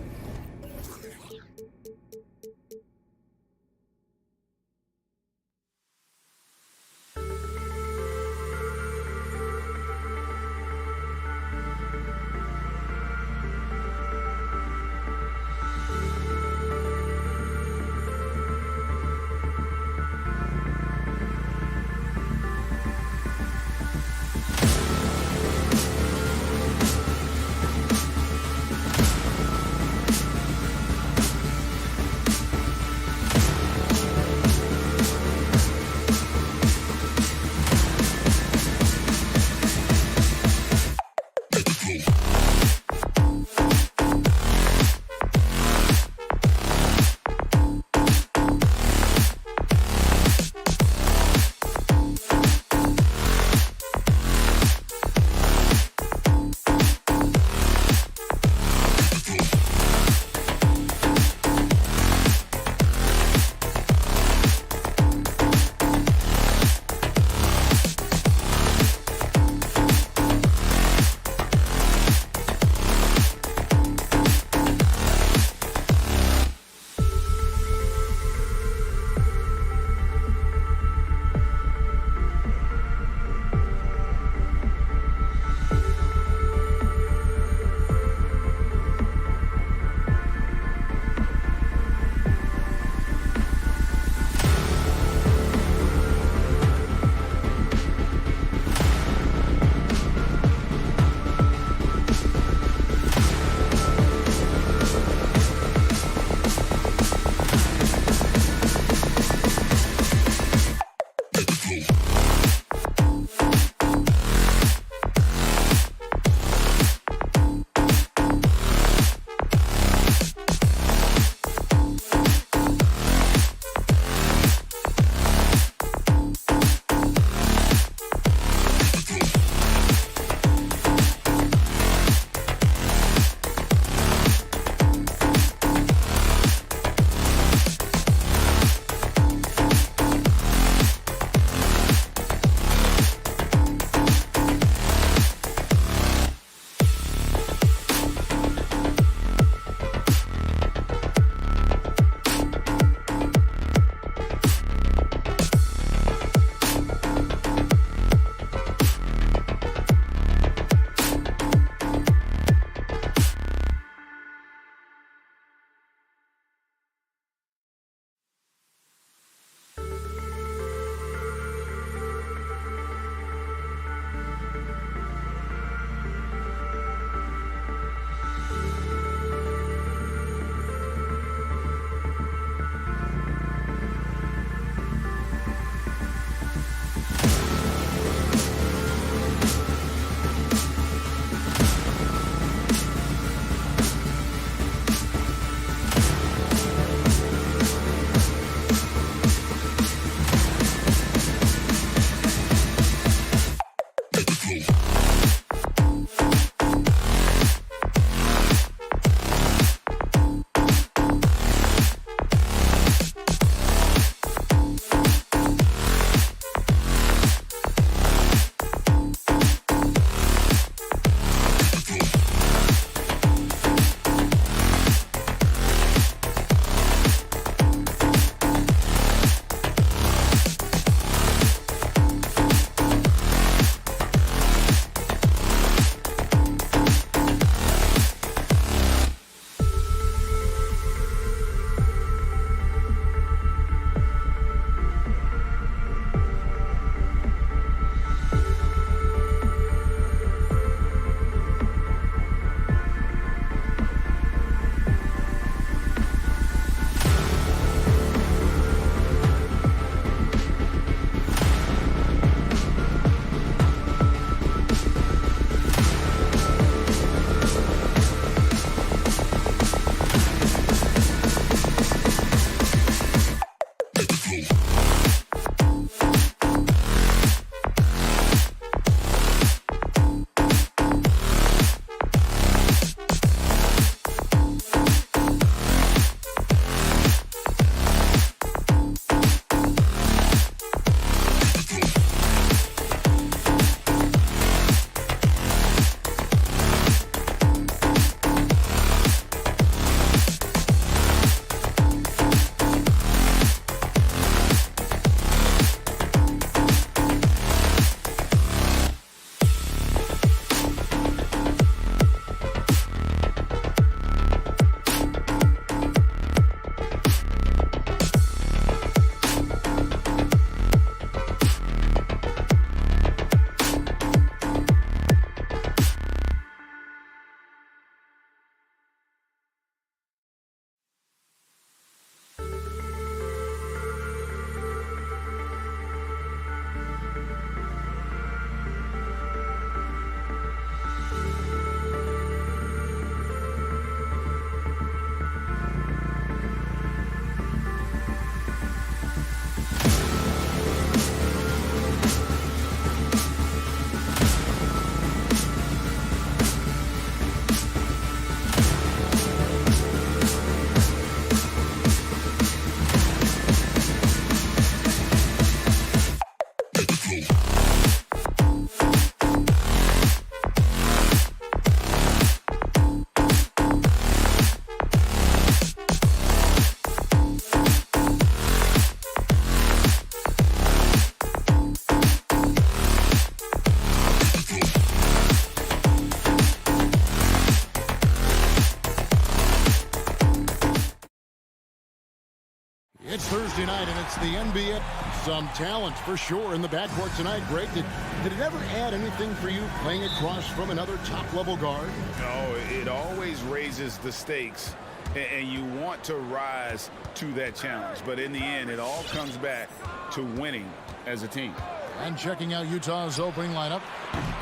It's Thursday night, and it's the NBA. Some talent for sure in the backcourt tonight. Greg, did it ever add anything for you playing across from another top-level guard? No, it always raises the stakes, and you want to rise to that challenge. But in the end, it all comes back to winning as a team. And checking out Utah's opening lineup,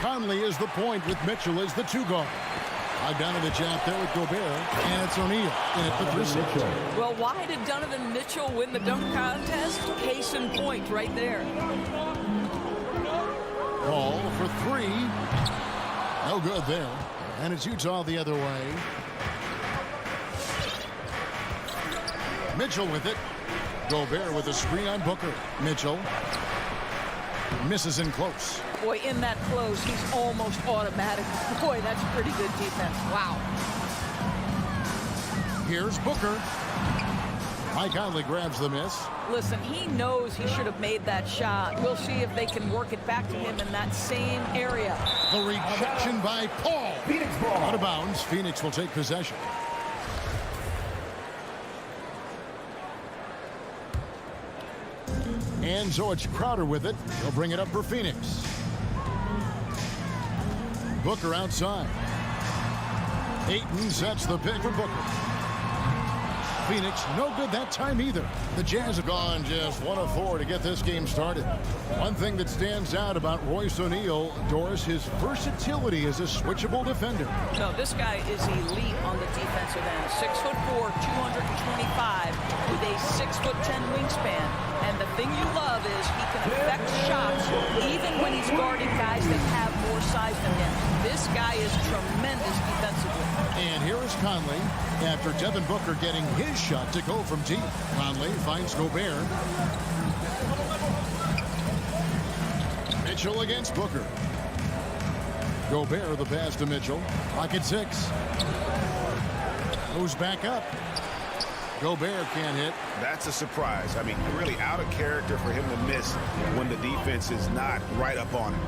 Conley is the point with Mitchell as the 2 guard. Bogdanovich out there with Gobert, and it's O'Neal in at the 3 slot. Well, why did Donovan Mitchell win the dunk contest? Case in point right there. Ball for 3. No good there. And it's Utah the other way. Mitchell with it. Gobert with a screen on Booker. Mitchell misses in close. Boy, in that close, he's almost automatic. Boy, that's pretty good defense. Wow. Here's Booker. Mike Conley grabs the miss. Listen, he knows he should have made that shot. We'll see if they can work it back to him in that same area. The rejection by Paul. Phoenix ball. Out of bounds. Phoenix will take possession. And so it's Crowder with it. He'll bring it up for Phoenix. Booker outside. Ayton sets the pick for Booker. Phoenix, no good that time either. The Jazz have gone just 1 of 4 to get this game started. One thing that stands out about Royce O'Neal, Doris, his versatility as a switchable defender. No, this guy is elite on the defensive end. 6'4", 225, with a 6'10" wingspan. And the thing you love is he can affect shots even when he's guarding guys that have more size than him. This guy is tremendous defensively. And here is Conley after Devin Booker getting his shot to go from deep. Conley finds Gobert. Mitchell against Booker. Gobert the pass to Mitchell. Clock at 6. Moves back up. Gobert can't hit. That's a surprise. I mean, really out of character for him to miss when the defense is not right up on him.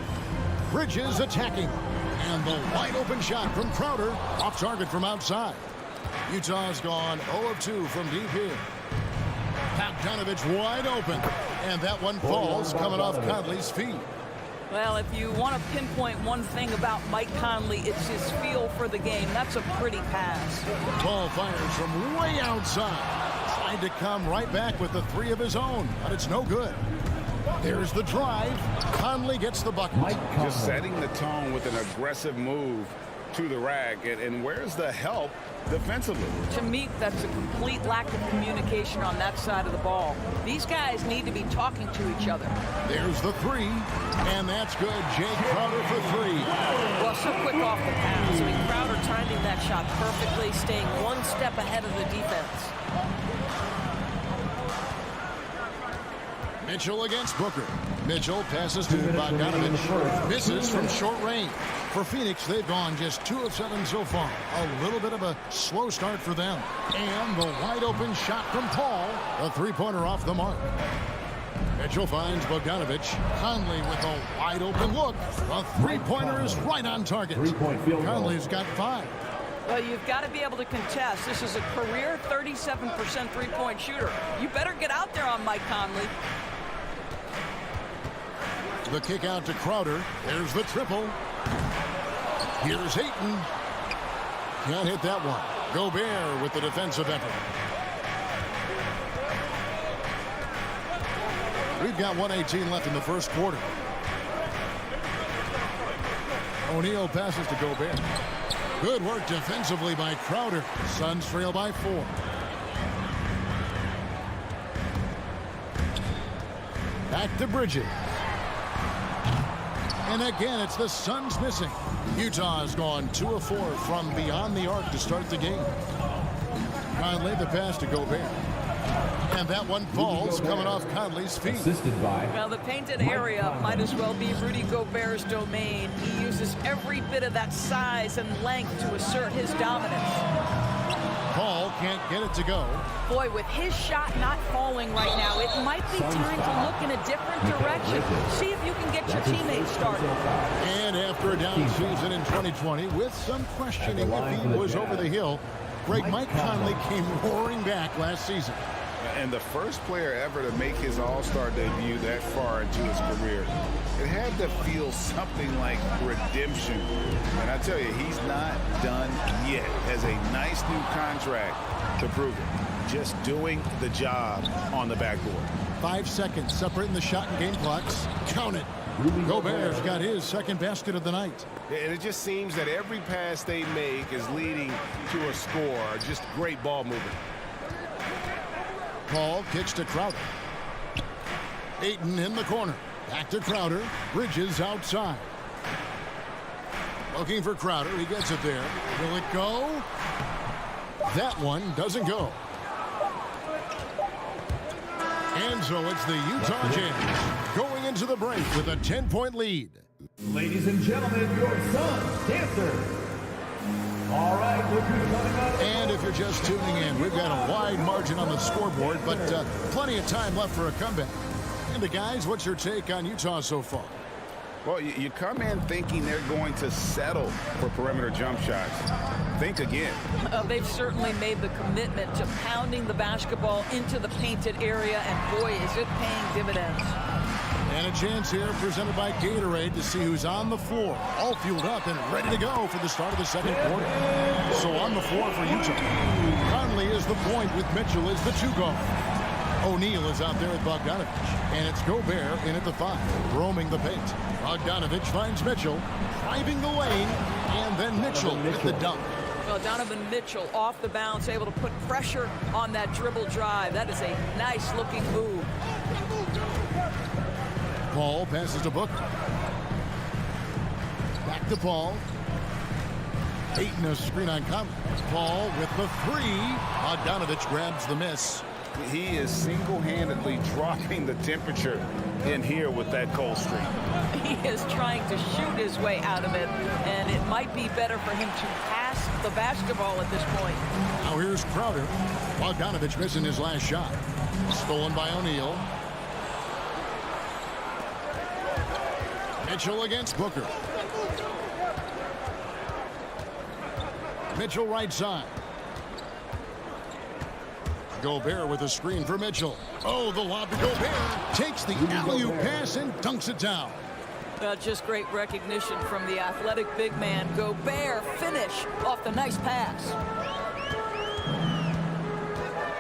Bridges attacking. And the wide open shot from Crowder. Off target from outside. Utah's gone 0 of 2 from deep here. Bogdanovich wide open. And that one falls coming off Conley's feet. Well, if you want to pinpoint one thing about Mike Conley, it's his feel for the game. That's a pretty pass. Ball fires from way outside. Tried to come right back with the 3 of his own, but it's no good. There's the drive. Conley gets the bucket. Just setting the tone with an aggressive move to the rack. And where's the help defensively? To me, that's a complete lack of communication on that side of the ball. These guys need to be talking to each other. There's the 3, and that's good. Jay Crowder for 3. Well, so quick off the pass. I mean, Crowder timing that shot perfectly, staying one step ahead of the defense. Mitchell against Booker. Mitchell passes to Bogdanovich. Misses from short range. For Phoenix, they've gone just 2 of 7 so far. A little bit of a slow start for them. And the wide open shot from Paul. A 3-pointer off the mark. Mitchell finds Bogdanovich. Conley with a wide open look. A 3-pointer is right on target. Conley's got 5. Well, you've got to be able to contest. This is a career 37% 3-point shooter. You better get out there on Mike Conley. The kick out to Crowder. There's the triple. Here's Ayton. Can't hit that one. Gobert with the defensive effort. We've got 1:18 left in the first quarter. O'Neal passes to Gobert. Good work defensively by Crowder. Suns trail by 4. Back to Bridges. And again, it's the Suns missing. Utah has gone 2 of 4 from beyond the arc to start the game. Conley the pass to Gobert. And that one falls coming off Conley's feet. Well, the painted area might as well be Rudy Gobert's domain. He uses every bit of that size and length to assert his dominance. Paul can't get it to go. Boy, with his shot not falling right now, it might be time to look in a different direction. See if you can get your teammates started. And after a down season in 2020, with some questioning if he was over the hill, Greg, Mike Conley came roaring back last season. And the first player ever to make his All-Star debut that far into his career, it had to feel something like redemption. And I tell you, he's not done yet. Has a nice new contract to prove it. Just doing the job on the backboard. 5 seconds separating the shot and game clocks. Count it. Gobert's got his second basket of the night. And it just seems that every pass they make is leading to a score. Just great ball movement. Paul kicks to Crowder. Ayton in the corner. Back to Crowder. Bridges outside. Looking for Crowder. He gets it there. Will it go? That one doesn't go. And so it's the Utah Jazz going into the break with a 10-point lead. Ladies and gentlemen, your Suns dancer. All right, look who's coming up. And if you're just tuning in, we've got a wide margin on the scoreboard, but plenty of time left for a comeback. And guys, what's your take on Utah so far? Well, you come in thinking they're going to settle for perimeter jump shots. Think again. They've certainly made the commitment to pounding the basketball into the painted area, and boy, is it paying dividends. And a chance here presented by Gatorade to see who's on the floor, all fueled up and ready to go for the start of the second quarter. So on the floor for Utah, Conley is the point with Mitchell as the 2 guard. O'Neal is out there with Bogdanovich, and it's Gobert in at the 5, roaming the paint. Bogdanovich finds Mitchell, driving the lane, and then Mitchell with the dunk. Well, Donovan Mitchell off the bounce, able to put pressure on that dribble drive. That is a nice-looking move. Paul passes to Booker. Back to Paul. Ayton a screen on Conley. Paul with the 3. Bogdanovich grabs the miss. He is single-handedly dropping the temperature in here with that cold streak. He is trying to shoot his way out of it, and it might be better for him to pass the basketball at this point. Now here's Crowder. Bogdanovich missing his last shot. Stolen by O'Neal. Mitchell against Booker. Mitchell right side. Gobert with a screen for Mitchell. Oh, the lob to Gobert. Takes the alley-oop pass and dunks it down. Well, just great recognition from the athletic big man. Gobert finish off the nice pass.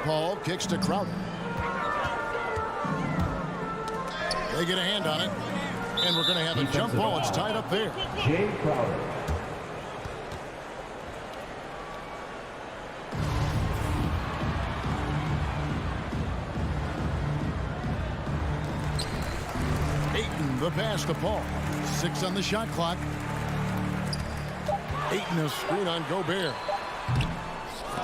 Paul kicks to Crowder. They get a hand on it. And we're going to have a jump ball. It's tied up there. Jay Crowder. Ayton, the pass to Paul. 6 on the shot clock. Ayton a screen on Gobert.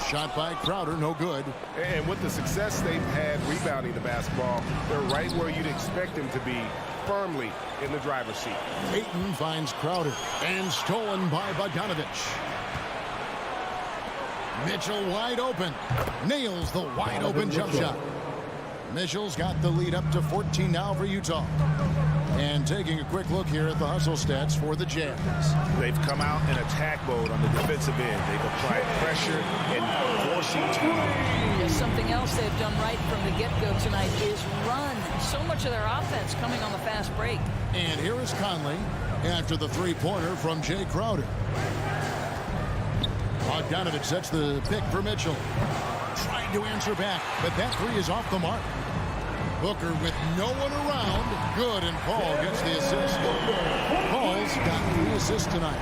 Shot by Crowder, no good. And with the success they've had rebounding the basketball, they're right where you'd expect them to be, firmly in the driver's seat. Ayton finds Crowder, and stolen by Bogdanovich. Mitchell wide open. Nails the wide open jump shot. Mitchell's got the lead up to 14 now for Utah. And taking a quick look here at the hustle stats for the Jazz. They've come out in attack mode on the defensive end. They've applied pressure and forcing turnovers. Yeah, something else they've done right from the get-go tonight is run. So much of their offense coming on the fast break. And here is Conley after the three-pointer from Jay Crowder. Bogdanovich sets the pick for Mitchell. Trying to answer back, but that 3 is off the mark. Booker with no one around. Good, and Paul gets the assist. Paul's got 3 assists tonight.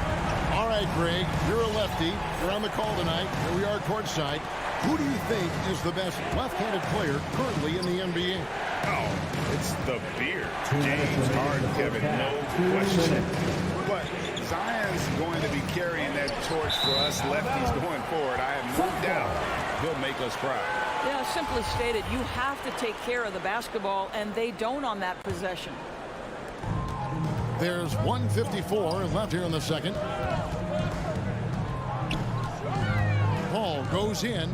All right, Greg, you're a lefty. You're on the call tonight. Here we are courtside. Who do you think is the best left-handed player currently in the NBA? Oh, it's the beard. James Harden, Kevin, no question. But Zion's going to be carrying that torch for us lefties going forward. I have no doubt he'll make us proud. Yeah, simply stated, you have to take care of the basketball, and they don't on that possession. There's 1:54 left here in the second. Paul goes in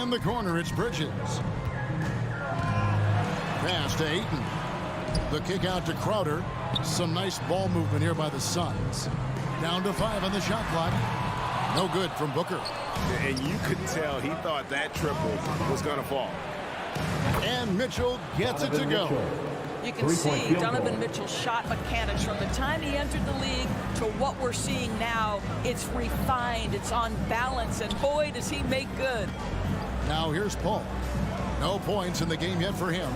the corner. It's Bridges. Pass to Ayton. The kick out to Crowder. Some nice ball movement here by the Suns. Down to 5 on the shot clock. No good from Booker. And you could tell he thought that triple was going to fall. And Mitchell gets it to go. You can see Donovan Mitchell's shot mechanics from the time he entered the league to what we're seeing now. It's refined, it's on balance, and boy, does he make good. Now here's Paul. No points in the game yet for him.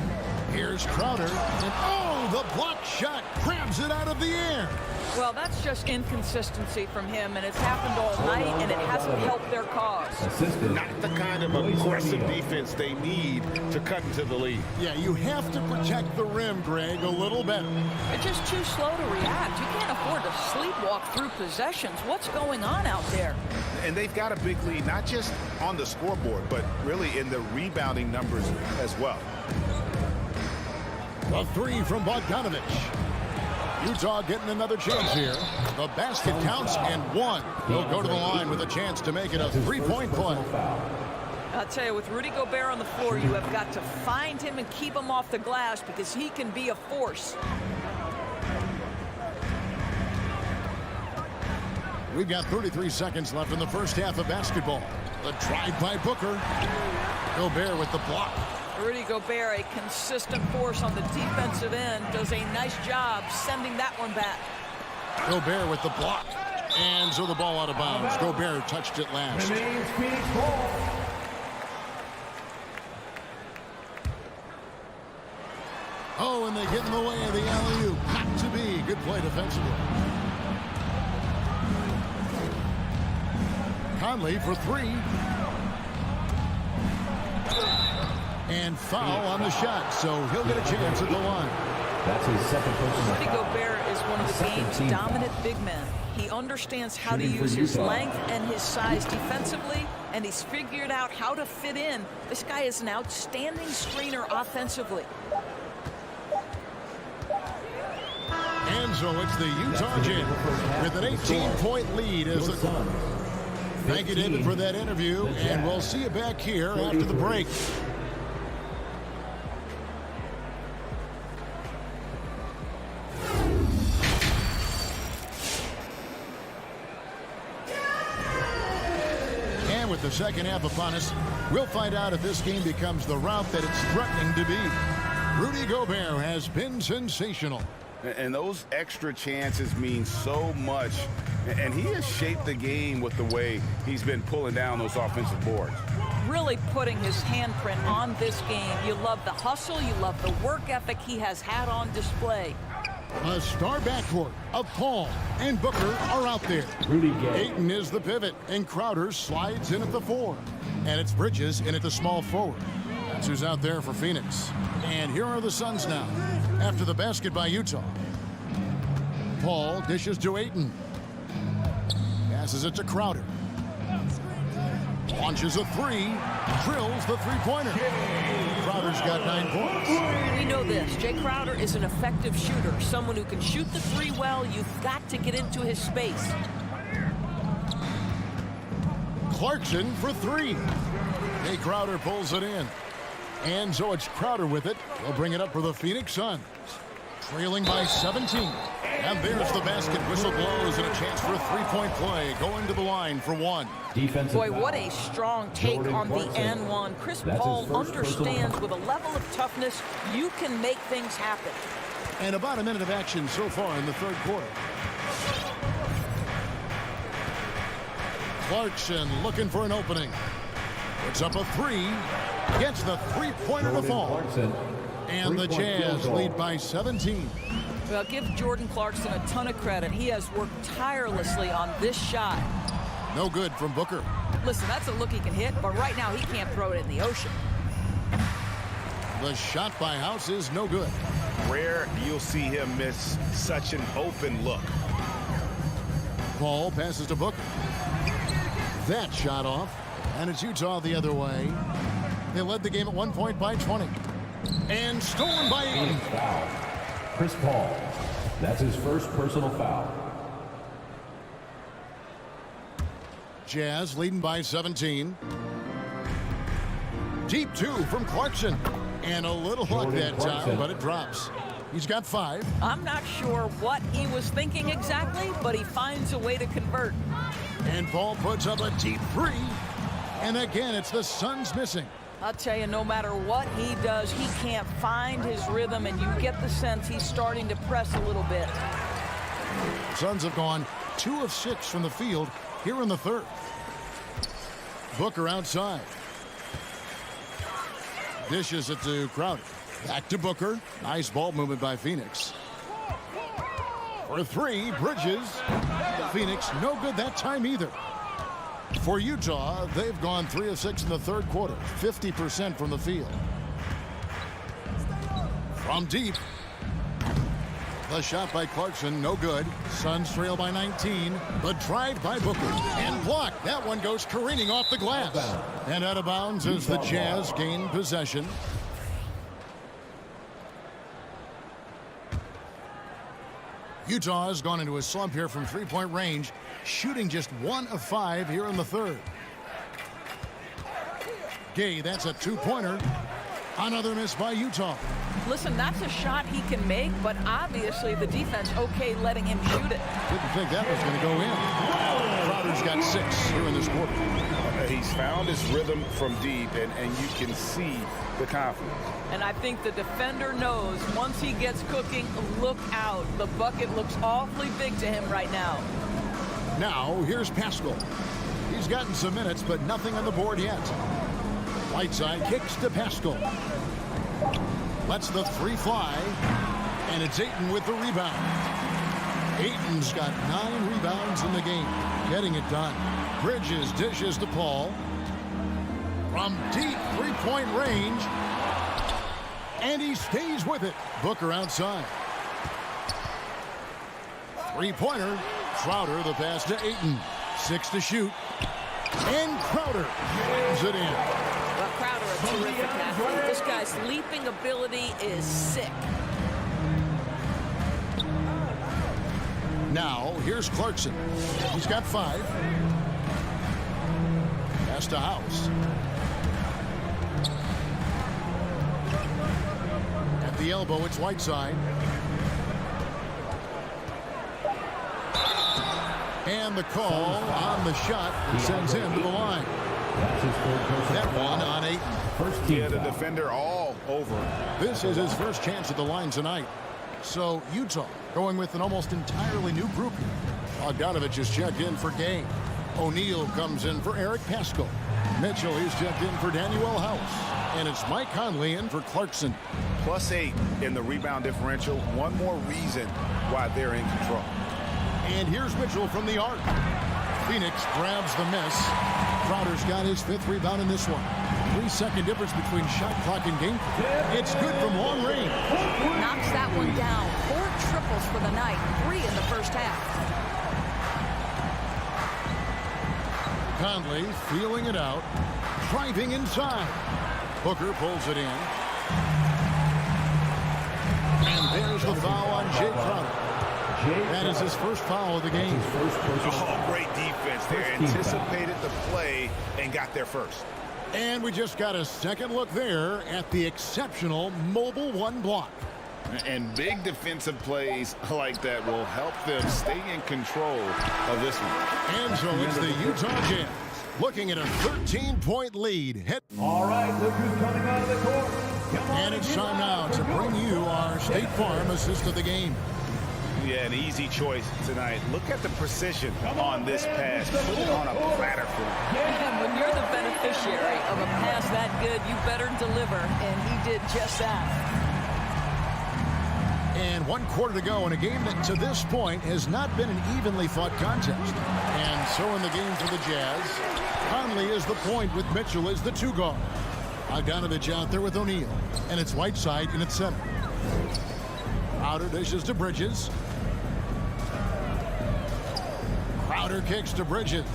Here's Crowder, and oh, the block shot grabs it out of the air. Well, that's just inconsistency from him, and it's happened all night, and it hasn't helped their cause. Not the kind of aggressive defense they need to cut into the lead. Yeah, you have to protect the rim, Greg, a little better. It's just too slow to react. You can't afford to sleepwalk through possessions. What's going on out there? And they've got a big lead, not just on the scoreboard, but really in the rebounding numbers as well. A three from Bogdanovich. Utah getting another chance here. The basket counts and one. He'll go to the line with a chance to make it a three-point play. I'll tell you, with Rudy Gobert on the floor, you have got to find him and keep him off the glass because he can be a force. We've got 33 seconds left in the first half of basketball. The drive by Booker. Gobert with the block. Rudy Gobert, a consistent force on the defensive end, does a nice job sending that one back. Gobert with the block. And so the ball out of bounds. Gobert touched it last. Oh, and they get in the way of the alley-oop. Not to be. Good play defensively. Conley for three. And foul on the shot, so he'll get a chance at the line. That's his second personal Rudy foul. Gobert is one of the game's dominant big men. He understands how to use his length and his size defensively, and he's figured out how to fit in. This guy is an outstanding screener offensively. And so it's the Utah Jazz with an 18-point lead as the Thank you, David, for that interview, and we'll see you back here after the break. And with the second half upon us, we'll find out if this game becomes the route that it's threatening to be. Rudy Gobert has been sensational. And those extra chances mean so much. And he has shaped the game with the way he's been pulling down those offensive boards. Really putting his handprint on this game. You love the hustle. You love the work ethic he has had on display. A star backcourt of Paul and Booker are out there. Ayton is the pivot, and Crowder slides in at the 4. And it's Bridges in at the small forward. That's who's out there for Phoenix. And here are the Suns now, after the basket by Utah. Paul dishes to Ayton. Passes it to Crowder. Launches a three. Drills the three-pointer. Crowder's got 9 points. We know this. Jay Crowder is an effective shooter. Someone who can shoot the three well. You've got to get into his space. Clarkson for 3. Jay Crowder pulls it in. And so it's Crowder with it. They'll bring it up for the Phoenix Suns. Trailing by 17. And there's the basket. Whistle blows and a chance for a three-point play. Going to the line for 1. Boy, what a strong take on the N1. Chris Paul understands with a level of toughness, you can make things happen. And about a minute of action so far in the third quarter. Clarkson looking for an opening. Puts up a 3. Gets the three-pointer to fall. And the Jazz lead by 17. Well, give Jordan Clarkson a ton of credit. He has worked tirelessly on this shot. No good from Booker. Listen, that's a look he can hit, but right now he can't throw it in the ocean. The shot by House is no good. Rare you'll see him miss such an open look. Paul passes to Booker. That shot off, and it's Utah the other way. They led the game at 1 point by 20. And stolen by Ayton. Chris Paul. That's his first personal foul. Jazz leading by 17. Deep 2 from Clarkson. And a little luck that time, but it drops. He's got 5. I'm not sure what he was thinking exactly, but he finds a way to convert. And Paul puts up a deep 3. And again, it's the Suns missing. I'll tell you, no matter what he does, he can't find his rhythm, and you get the sense he's starting to press a little bit. Suns have gone 2 of 6 from the field here in the third. Booker outside. Dishes it to Crowder. Back to Booker. Nice ball movement by Phoenix. For 3, Bridges. Phoenix no good that time either. For Utah, they've gone 3 of 6 in the third quarter. 50% from the field. From deep. The shot by Clarkson, no good. Suns trail by 19. The drive by Booker. And blocked. That one goes careening off the glass. And out of bounds as the Jazz gain possession. Utah has gone into a slump here from three-point range, shooting just 1 of 5 here in the third. Gay, that's a 2-pointer. Another miss by Utah. Listen, that's a shot he can make, but obviously the defense okay letting him shoot it. Didn't think that was going to go in. Crowder's got 6 here in this quarter. He's found his rhythm from deep, and you can see the confidence. And I think the defender knows once he gets cooking, look out. The bucket looks awfully big to him right now. Now, here's Pascal. He's gotten some minutes, but nothing on the board yet. Whiteside kicks to Pascal. Lets the 3 fly, and it's Ayton with the rebound. Ayton's got 9 rebounds in the game, getting it done. Bridges dishes to Paul. From deep 3-point range, and he stays with it. Booker outside. 3-pointer. Crowder, the pass to Ayton. 6 to shoot. And Crowder brings it in. Well, Crowder, a terrific athlete. This guy's leaping ability is sick. Now, here's Clarkson. He's got 5. Pass to House. At the elbow, it's Whiteside. And the call on the shot sends him to the line. That one on Ayton. Yeah, the defender all over. This is his first chance at the line tonight. So Utah going with an almost entirely new group here. Bogdanovich is checked in for Gay. O'Neal comes in for Eric Pascal. Mitchell is checked in for Daniel House. And it's Mike Conley in for Clarkson. +8 in the rebound differential. One more reason why they're in control. And here's Mitchell from the arc. Phoenix grabs the miss. Crowder's got his 5th rebound in this one. 3-second difference between shot clock and game. It's good from long range. Knocks that one down. 4 triples for the night. 3 in the first half. Conley feeling it out. Driving inside. Booker pulls it in. And there's the foul on Jay Crowder. That is his first foul of the game. Oh, great defense there. Anticipated the play and got there first. And we just got a second look there at the exceptional mobile 1 block. And big defensive plays like that will help them stay in control of this one. And so it's the Utah Jazz looking at a 13-point lead. All right, look who's coming out of the court. And it's time now to bring you our State Farm assist of the game. Yeah, an easy choice tonight. Look at the precision on this pass. Put it on a platter for him. Yeah, when you're the beneficiary of a pass that good, you better deliver, and he did just that. And 1 quarter to go in a game that to this point has not been an evenly fought contest. And so in the game for the Jazz, Conley is the point with Mitchell as the 2 guard. Bogdanovich out there with O'Neal, and it's Whiteside in its center. Crowder dishes to Bridges. Crowder kicks to Bridges.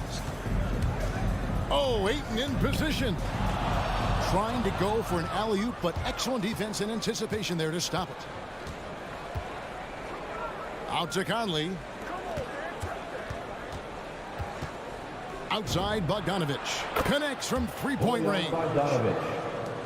Oh, Ayton in position. Trying to go for an alley-oop, but excellent defense and anticipation there to stop it. Out to Conley. Outside Bogdanovich. Connects from 3-point range.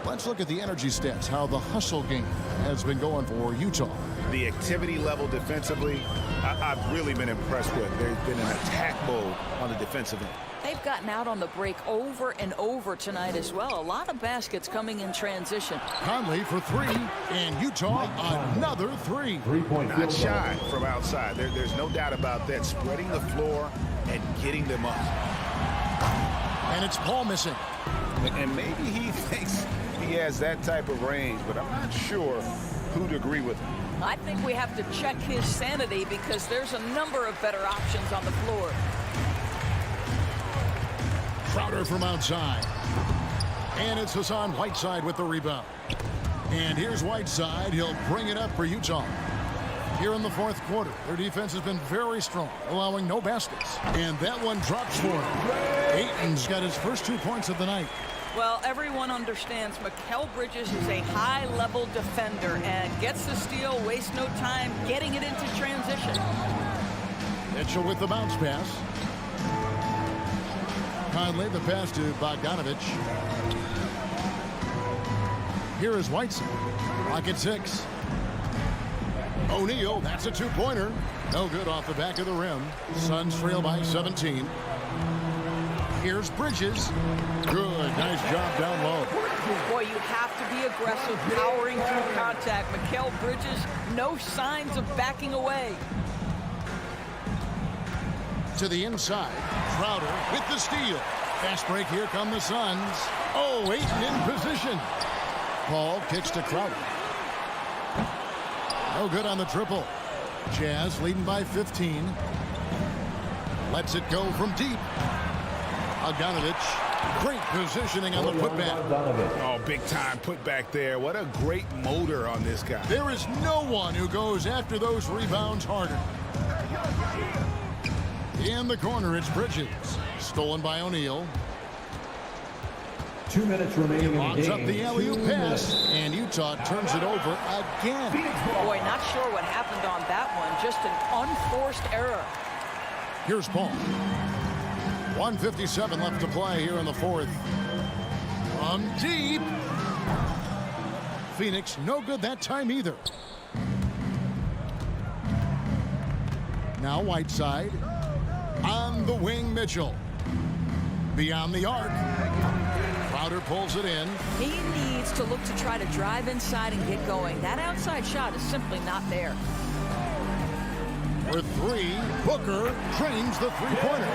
Let's look at the energy stats, how the hustle game has been going for Utah. The activity level defensively, I've really been impressed with. There's been an attack mode on the defensive end. They've gotten out on the break over and over tonight as well. A lot of baskets coming in transition. Conley for three, and Utah another three. Not shy from outside. There's no doubt about that. Spreading the floor and getting them up. And it's Paul missing. And maybe he thinks he has that type of range, but I'm not sure who'd agree with him. I think we have to check his sanity because there's a number of better options on the floor. Crowder from outside. And it's Hassan Whiteside with the rebound. And here's Whiteside. He'll bring it up for Utah. Here in the fourth quarter, their defense has been very strong, allowing no baskets. And that one drops for him. Ayton's got his first 2 points of the night. Well, everyone understands Mikal Bridges is a high-level defender and gets the steal, wastes no time getting it into transition. Mitchell with the bounce pass. Conley, the pass to Bogdanovich. Here is Whiteside. Clock at 6. O'Neal, that's a two-pointer. No good off the back of the rim. Suns trail by 17. Here's Bridges. Good, nice job down low. Boy, you have to be aggressive, powering through contact. Mikal Bridges, no signs of backing away. To the inside. Crowder with the steal. Fast break, here come the Suns. Oh, Ayton in position. Paul kicks to Crowder. No good on the triple. Jazz leading by 15. Lets it go from deep. Bogdanovich, great positioning on the putback. Oh, big time putback there. What a great motor on this guy. There is no one who goes after those rebounds harder. In the corner, it's Bridges. Stolen by O'Neal. 2 minutes remaining in the Logs game. up the alley-oop pass, and Utah turns it over again. Boy, not sure what happened on that one. Just an unforced error. Here's Paul. 1:57 left to play here in the fourth. From deep. Phoenix, no good that time either. Now Whiteside. On the wing, Mitchell. Beyond the arc. Crowder pulls it in. He needs to look to try to drive inside and get going. That outside shot is simply not there. With three, Booker drains the three-pointer.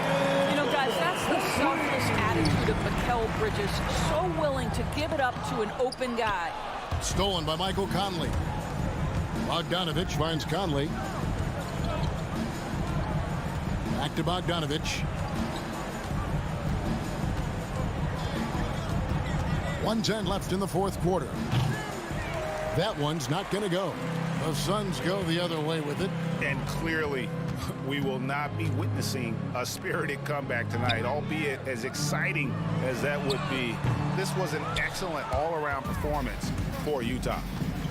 You know, guys, that's the selfless attitude of Mikal Bridges. So willing to give it up to an open guy. Stolen by Michael Conley. Bogdanovich finds Conley. Back to Bogdanovich. 1:10 left in the fourth quarter. That one's not going to go. The Suns go the other way with it. And clearly, we will not be witnessing a spirited comeback tonight, albeit as exciting as that would be. This was an excellent all-around performance for Utah.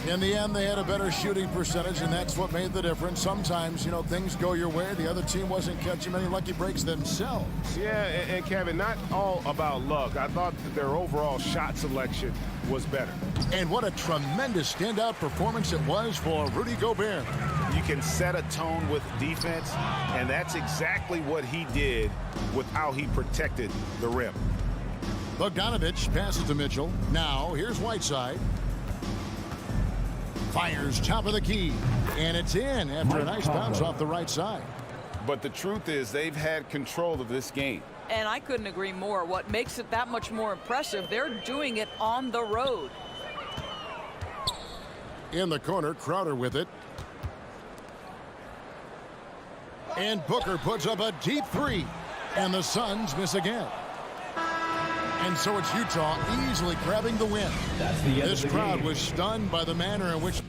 In the end, they had a better shooting percentage, and that's what made the difference. Sometimes, you know, things go your way. The other team wasn't catching many lucky breaks themselves. Yeah, and Kevin, not all about luck. I thought that their overall shot selection was better. And what a tremendous standout performance it was for Rudy Gobert. You can set a tone with defense, and that's exactly what he did with how he protected the rim. Bogdanovich passes to Mitchell. Now, here's Whiteside. Fires top of the key, and it's in after a nice bounce off the right side. But the truth is they've had control of this game. And I couldn't agree more. What makes it that much more impressive, they're doing it on the road. In the corner, Crowder with it. And Booker puts up a deep three, and the Suns miss again. And so it's Utah easily grabbing the win. That's the end This of the crowd game. was stunned by the manner in which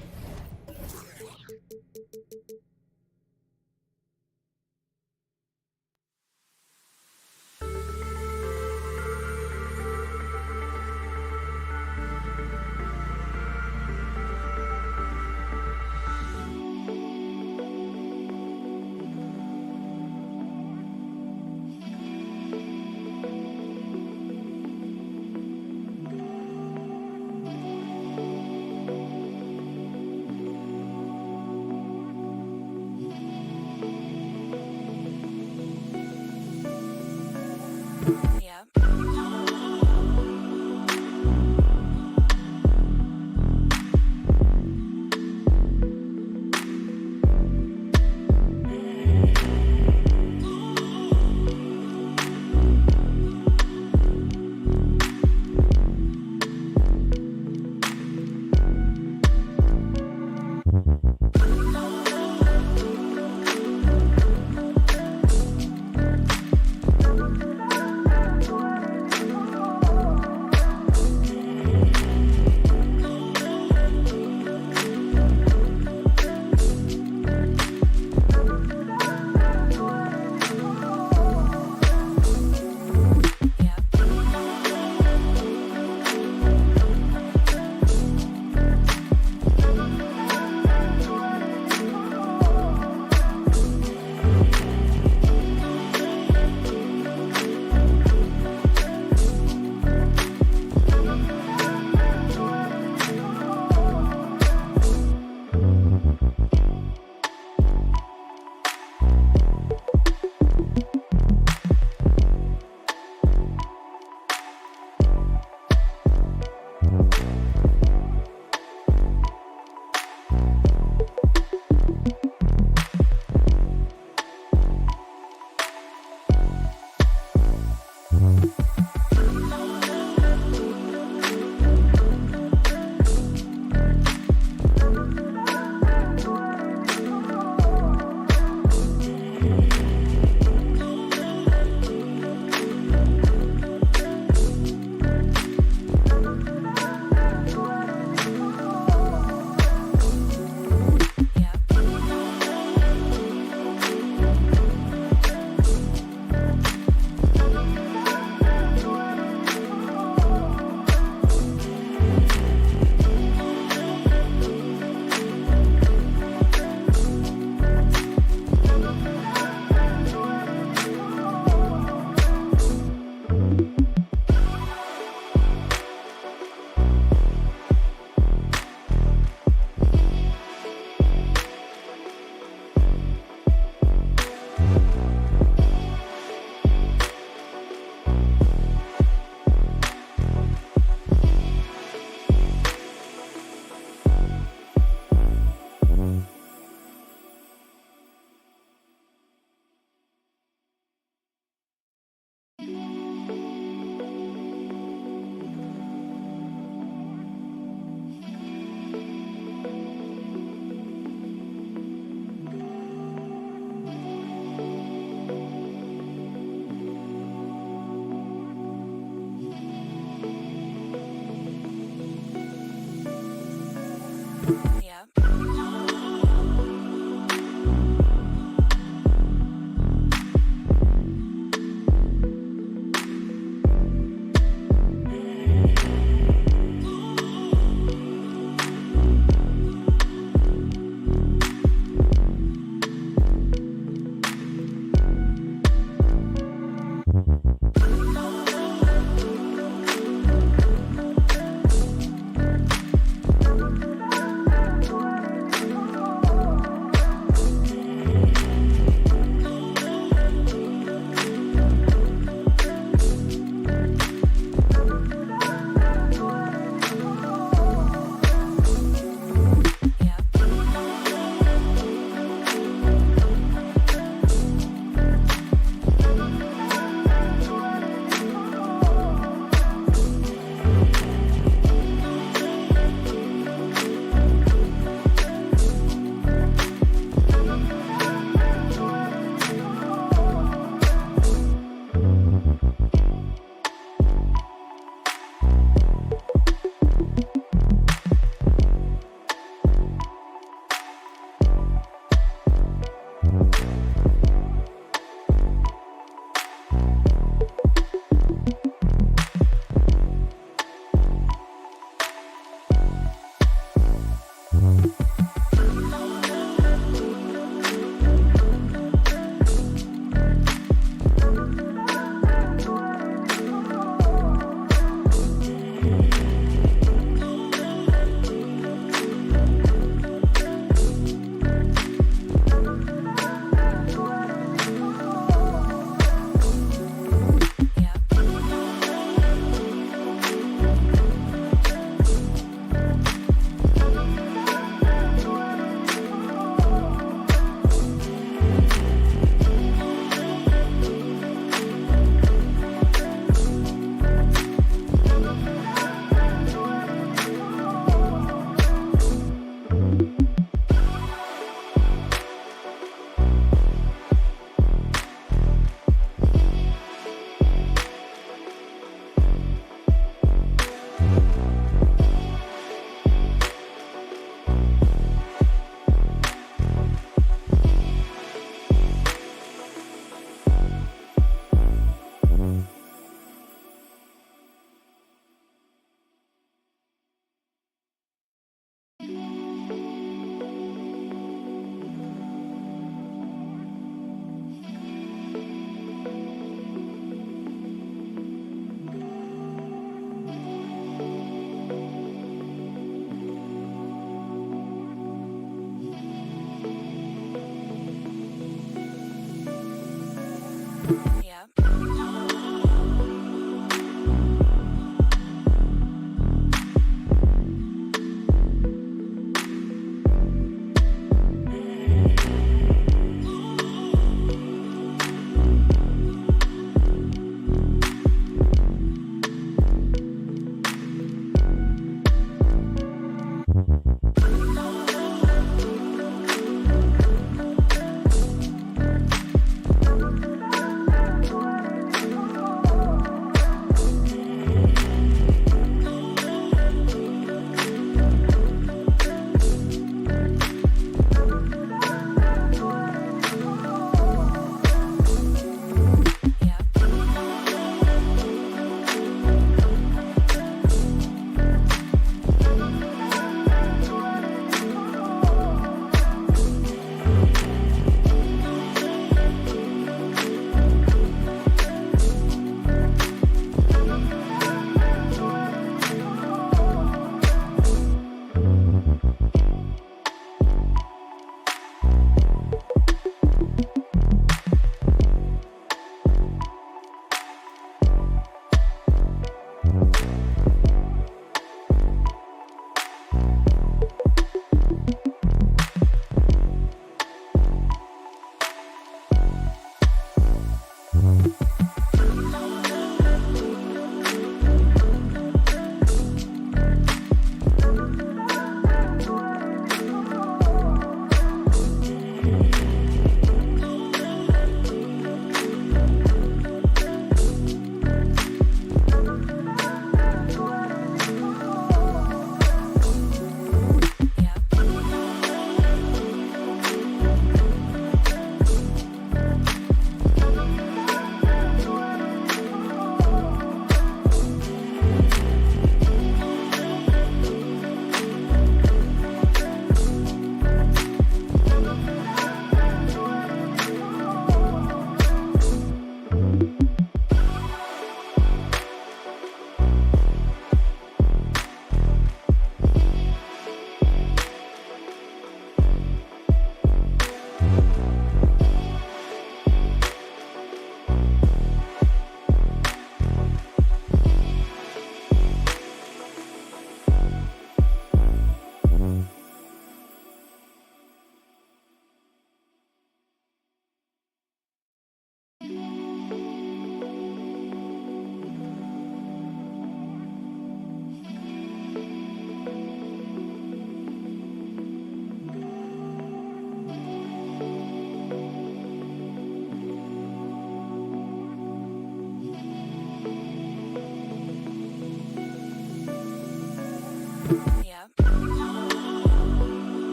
you.